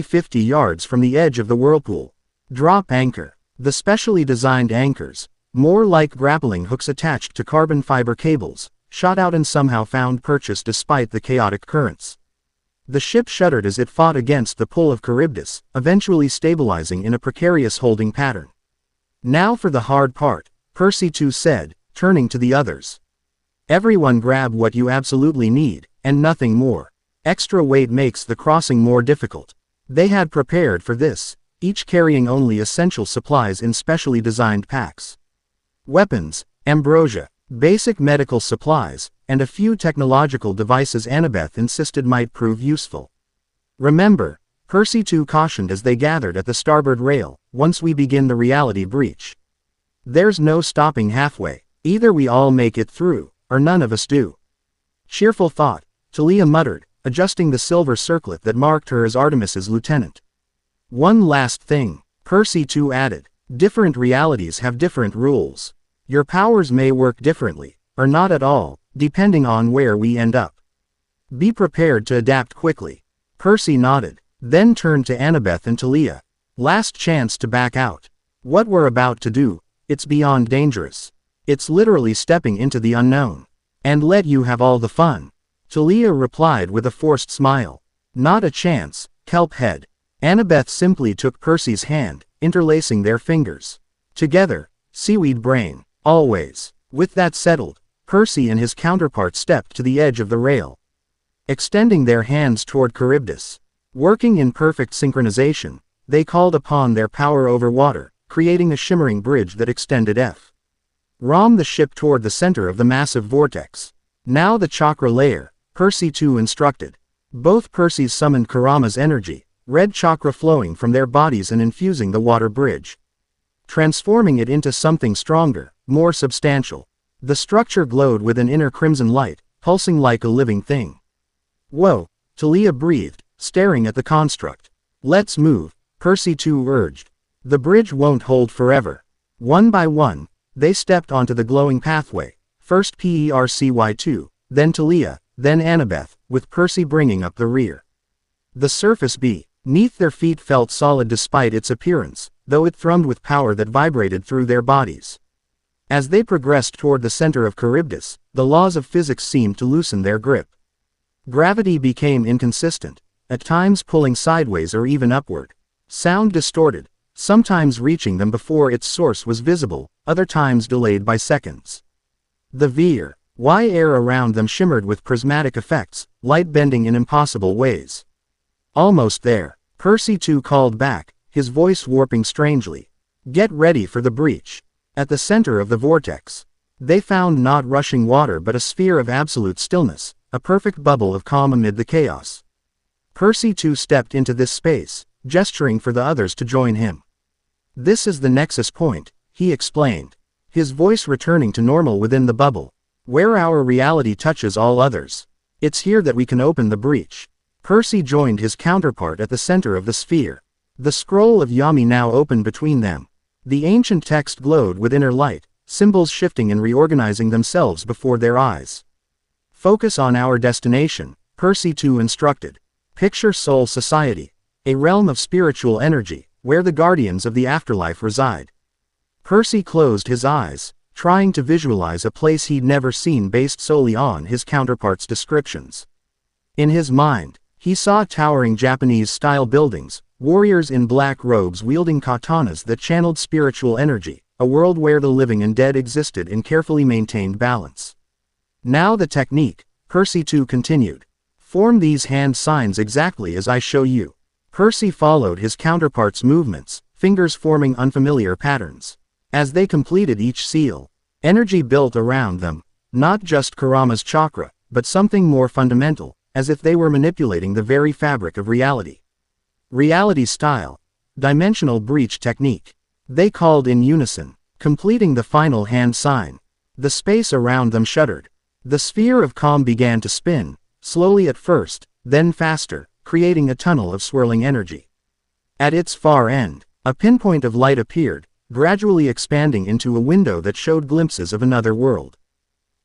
50 yards from the edge of the whirlpool. Drop anchor. The specially designed anchors, more like grappling hooks attached to carbon fiber cables, shot out and somehow found purchase despite the chaotic currents. The ship shuddered as it fought against the pull of Charybdis, eventually stabilizing in a precarious holding pattern. Now for the hard part, Percy too said, turning to the others. Everyone grab what you absolutely need, and nothing more. Extra weight makes the crossing more difficult. They had prepared for this, each carrying only essential supplies in specially designed packs. Weapons, ambrosia, basic medical supplies, and a few technological devices Annabeth insisted might prove useful. Remember, Percy too cautioned as they gathered at the starboard rail, once we begin the reality breach. There's no stopping halfway. Either we all make it through, or none of us do. Cheerful thought, Talia muttered, adjusting the silver circlet that marked her as Artemis's lieutenant. One last thing, Percy too added. Different realities have different rules. Your powers may work differently, or not at all, depending on where we end up. Be prepared to adapt quickly. Percy nodded, then turned to Annabeth and Talia. Last chance to back out. What we're about to do, it's beyond dangerous. It's literally stepping into the unknown. And let you have all the fun. Talia replied with a forced smile. Not a chance, kelp head. Annabeth simply took Percy's hand, interlacing their fingers. Together, seaweed brain, always. With that settled, Percy and his counterpart stepped to the edge of the rail, extending their hands toward Charybdis. Working in perfect synchronization, they called upon their power over water, creating a shimmering bridge that extended the ship toward the center of the massive vortex. Now the chakra layer, Percy too instructed. Both Percys summoned Kurama's energy, red chakra flowing from their bodies and infusing the water bridge, transforming it into something stronger, more substantial. The structure glowed with an inner crimson light, pulsing like a living thing. Whoa, Talia breathed, staring at the construct. Let's move, Percy too urged. The bridge won't hold forever. One by one, they stepped onto the glowing pathway, first Percy2, then Talia, then Annabeth, with Percy bringing up the rear. The surface beneath their feet felt solid despite its appearance, though it thrummed with power that vibrated through their bodies. As they progressed toward the center of Charybdis, the laws of physics seemed to loosen their grip. Gravity became inconsistent, at times pulling sideways or even upward. Sound distorted, sometimes reaching them before its source was visible, other times delayed by seconds. The V-Y air around them shimmered with prismatic effects, light bending in impossible ways. Almost there, Percy too called back, his voice warping strangely. Get ready for the breach. At the center of the vortex, they found not rushing water but a sphere of absolute stillness, a perfect bubble of calm amid the chaos. Percy too stepped into this space, gesturing for the others to join him. This is the nexus point, he explained, his voice returning to normal within the bubble, where our reality touches all others. It's here that we can open the breach. Percy joined his counterpart at the center of the sphere. The scroll of Yami now opened between them. The ancient text glowed with inner light, symbols shifting and reorganizing themselves before their eyes. Focus on our destination, Percy too instructed. Picture Soul Society, a realm of spiritual energy, where the guardians of the afterlife reside. Percy closed his eyes, trying to visualize a place he'd never seen based solely on his counterpart's descriptions. In his mind, he saw towering Japanese-style buildings, warriors in black robes wielding katanas that channeled spiritual energy, a world where the living and dead existed in carefully maintained balance. Now the technique, Percy too continued. Form these hand signs exactly as I show you. Percy followed his counterpart's movements, fingers forming unfamiliar patterns. As they completed each seal, energy built around them, not just Kurama's chakra, but something more fundamental, as if they were manipulating the very fabric of reality. Reality style, dimensional breach technique. They called in unison, completing the final hand sign. The space around them shuddered. The sphere of calm began to spin, slowly at first, then faster, creating a tunnel of swirling energy. At its far end, a pinpoint of light appeared, gradually expanding into a window that showed glimpses of another world.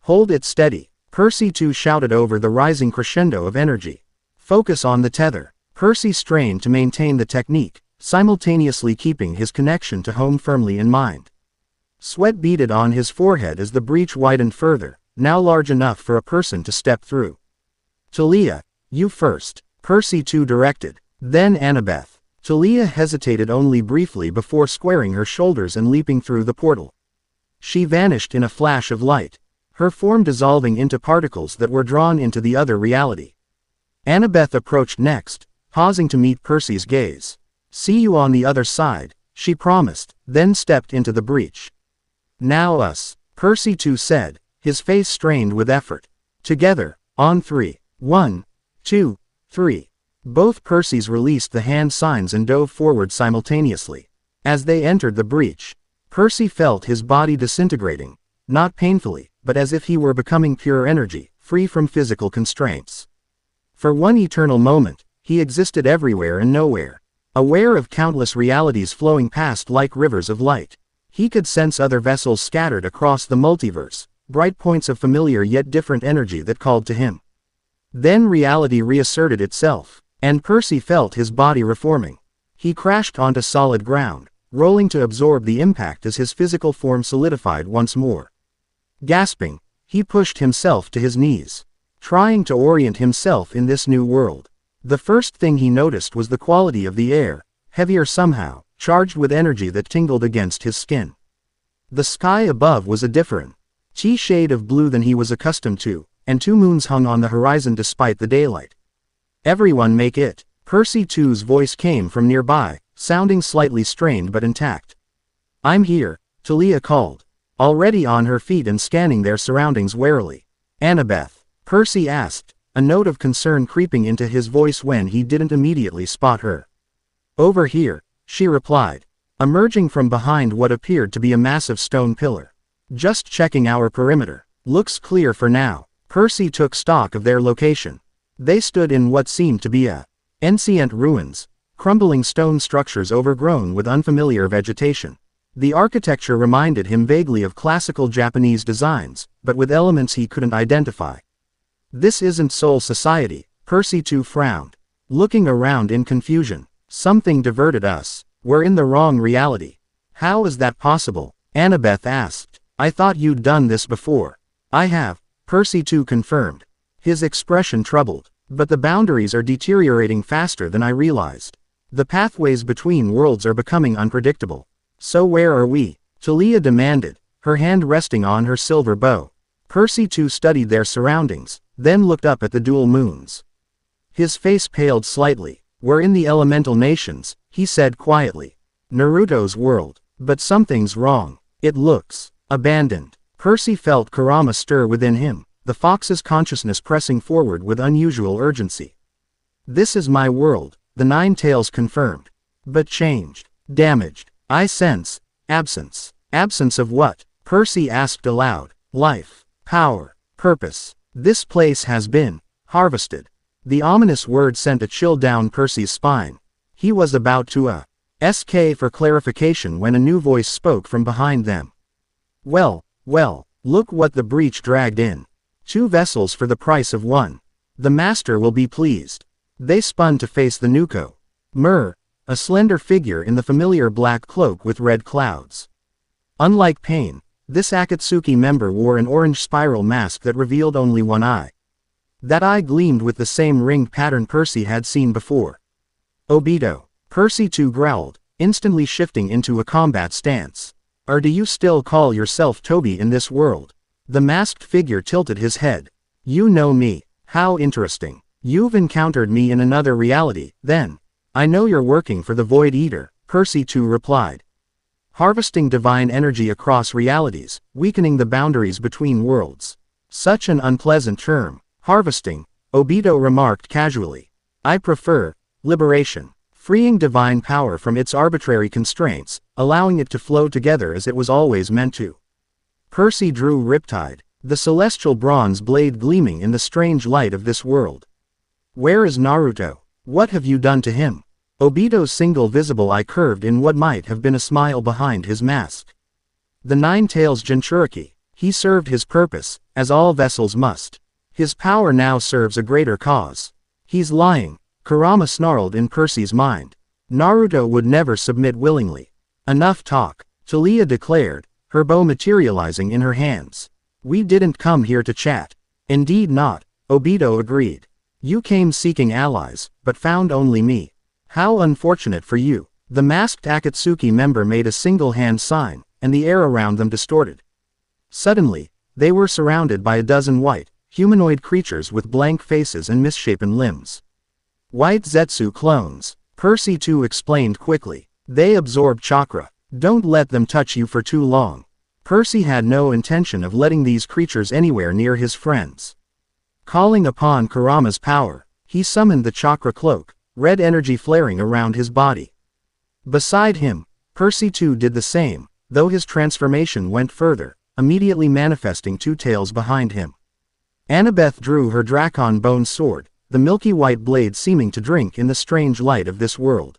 Hold it steady, Percy too shouted over the rising crescendo of energy. Focus on the tether. Percy strained to maintain the technique, simultaneously keeping his connection to home firmly in mind. Sweat beaded on his forehead as the breach widened further, now large enough for a person to step through. Talia, you first, Percy too directed, then Annabeth. Talia hesitated only briefly before squaring her shoulders and leaping through the portal. She vanished in a flash of light, her form dissolving into particles that were drawn into the other reality. Annabeth approached next, pausing to meet Percy's gaze. See you on the other side, she promised, then stepped into the breach. Now us, Percy too said, his face strained with effort. Together, on 3. 1, 2, 3. Both Percys released the hand signs and dove forward simultaneously. As they entered the breach, Percy felt his body disintegrating, not painfully, but as if he were becoming pure energy, free from physical constraints. For one eternal moment, he existed everywhere and nowhere, aware of countless realities flowing past like rivers of light. He could sense other vessels scattered across the multiverse, bright points of familiar yet different energy that called to him. Then reality reasserted itself, and Percy felt his body reforming. He crashed onto solid ground, rolling to absorb the impact as his physical form solidified once more. Gasping, he pushed himself to his knees, trying to orient himself in this new world. The first thing he noticed was the quality of the air, heavier somehow, charged with energy that tingled against his skin. The sky above was a different shade of blue than he was accustomed to, and 2 moons hung on the horizon despite the daylight. "Everyone make it." Percy II's voice came from nearby, sounding slightly strained but intact. "I'm here," Talia called, already on her feet and scanning their surroundings warily. "Annabeth?" Percy asked, a note of concern creeping into his voice when he didn't immediately spot her. "Over here," she replied, emerging from behind what appeared to be a massive stone pillar. "Just checking our perimeter. Looks clear for now." Percy took stock of their location. They stood in what seemed to be ancient ruins, crumbling stone structures overgrown with unfamiliar vegetation. The architecture reminded him vaguely of classical Japanese designs, but with elements he couldn't identify. "This isn't Soul Society," Percy too frowned, looking around in confusion. "Something diverted us. We're in the wrong reality." "How is that possible?" Annabeth asked. "I thought you'd done this before." "I have," Percy too confirmed, his expression troubled. "But the boundaries are deteriorating faster than I realized. The pathways between worlds are becoming unpredictable." "So where are we?" Talia demanded, her hand resting on her silver bow. Percy too studied their surroundings, then looked up at the dual moons. His face paled slightly. "We're in the elemental nations," he said quietly. "Naruto's world. But something's wrong. It looks abandoned." Percy felt Kurama stir within him, the fox's consciousness pressing forward with unusual urgency. "This is my world," the Nine Tails confirmed. "But changed. Damaged. I sense absence." "Absence of what?" Percy asked aloud. "Life. Power. Purpose. This place has been harvested." The ominous word sent a chill down Percy's spine. He was about to ask for clarification when a new voice spoke from behind them. Well, look what the breach dragged in. 2 vessels for the price of 1. The master will be pleased." They spun to face the Nuko. A slender figure in the familiar black cloak with red clouds. Unlike Pain, this Akatsuki member wore an orange spiral mask that revealed only one eye. That eye gleamed with the same ringed pattern Percy had seen before. "Obito," Percy too growled, instantly shifting into a combat stance. "Or do you still call yourself Toby in this world?" The masked figure tilted his head. "You know me. How interesting. You've encountered me in another reality, then." "I know you're working for the Void Eater," Percy too replied. "Harvesting divine energy across realities, weakening the boundaries between worlds." "Such an unpleasant term. Harvesting," Obito remarked casually. "I prefer liberation. Freeing divine power from its arbitrary constraints, allowing it to flow together as it was always meant to." Percy drew Riptide, the celestial bronze blade gleaming in the strange light of this world. "Where is Naruto? What have you done to him?" Obito's single visible eye curved in what might have been a smile behind his mask. "The Nine Tails Jinchuriki. He served his purpose, as all vessels must. His power now serves a greater cause." "He's lying," Kurama snarled in Percy's mind. "Naruto would never submit willingly." "Enough talk," Talia declared, her bow materializing in her hands. "We didn't come here to chat." "Indeed not," Obito agreed. "You came seeking allies, but found only me. How unfortunate for you." The masked Akatsuki member made a single hand sign, and the air around them distorted. Suddenly, they were surrounded by a dozen white, humanoid creatures with blank faces and misshapen limbs. "White Zetsu clones," Percy too explained quickly. "They absorb chakra. Don't let them touch you for too long." Percy had no intention of letting these creatures anywhere near his friends. Calling upon Kurama's power, he summoned the chakra cloak, red energy flaring around his body. Beside him, Percy too did the same, though his transformation went further, immediately manifesting 2 tails behind him. Annabeth drew her Dracon bone sword, the milky white blade seeming to drink in the strange light of this world.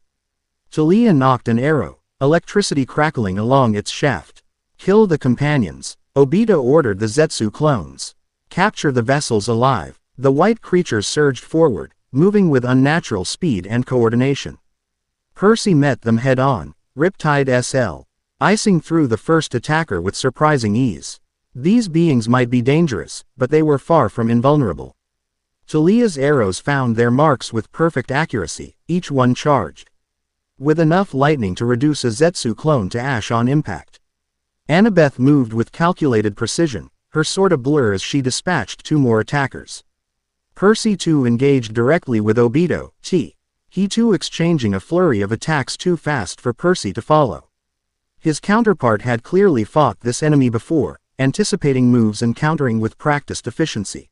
Talia knocked an arrow, electricity crackling along its shaft. "Kill the companions," Obito ordered the Zetsu clones. "Capture the vessels alive." The white creatures surged forward, moving with unnatural speed and coordination. Percy met them head-on, Riptide SL, icing through the first attacker with surprising ease. These beings might be dangerous, but they were far from invulnerable. Talia's arrows found their marks with perfect accuracy, each one charged with enough lightning to reduce a Zetsu clone to ash on impact. Annabeth moved with calculated precision, her sword ablur as she dispatched 2 more attackers. Percy too engaged directly with Obito, he too exchanging a flurry of attacks too fast for Percy to follow. His counterpart had clearly fought this enemy before, anticipating moves and countering with practiced efficiency.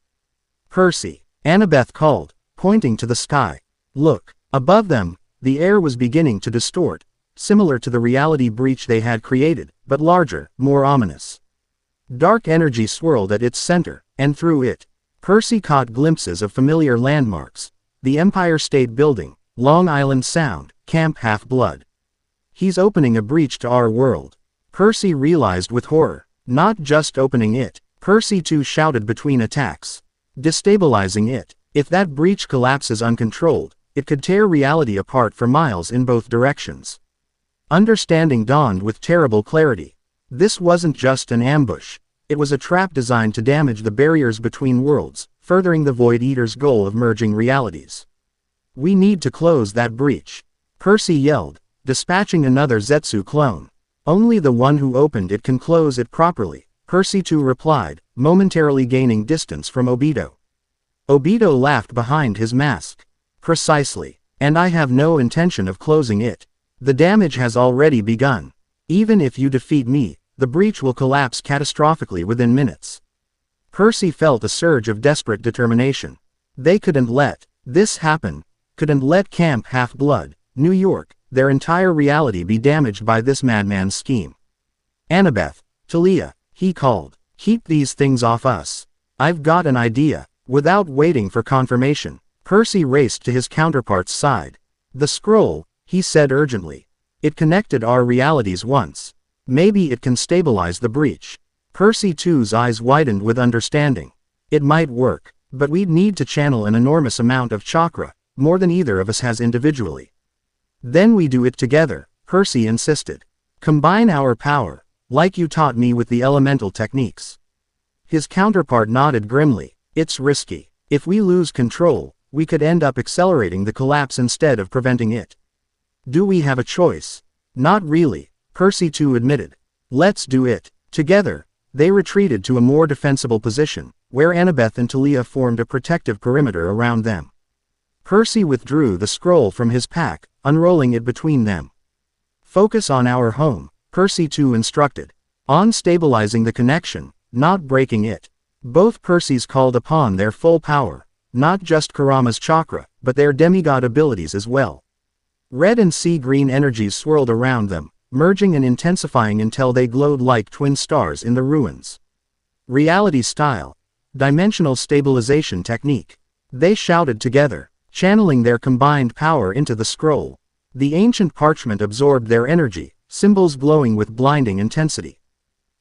Percy, Annabeth called, pointing to the sky. Look, above them, the air was beginning to distort, similar to the reality breach they had created, but larger, more ominous. Dark energy swirled at its center, and through it, Percy caught glimpses of familiar landmarks: the Empire State Building, Long Island Sound, Camp Half-Blood. He's opening a breach to our world, Percy realized with horror. Not just opening it, Percy too shouted between attacks. Destabilizing it. If that breach collapses uncontrolled, it could tear reality apart for miles in both directions. Understanding dawned with terrible clarity. This wasn't just an ambush. It was a trap designed to damage the barriers between worlds, furthering the Void Eater's goal of merging realities. We need to close that breach, Percy yelled, dispatching another Zetsu clone. Only the one who opened it can close it properly, Percy too replied, momentarily gaining distance from Obito. Obito laughed behind his mask. Precisely. And I have no intention of closing it. The damage has already begun. Even if you defeat me, the breach will collapse catastrophically within minutes. Percy felt a surge of desperate determination. They couldn't let this happen. Couldn't let Camp Half-Blood, New York, their entire reality be damaged by this madman's scheme. Annabeth, Talia, he called, keep these things off us. I've got an idea. Without waiting for confirmation, Percy raced to his counterpart's side. The scroll, he said urgently. It connected our realities once. Maybe it can stabilize the breach. Percy too's eyes widened with understanding. It might work, but we'd need to channel an enormous amount of chakra, more than either of us has individually. Then we do it together, Percy insisted. Combine our power, like you taught me with the elemental techniques. His counterpart nodded grimly. It's risky. If we lose control, we could end up accelerating the collapse instead of preventing it. Do we have a choice? Not really, Percy too admitted. Let's do it. Together, they retreated to a more defensible position, where Annabeth and Talia formed a protective perimeter around them. Percy withdrew the scroll from his pack, unrolling it between them. Focus on our home, Percy too instructed. On stabilizing the connection, not breaking it. Both Percys called upon their full power, not just Kurama's chakra, but their demigod abilities as well. Red and sea-green energies swirled around them, merging and intensifying until they glowed like twin stars in the ruins. Reality style. Dimensional stabilization technique. They shouted together, channeling their combined power into the scroll. The ancient parchment absorbed their energy, symbols glowing with blinding intensity.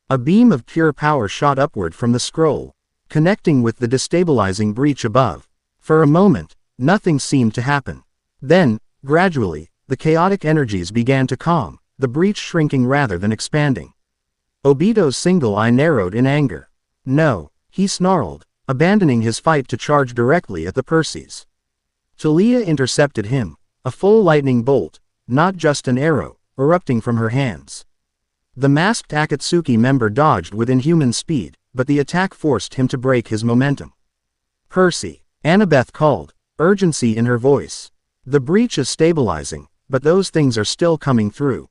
A beam of pure power shot upward from the scroll, connecting with the destabilizing breach above. For a moment, nothing seemed to happen. Then, gradually, the chaotic energies began to calm, the breach shrinking rather than expanding. Obito's single eye narrowed in anger. No, he snarled, abandoning his fight to charge directly at the Percys. Talia intercepted him, a full lightning bolt, not just an arrow, erupting from her hands. The masked Akatsuki member dodged with inhuman speed, but the attack forced him to break his momentum. Percy, Annabeth called, urgency in her voice. The breach is stabilizing, but those things are still coming through.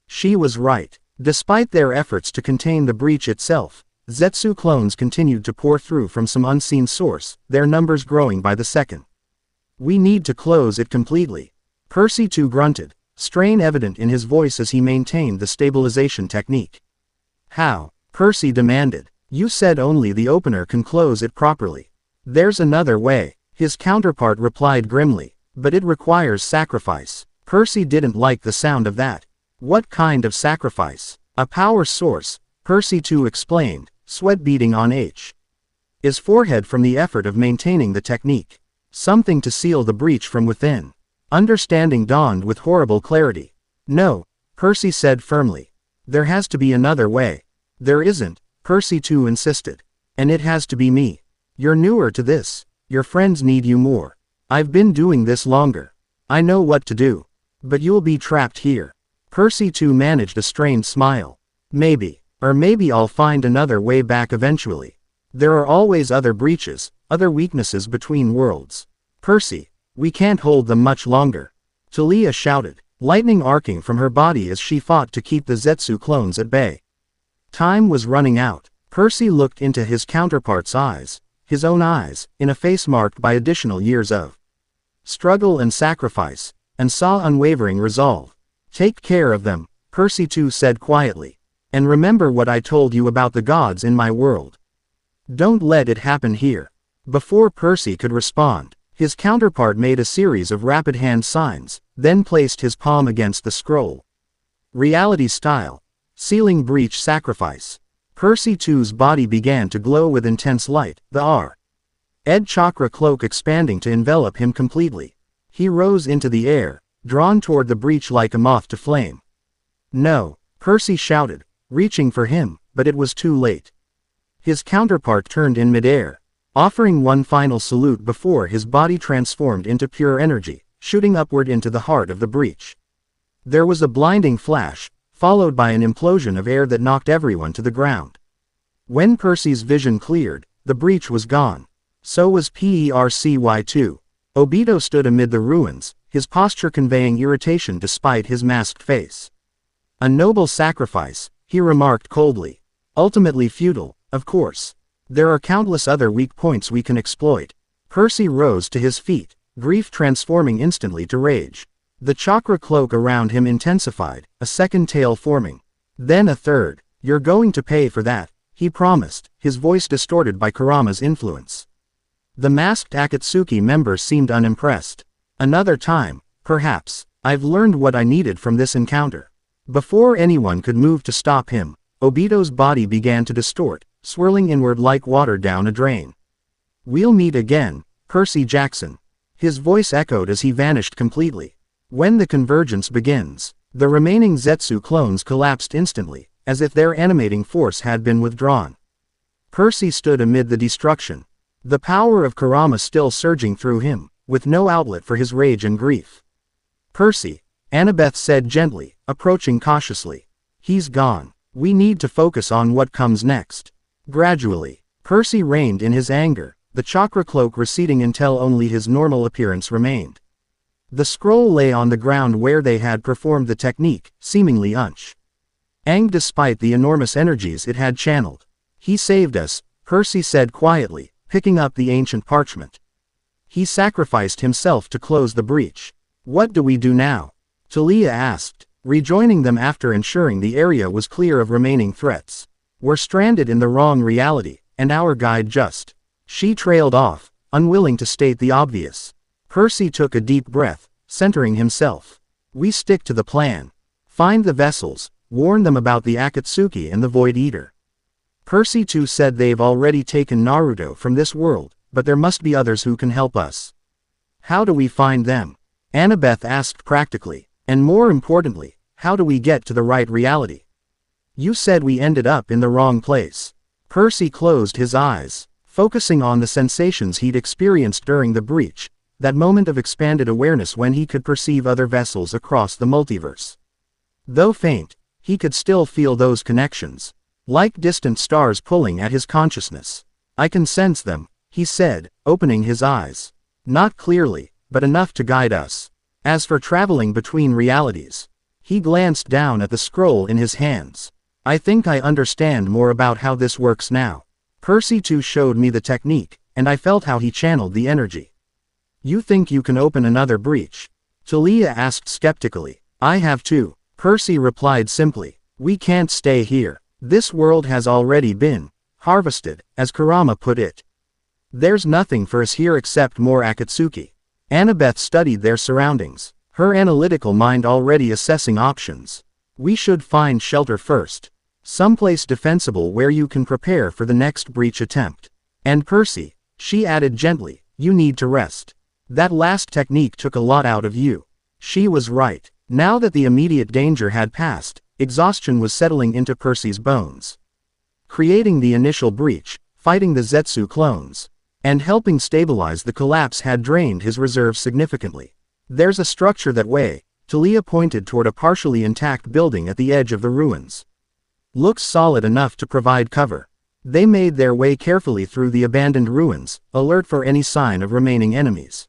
She was right. Despite their efforts to contain the breach itself, Zetsu clones continued to pour through from some unseen source, their numbers growing by the second. We need to close it completely. Percy too grunted, strain evident in his voice as he maintained the stabilization technique. How? Percy demanded. You said only the opener can close it properly. There's another way, his counterpart replied grimly, but it requires sacrifice. Percy didn't like the sound of that. What kind of sacrifice? A power source, Percy too explained, sweat beading on his forehead from the effort of maintaining the technique. Something to seal the breach from within. Understanding dawned with horrible clarity. No, Percy said firmly. There has to be another way. There isn't, Percy too insisted. And it has to be me. You're newer to this. Your friends need you more. I've been doing this longer. I know what to do. But you'll be trapped here. Percy too managed a strained smile. Maybe. Or maybe I'll find another way back eventually. There are always other breaches, other weaknesses between worlds. Percy, we can't hold them much longer. Talia shouted, lightning arcing from her body as she fought to keep the Zetsu clones at bay. Time was running out. Percy looked into his counterpart's eyes, his own eyes, in a face marked by additional years of struggle and sacrifice, and saw unwavering resolve. Take care of them, Percy too said quietly. And remember what I told you about the gods in my world. Don't let it happen here. Before Percy could respond, his counterpart made a series of rapid hand signs, then placed his palm against the scroll. Reality style. Sealing breach sacrifice. Percy too's body began to glow with intense light, the Ed chakra cloak expanding to envelop him completely. He rose into the air, drawn toward the breach like a moth to flame. No, Percy shouted, reaching for him, but it was too late. His counterpart turned in midair, offering one final salute before his body transformed into pure energy, shooting upward into the heart of the breach. There was a blinding flash, followed by an implosion of air that knocked everyone to the ground. When Percy's vision cleared, the breach was gone. So was Percy-2. Obito stood amid the ruins, his posture conveying irritation despite his masked face. A noble sacrifice, he remarked coldly. Ultimately futile, of course. There are countless other weak points we can exploit. Percy rose to his feet, grief transforming instantly to rage. The chakra cloak around him intensified, a second tail forming. Then a third. You're going to pay for that, he promised, his voice distorted by Kurama's influence. The masked Akatsuki member seemed unimpressed. Another time, perhaps. I've learned what I needed from this encounter. Before anyone could move to stop him, Obito's body began to distort, swirling inward like water down a drain. We'll meet again, Percy Jackson. His voice echoed as he vanished completely. When the convergence begins, the remaining Zetsu clones collapsed instantly, as if their animating force had been withdrawn. Percy stood amid the destruction, the power of Kurama still surging through him, with no outlet for his rage and grief. Percy, Annabeth said gently, approaching cautiously. He's gone. We need to focus on what comes next. Gradually, Percy reined in his anger, the chakra cloak receding until only his normal appearance remained. The scroll lay on the ground where they had performed the technique, seemingly unanged despite the enormous energies it had channeled. He saved us, Percy said quietly, picking up the ancient parchment. He sacrificed himself to close the breach. What do we do now? Talia asked, rejoining them after ensuring the area was clear of remaining threats. We're stranded in the wrong reality, and our guide just. She trailed off, unwilling to state the obvious. Percy took a deep breath, centering himself. We stick to the plan. Find the vessels, warn them about the Akatsuki and the Void Eater. Percy too said they've already taken Naruto from this world, but there must be others who can help us. How do we find them? Annabeth asked practically, and more importantly, how do we get to the right reality? You said we ended up in the wrong place. Percy closed his eyes, focusing on the sensations he'd experienced during the breach, that moment of expanded awareness when he could perceive other vessels across the multiverse. Though faint, he could still feel those connections, like distant stars pulling at his consciousness. I can sense them, he said, opening his eyes. Not clearly, but enough to guide us. As for traveling between realities, he glanced down at the scroll in his hands. I think I understand more about how this works now. Percy too showed me the technique, and I felt how he channeled the energy. You think you can open another breach? Talia asked skeptically. I have too, Percy replied simply. We can't stay here. This world has already been harvested, as Kurama put it. There's nothing for us here except more Akatsuki. Annabeth studied their surroundings, her analytical mind already assessing options. We should find shelter first. Someplace defensible where you can prepare for the next breach attempt. And Percy, she added gently, you need to rest. That last technique took a lot out of you. She was right. Now that the immediate danger had passed, exhaustion was settling into Percy's bones. Creating the initial breach, fighting the Zetsu clones, and helping stabilize the collapse had drained his reserves significantly. There's a structure that way, Talia pointed toward a partially intact building at the edge of the ruins. Looks solid enough to provide cover. They made their way carefully through the abandoned ruins, alert for any sign of remaining enemies.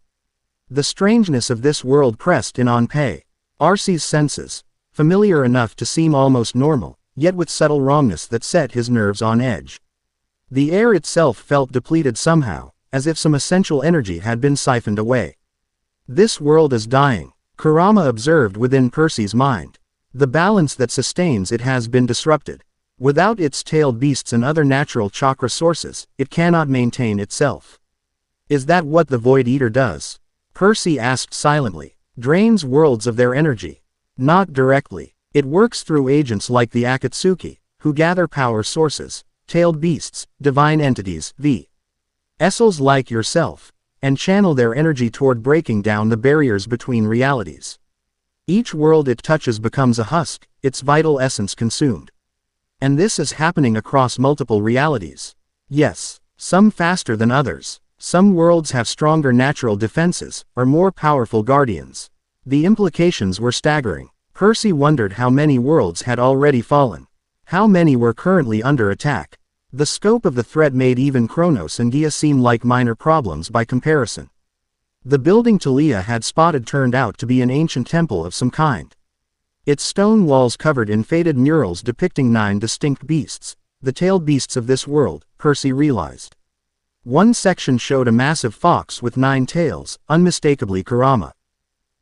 The strangeness of this world pressed in on Percy's senses, familiar enough to seem almost normal, yet with subtle wrongness that set his nerves on edge. The air itself felt depleted somehow, as if some essential energy had been siphoned away. This world is dying, Kurama observed within Percy's mind. The balance that sustains it has been disrupted. Without its tailed beasts and other natural chakra sources, it cannot maintain itself. Is that what the Void Eater does? Percy asked silently. Drains worlds of their energy. Not directly. It works through agents like the Akatsuki, who gather power sources, tailed beasts, divine entities, vessels like yourself, and channel their energy toward breaking down the barriers between realities. Each world it touches becomes a husk, its vital essence consumed. And this is happening across multiple realities. Yes, some faster than others. Some worlds have stronger natural defenses, or more powerful guardians. The implications were staggering. Percy wondered how many worlds had already fallen. How many were currently under attack. The scope of the threat made even Kronos and Gaia seem like minor problems by comparison. The building Talia had spotted turned out to be an ancient temple of some kind. Its stone walls covered in faded murals depicting 9 distinct beasts, the tailed beasts of this world, Percy realized. One section showed a massive fox with 9 tails, unmistakably Kurama.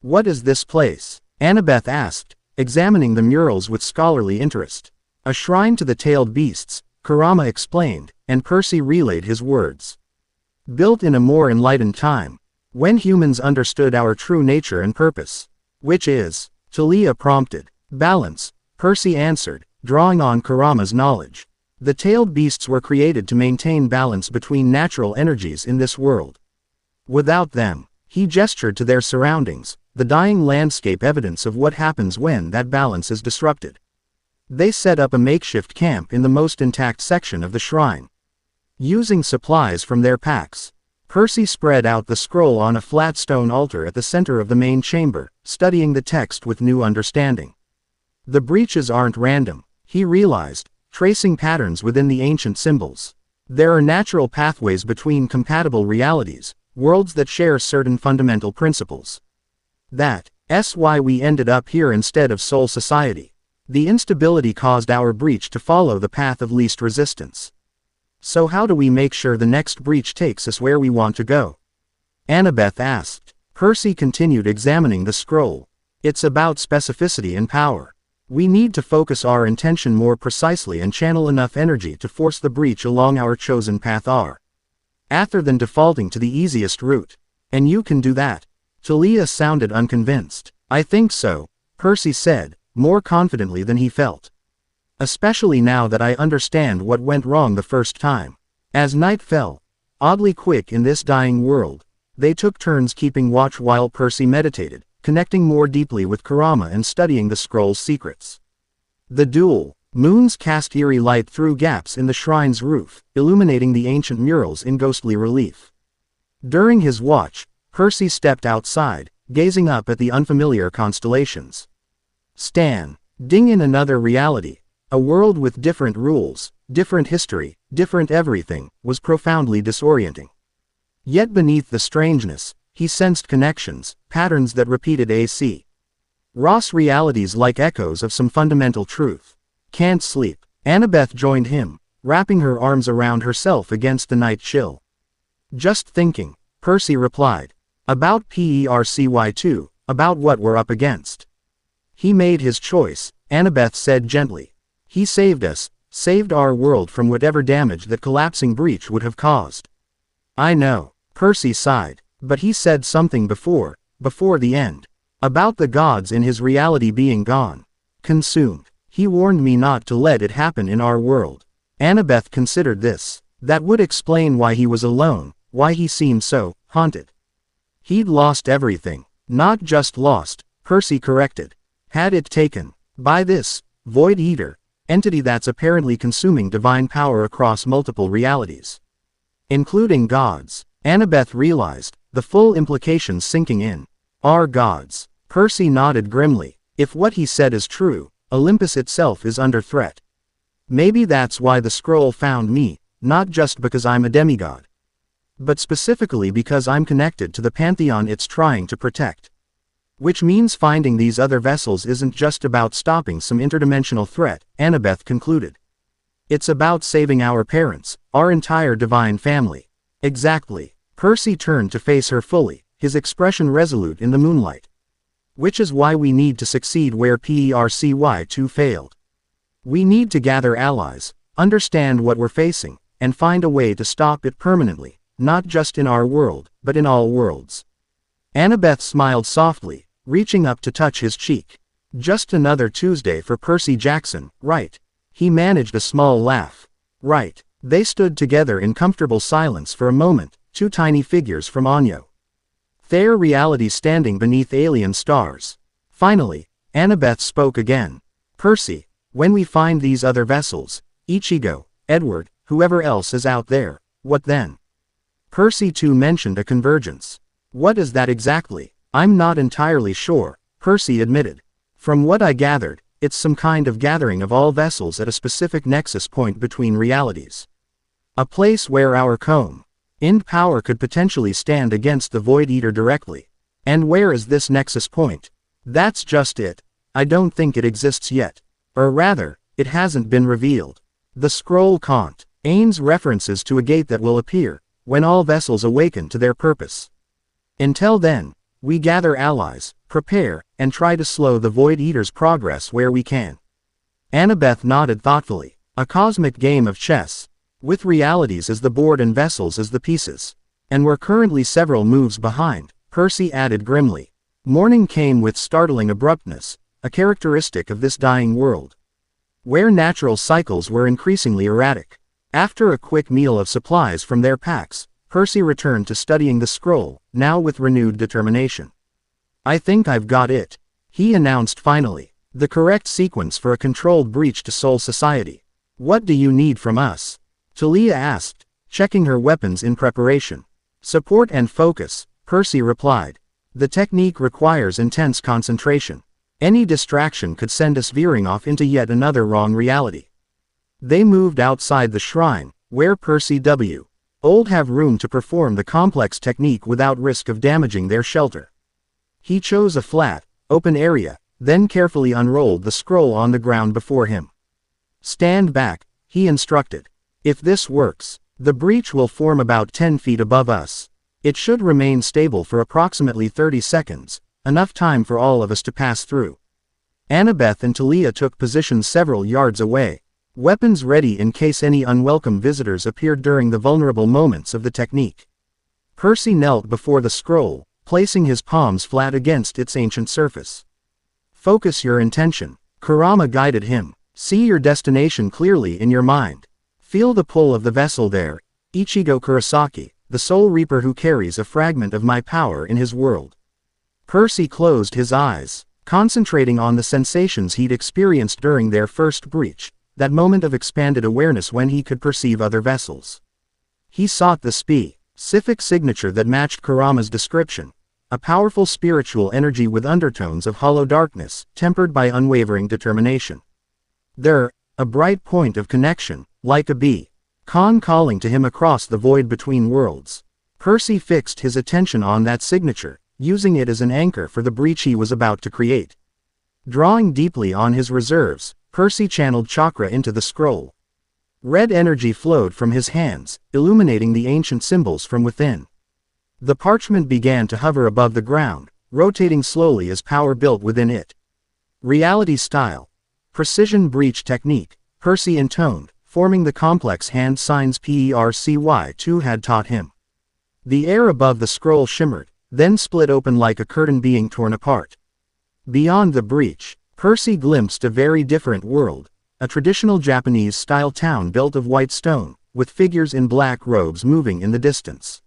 What is this place? Annabeth asked, examining the murals with scholarly interest. A shrine to the tailed beasts, Kurama explained, and Percy relayed his words. Built in a more enlightened time, when humans understood our true nature and purpose. Which is? Talia prompted. Balance, Percy answered, drawing on Kurama's knowledge. The tailed beasts were created to maintain balance between natural energies in this world. Without them, he gestured to their surroundings, the dying landscape evidence of what happens when that balance is disrupted. They set up a makeshift camp in the most intact section of the shrine. Using supplies from their packs, Percy spread out the scroll on a flat stone altar at the center of the main chamber, studying the text with new understanding. The breaches aren't random, he realized, tracing patterns within the ancient symbols. There are natural pathways between compatible realities, worlds that share certain fundamental principles. That's why we ended up here instead of Soul Society. The instability caused our breach to follow the path of least resistance. So how do we make sure the next breach takes us where we want to go? Annabeth asked. Percy continued examining the scroll. It's about specificity and power. We need to focus our intention more precisely and channel enough energy to force the breach along our chosen path rather than defaulting to the easiest route. And you can do that. Talia sounded unconvinced. I think so, Percy said, more confidently than he felt. Especially now that I understand what went wrong the first time. As night fell, oddly quick in this dying world, they took turns keeping watch while Percy meditated, connecting more deeply with Kurama and studying the scroll's secrets. The dual moons cast eerie light through gaps in the shrine's roof, illuminating the ancient murals in ghostly relief. During his watch, Percy stepped outside, gazing up at the unfamiliar constellations. Ding in another reality, a world with different rules, different history, different everything, was profoundly disorienting. Yet beneath the strangeness, he sensed connections, patterns that repeated Ross realities like echoes of some fundamental truth. Can't sleep. Annabeth joined him, wrapping her arms around herself against the night chill. Just thinking, Percy replied. About Percy, about what we're up against. He made his choice, Annabeth said gently. He saved us, saved our world from whatever damage that collapsing breach would have caused. I know, Percy sighed, but he said something before the end. About the gods in his reality being gone. Consumed. He warned me not to let it happen in our world. Annabeth considered this. That would explain why he was alone, why he seemed so haunted. He'd lost everything. Not just lost, Percy corrected. Had it taken by this Void Eater entity that's apparently consuming divine power across multiple realities. Including gods. Annabeth realized, the full implications sinking in. Are gods. Percy nodded grimly. If what he said is true, Olympus itself is under threat. Maybe that's why the scroll found me, not just because I'm a demigod, but specifically because I'm connected to the pantheon it's trying to protect. Which means finding these other vessels isn't just about stopping some interdimensional threat, Annabeth concluded. It's about saving our parents, our entire divine family. Exactly. Percy turned to face her fully, his expression resolute in the moonlight. Which is why we need to succeed where PERCY2 failed. We need to gather allies, understand what we're facing, and find a way to stop it permanently, not just in our world, but in all worlds. Annabeth smiled softly, reaching up to touch his cheek. Just another Tuesday for Percy Jackson, right? He managed a small laugh. Right. They stood together in comfortable silence for a moment, two tiny figures from Anyo. Their reality standing beneath alien stars. Finally, Annabeth spoke again. Percy, when we find these other vessels, Ichigo, Edward, whoever else is out there, what then? Percy too mentioned a convergence. What is that exactly? I'm not entirely sure, Percy admitted. From what I gathered, it's some kind of gathering of all vessels at a specific nexus point between realities. A place where our End power could potentially stand against the Void Eater directly. And where is this nexus point? That's just it. I don't think it exists yet. Or rather, it hasn't been revealed. The scroll contains references to a gate that will appear when all vessels awaken to their purpose. Until then, we gather allies, prepare, and try to slow the Void Eater's progress where we can. Annabeth nodded thoughtfully. A cosmic game of chess, with realities as the board and vessels as the pieces. And we're currently several moves behind, Percy added grimly. Morning came with startling abruptness, a characteristic of this dying world, where natural cycles were increasingly erratic. After a quick meal of supplies from their packs, Percy returned to studying the scroll, now with renewed determination. I think I've got it, he announced finally. The correct sequence for a controlled breach to Soul Society. What do you need from us? Talia asked, checking her weapons in preparation. Support and focus, Percy replied. The technique requires intense concentration. Any distraction could send us veering off into yet another wrong reality. They moved outside the shrine, where Percy W. Old have room to perform the complex technique without risk of damaging their shelter. He chose a flat, open area, then carefully unrolled the scroll on the ground before him. Stand back, he instructed. If this works, the breach will form about 10 feet above us. It should remain stable for approximately 30 seconds, enough time for all of us to pass through. Annabeth and Talia took positions several yards away, weapons ready in case any unwelcome visitors appeared during the vulnerable moments of the technique. Percy knelt before the scroll, placing his palms flat against its ancient surface. Focus your intention, Kurama guided him. See your destination clearly in your mind. Feel the pull of the vessel there, Ichigo Kurosaki, the Soul Reaper who carries a fragment of my power in his world. Percy closed his eyes, concentrating on the sensations he'd experienced during their first breach, that moment of expanded awareness when he could perceive other vessels. He sought the specific signature that matched Kurama's description, a powerful spiritual energy with undertones of hollow darkness, tempered by unwavering determination. There, a bright point of connection, like a beacon calling to him across the void between worlds. Percy fixed his attention on that signature, using it as an anchor for the breach he was about to create. Drawing deeply on his reserves, Percy channeled chakra into the scroll. Red energy flowed from his hands, illuminating the ancient symbols from within. The parchment began to hover above the ground, rotating slowly as power built within it. Reality style. Precision breach technique, Percy intoned, forming the complex hand signs PERCY2 had taught him. The air above the scroll shimmered, then split open like a curtain being torn apart. Beyond the breach, Percy glimpsed a very different world, a traditional Japanese-style town built of white stone, with figures in black robes moving in the distance.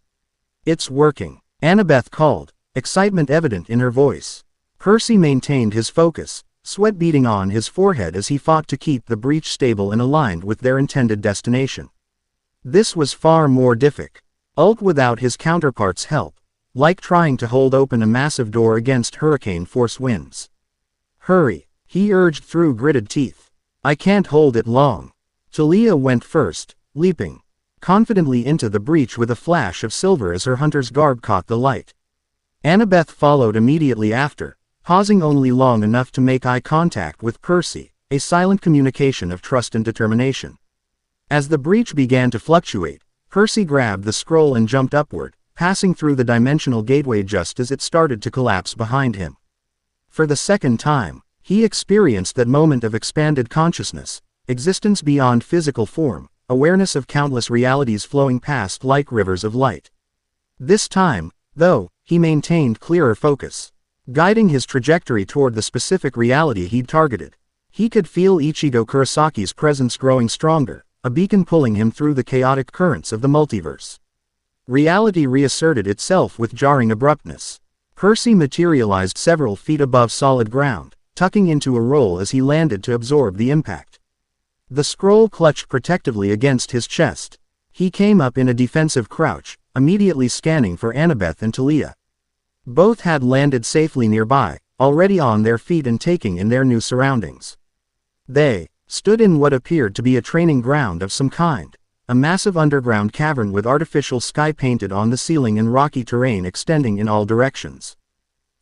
It's working, Annabeth called, excitement evident in her voice. Percy maintained his focus, sweat beading on his forehead as he fought to keep the breach stable and aligned with their intended destination. This was far more difficult without his counterpart's help, like trying to hold open a massive door against hurricane-force winds. Hurry, he urged through gritted teeth. I can't hold it long. Talia went first, leaping confidently into the breach with a flash of silver as her hunter's garb caught the light. Annabeth followed immediately after, pausing only long enough to make eye contact with Percy, a silent communication of trust and determination. As the breach began to fluctuate, Percy grabbed the scroll and jumped upward, passing through the dimensional gateway just as it started to collapse behind him. For the second time, he experienced that moment of expanded consciousness, existence beyond physical form, awareness of countless realities flowing past like rivers of light. This time, though, he maintained clearer focus, guiding his trajectory toward the specific reality he'd targeted. He could feel Ichigo Kurisaki's presence growing stronger, a beacon pulling him through the chaotic currents of the multiverse. Reality reasserted itself with jarring abruptness. Percy materialized several feet above solid ground, tucking into a roll as he landed to absorb the impact. The scroll clutched protectively against his chest. He came up in a defensive crouch, immediately scanning for Annabeth and Talia. Both had landed safely nearby, already on their feet and taking in their new surroundings. They stood in what appeared to be a training ground of some kind, a massive underground cavern with artificial sky painted on the ceiling and rocky terrain extending in all directions.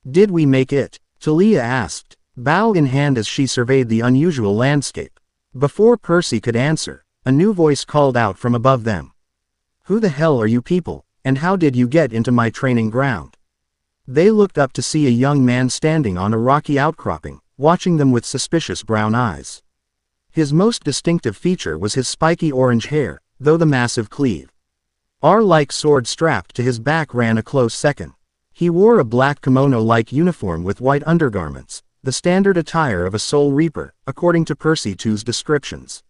"Did we make it?" Talia asked, bow in hand as she surveyed the unusual landscape. Before Percy could answer, a new voice called out from above them. "Who the hell are you people, and how did you get into my training ground?" They looked up to see a young man standing on a rocky outcropping, watching them with suspicious brown eyes. His most distinctive feature was his spiky orange hair, though the massive cleave R-like sword strapped to his back ran a close second. He wore a black kimono-like uniform with white undergarments, the standard attire of a soul reaper, according to Percy II's descriptions.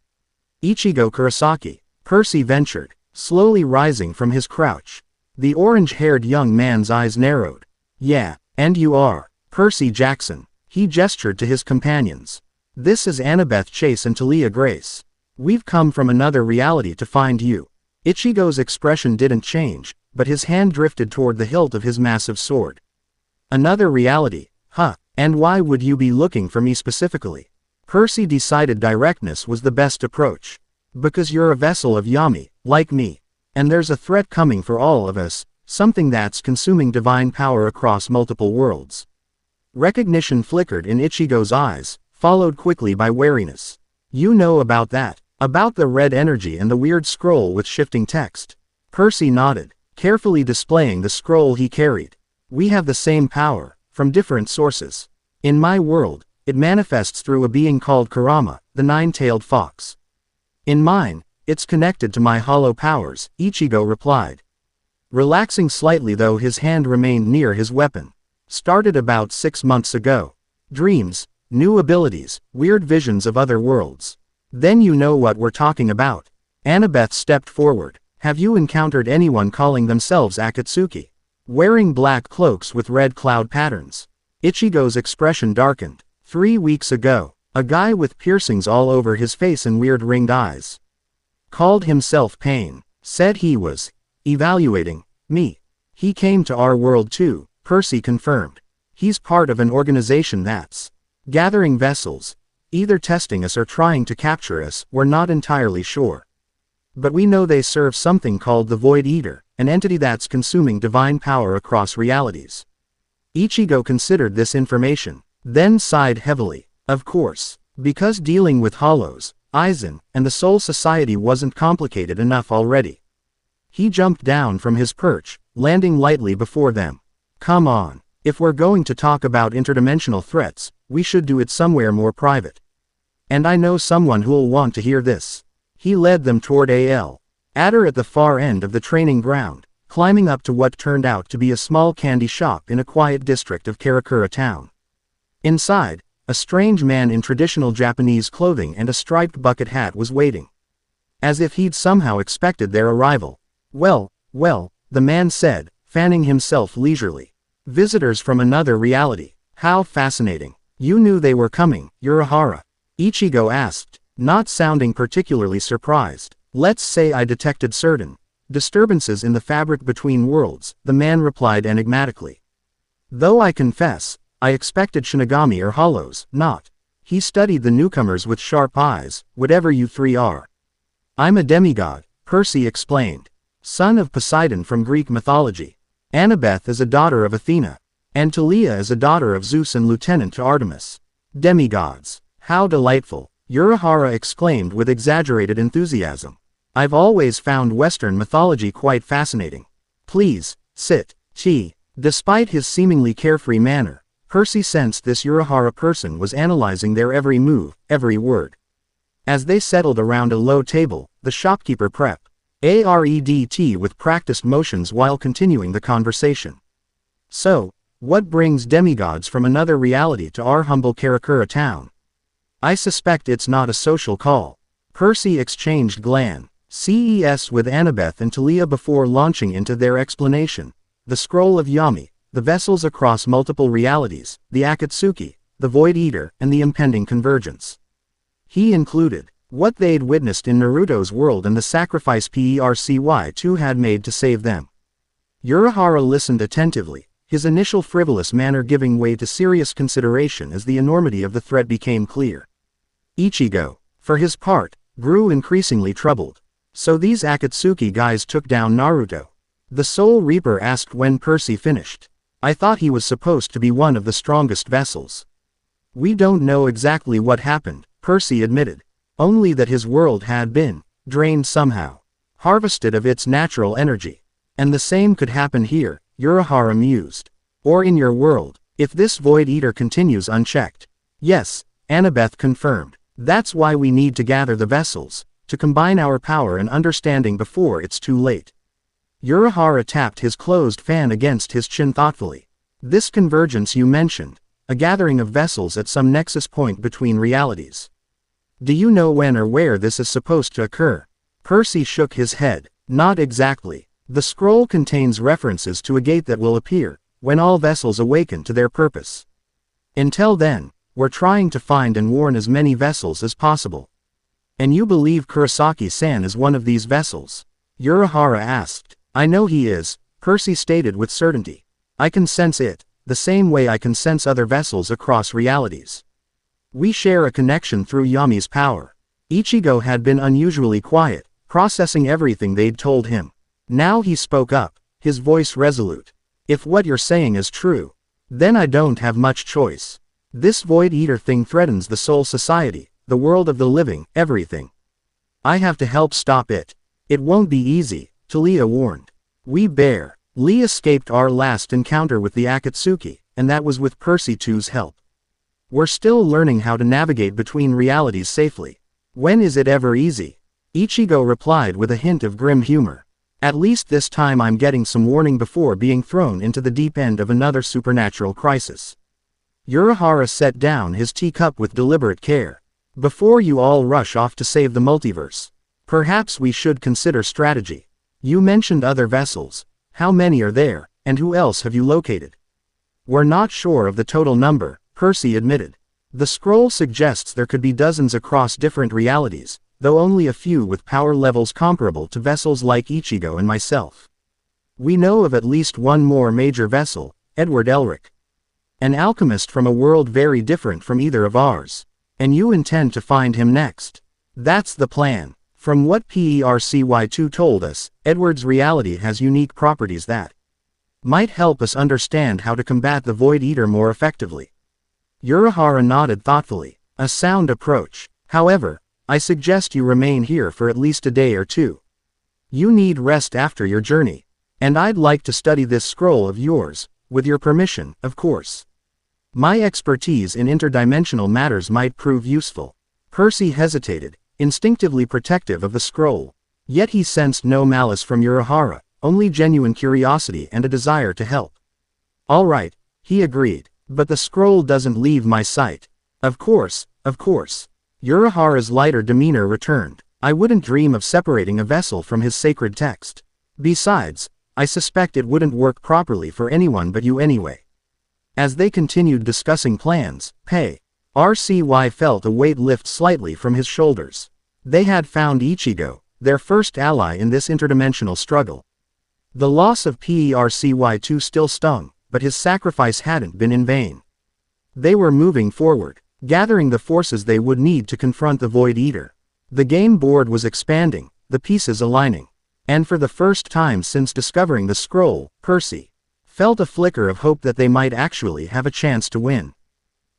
"Ichigo Kurosaki," Percy ventured, slowly rising from his crouch. The orange-haired young man's eyes narrowed. "Yeah, and you are Percy Jackson." He gestured to his companions. "This is Annabeth Chase and Talia Grace. We've come from another reality to find you." Ichigo's expression didn't change, but his hand drifted toward the hilt of his massive sword. "Another reality, huh? And why would you be looking for me specifically?" Percy decided directness was the best approach. "Because you're a vessel of Yami, like me. And there's a threat coming for all of us, something that's consuming divine power across multiple worlds." Recognition flickered in Ichigo's eyes, followed quickly by wariness. "You know about that? About the red energy and the weird scroll with shifting text?" Percy nodded, carefully displaying the scroll he carried. "We have the same power, from different sources. In my world, it manifests through a being called Kurama, the nine-tailed fox. In mine, it's connected to my hollow powers," Ichigo replied. Relaxing slightly though his hand remained near his weapon. "Started about 6 months ago. Dreams, new abilities, weird visions of other worlds. Then you know what we're talking about." Annabeth stepped forward. "Have you encountered anyone calling themselves Akatsuki? Wearing black cloaks with red cloud patterns?" Ichigo's expression darkened. 3 weeks ago, a guy with piercings all over his face and weird ringed eyes. Called himself Pain. Said he was evaluating me. He came to our world too," Percy confirmed. "He's part of an organization that's gathering vessels. Either testing us or trying to capture us, we're not entirely sure. But we know they serve something called the Void Eater, an entity that's consuming divine power across realities." Ichigo considered this information, then sighed heavily. Of course, because dealing with hollows, Aizen, and the Soul Society wasn't complicated enough already. He jumped down from his perch, landing lightly before them. "Come on, if we're going to talk about interdimensional threats, we should do it somewhere more private. And I know someone who'll want to hear this." He led them toward A.L. Adder at the far end of the training ground, climbing up to what turned out to be a small candy shop in a quiet district of Karakura town. Inside, a strange man in traditional Japanese clothing and a striped bucket hat was waiting. As if he'd somehow expected their arrival. Well, the man said, fanning himself leisurely. "Visitors from another reality. How fascinating. You knew they were coming, Urahara?" Ichigo asked, not sounding particularly surprised. "Let's say I detected certain disturbances in the fabric between worlds," the man replied enigmatically. "Though I confess, I expected Shinigami or hollows, not." He studied the newcomers with sharp eyes. "Whatever you three are, I'm a demigod, Percy explained. Son of Poseidon from Greek mythology. Annabeth is a daughter of Athena. And Talia is a daughter of Zeus and lieutenant to Artemis. Demigods. How delightful, Urahara exclaimed with exaggerated enthusiasm. I've always found Western mythology quite fascinating. Please, sit. Despite his seemingly carefree manner, Percy sensed this Urahara person was analyzing their every move, every word. As they settled around a low table, the shopkeeper prepared with practiced motions while continuing the conversation. So, what brings demigods from another reality to our humble Karakura town? I suspect it's not a social call. Percy exchanged glances with Annabeth and Talia before launching into their explanation. The scroll of Yami, the vessels across multiple realities, the Akatsuki, the Void Eater, and the impending convergence. He included what they'd witnessed in Naruto's world and the sacrifice Percy-2 had made to save them. Urahara listened attentively, his initial frivolous manner giving way to serious consideration as the enormity of the threat became clear. Ichigo, for his part, grew increasingly troubled. So these Akatsuki guys took down Naruto? The Soul Reaper asked when Percy finished. I thought he was supposed to be one of the strongest vessels. We don't know exactly what happened, Percy admitted. Only that his world had been drained somehow, harvested of its natural energy. And the same could happen here, Urahara mused. Or in your world, if this Void Eater continues unchecked. Yes, Annabeth confirmed. That's why we need to gather the vessels, to combine our power and understanding before it's too late. Urahara tapped his closed fan against his chin thoughtfully. This convergence you mentioned, a gathering of vessels at some nexus point between realities. Do you know when or where this is supposed to occur? Percy shook his head. Not exactly. The scroll contains references to a gate that will appear when all vessels awaken to their purpose. Until then, we're trying to find and warn as many vessels as possible. And you believe Kurosaki-san is one of these vessels? Urahara asked. I know he is, Percy stated with certainty. I can sense it, the same way I can sense other vessels across realities. We share a connection through Yami's power. Ichigo had been unusually quiet, processing everything they'd told him. Now he spoke up, his voice resolute. If what you're saying is true, then I don't have much choice. This Void Eater thing threatens the Soul Society, the world of the living, everything. I have to help stop it. It won't be easy, Talia warned. We barely escaped our last encounter with the Akatsuki, and that was with Percy-2's help. We're still learning how to navigate between realities safely. When is it ever easy? Ichigo replied with a hint of grim humor. At least this time I'm getting some warning before being thrown into the deep end of another supernatural crisis. Urahara set down his teacup with deliberate care. Before you all rush off to save the multiverse, perhaps we should consider strategy. You mentioned other vessels. How many are there, and who else have you located? We're not sure of the total number, Percy admitted. The scroll suggests there could be dozens across different realities, though only a few with power levels comparable to vessels like Ichigo and myself. We know of at least one more major vessel, Edward Elric. An alchemist from a world very different from either of ours. And you intend to find him next. That's the plan. From what Percy-2 told us, Edward's reality has unique properties that might help us understand how to combat the Void Eater more effectively. Urahara nodded thoughtfully. A sound approach. However, I suggest you remain here for at least a day or two. You need rest after your journey. And I'd like to study this scroll of yours, with your permission, of course. My expertise in interdimensional matters might prove useful. Percy hesitated, instinctively protective of the scroll. Yet he sensed no malice from Urahara, only genuine curiosity and a desire to help. All right, he agreed, but the scroll doesn't leave my sight. Of course, of course. Urahara's lighter demeanor returned. I wouldn't dream of separating a vessel from his sacred text. Besides, I suspect it wouldn't work properly for anyone but you anyway. As they continued discussing plans, Percy felt a weight lift slightly from his shoulders. They had found Ichigo, their first ally in this interdimensional struggle. The loss of Percy-2 still stung, but his sacrifice hadn't been in vain. They were moving forward, gathering the forces they would need to confront the Void Eater. The game board was expanding, the pieces aligning. And for the first time since discovering the scroll, Percy felt a flicker of hope that they might actually have a chance to win.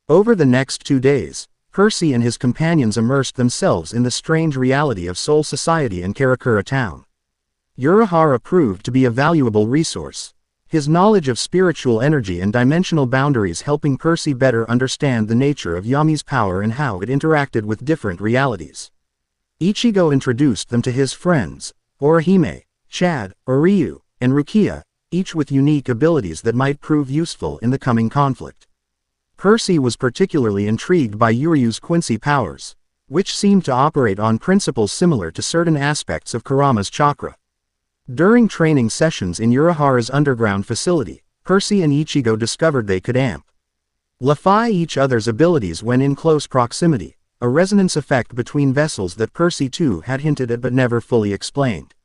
Over the next 2 days, Percy and his companions immersed themselves in the strange reality of Soul Society in Karakura Town. Urahara proved to be a valuable resource, his knowledge of spiritual energy and dimensional boundaries helping Percy better understand the nature of Yami's power and how it interacted with different realities. Ichigo introduced them to his friends, Orihime, Chad, Oryu, and Rukia, each with unique abilities that might prove useful in the coming conflict. Percy was particularly intrigued by Yuryu's Quincy powers, which seemed to operate on principles similar to certain aspects of Kurama's chakra. During training sessions in Urahara's underground facility, Percy and Ichigo discovered they could amplify each other's abilities when in close proximity, a resonance effect between vessels that Percy too had hinted at but never fully explained.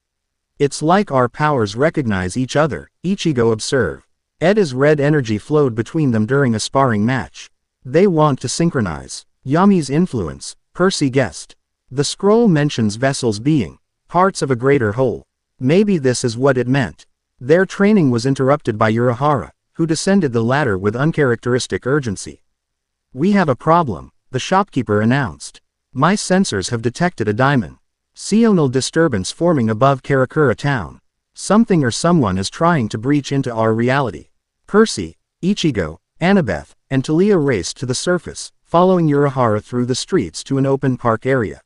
It's like our powers recognize each other, Ichigo observed. As red energy flowed between them during a sparring match. They want to synchronize. Yami's influence, Percy guessed. The scroll mentions vessels being parts of a greater whole. Maybe this is what it meant. Their training was interrupted by Urahara, who descended the ladder with uncharacteristic urgency. We have a problem, the shopkeeper announced. My sensors have detected a dimensional disturbance forming above Karakura Town. Something or someone is trying to breach into our reality. Percy, Ichigo, Annabeth, and Talia raced to the surface, following Urahara through the streets to an open park area.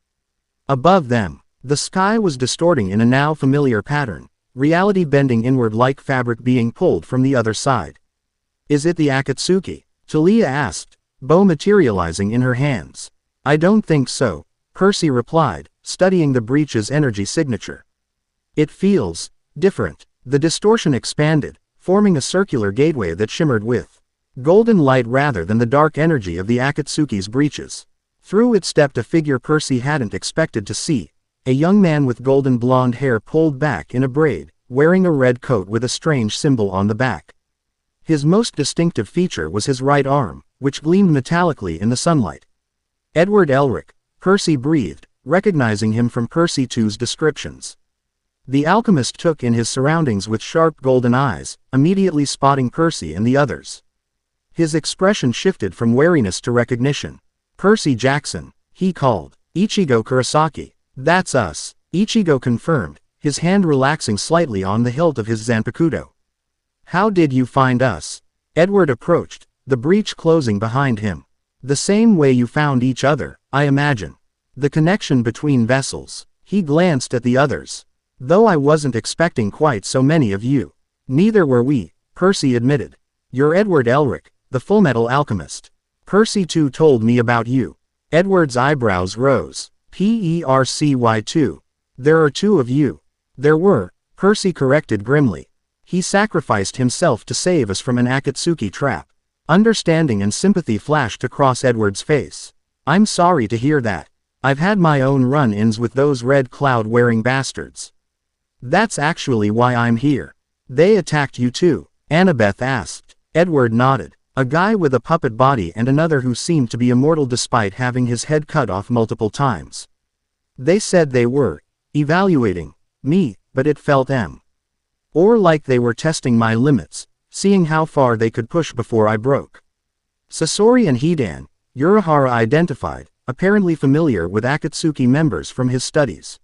Above them, the sky was distorting in a now familiar pattern, reality bending inward like fabric being pulled from the other side. Is it the Akatsuki? Talia asked, bow materializing in her hands. I don't think so, Percy replied, studying the breach's energy signature. It feels different. The distortion expanded, forming a circular gateway that shimmered with golden light rather than the dark energy of the Akatsuki's breaches. Through it stepped a figure Percy hadn't expected to see, a young man with golden blonde hair pulled back in a braid, wearing a red coat with a strange symbol on the back. His most distinctive feature was his right arm, which gleamed metallically in the sunlight. Edward Elric, Percy breathed, recognizing him from Percy II's descriptions. The alchemist took in his surroundings with sharp golden eyes, immediately spotting Percy and the others. His expression shifted from wariness to recognition. Percy Jackson, he called. Ichigo Kurosaki. That's us, Ichigo confirmed, his hand relaxing slightly on the hilt of his Zanpakuto. How did you find us? Edward approached, the breach closing behind him. The same way you found each other, I imagine. The connection between vessels. He glanced at the others. Though I wasn't expecting quite so many of you. Neither were we, Percy admitted. You're Edward Elric, the Fullmetal Alchemist. Percy too told me about you. Edward's eyebrows rose. Percy2. There are 2 of you. There were, Percy corrected grimly. He sacrificed himself to save us from an Akatsuki trap. Understanding and sympathy flashed across Edward's face. I'm sorry to hear that. I've had my own run-ins with those red cloud-wearing bastards. That's actually why I'm here. They attacked you too? Annabeth asked. Edward nodded. A guy with a puppet body and another who seemed to be immortal despite having his head cut off multiple times. They said they were evaluating me, but it felt or like they were testing my limits, seeing how far they could push before I broke. Sasori and Hidan, Urahara identified, apparently familiar with Akatsuki members from his studies.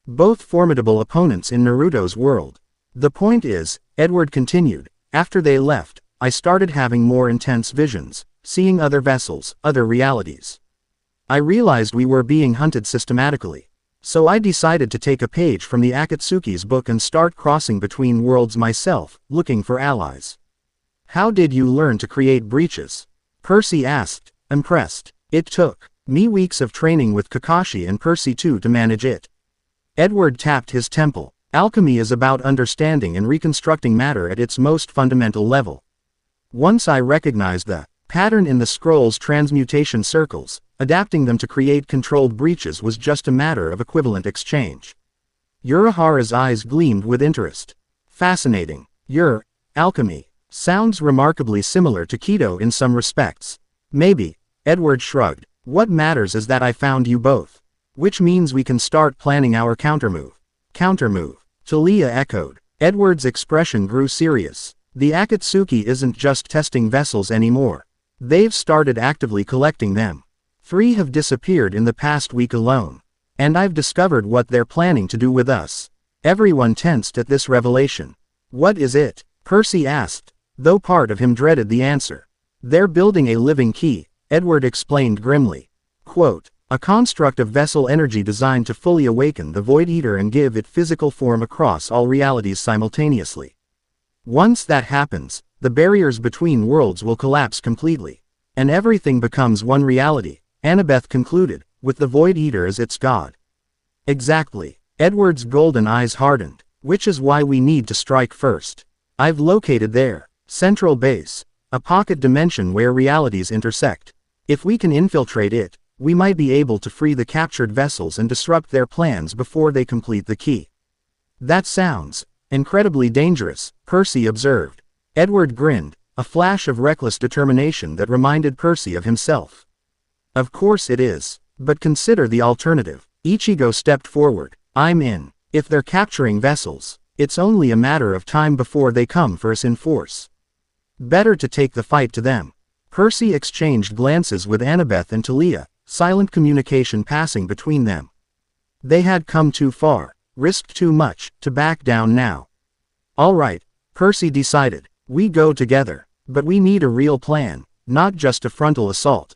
Both formidable opponents in Naruto's world. The point is, Edward continued, after they left, I started having more intense visions, seeing other vessels, other realities. I realized we were being hunted systematically. So I decided to take a page from the Akatsuki's book and start crossing between worlds myself, looking for allies. How did you learn to create breaches? Percy asked, impressed. It took me weeks of training with Kakashi and Percy too to manage it. Edward tapped his temple. Alchemy is about understanding and reconstructing matter at its most fundamental level. Once I recognized the pattern in the scroll's transmutation circles, adapting them to create controlled breaches was just a matter of equivalent exchange. Urahara's eyes gleamed with interest. Fascinating. Your alchemy sounds remarkably similar to Kido in some respects. Maybe, Edward shrugged. What matters is that I found you both. Which means we can start planning our countermove. Countermove, Talia echoed. Edward's expression grew serious. The Akatsuki isn't just testing vessels anymore. They've started actively collecting them. 3 have disappeared in the past week alone. And I've discovered what they're planning to do with us. Everyone tensed at this revelation. What is it? Percy asked, though part of him dreaded the answer. They're building a living key, Edward explained grimly. Quote, a construct of vessel energy designed to fully awaken the Void Eater and give it physical form across all realities simultaneously. Once that happens, the barriers between worlds will collapse completely. And everything becomes one reality, Annabeth concluded, with the Void Eater as its god. Exactly. Edward's golden eyes hardened, which is why we need to strike first. I've located their central base, a pocket dimension where realities intersect. If we can infiltrate it, we might be able to free the captured vessels and disrupt their plans before they complete the key. That sounds incredibly dangerous, Percy observed. Edward grinned, a flash of reckless determination that reminded Percy of himself. Of course it is, but consider the alternative. Ichigo stepped forward. I'm in. If they're capturing vessels, it's only a matter of time before they come for us in force. Better to take the fight to them. Percy exchanged glances with Annabeth and Talia, silent communication passing between them. They had come too far, risked too much, to back down now. All right, Percy decided. We go together, but we need a real plan, not just a frontal assault.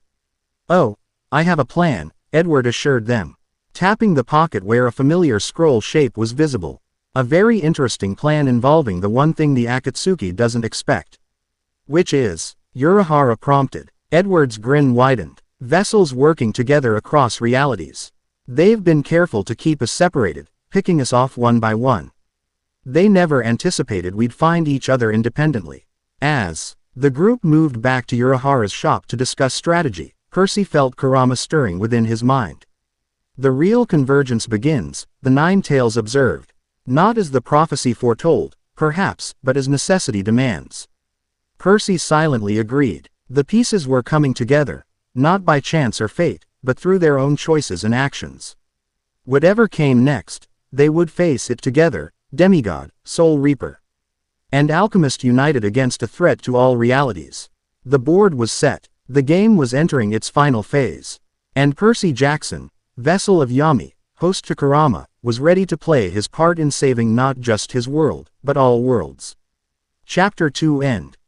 Oh, I have a plan, Edward assured them, tapping the pocket where a familiar scroll shape was visible. A very interesting plan involving the one thing the Akatsuki doesn't expect. Which is, Urahara prompted. Edward's grin widened. Vessels working together across realities. They've been careful to keep us separated, picking us off one by one. They never anticipated we'd find each other independently. As the group moved back to Urahara's shop to discuss strategy, Percy felt Kurama stirring within his mind. The real convergence begins, the Nine Tails observed. Not as the prophecy foretold, perhaps, but as necessity demands. Percy silently agreed. The pieces were coming together, not by chance or fate, but through their own choices and actions. Whatever came next, they would face it together, demigod, soul reaper, and alchemist united against a threat to all realities. The board was set, the game was entering its final phase. And Percy Jackson, vessel of Yami, host to Kurama, was ready to play his part in saving not just his world, but all worlds. Chapter 2 End.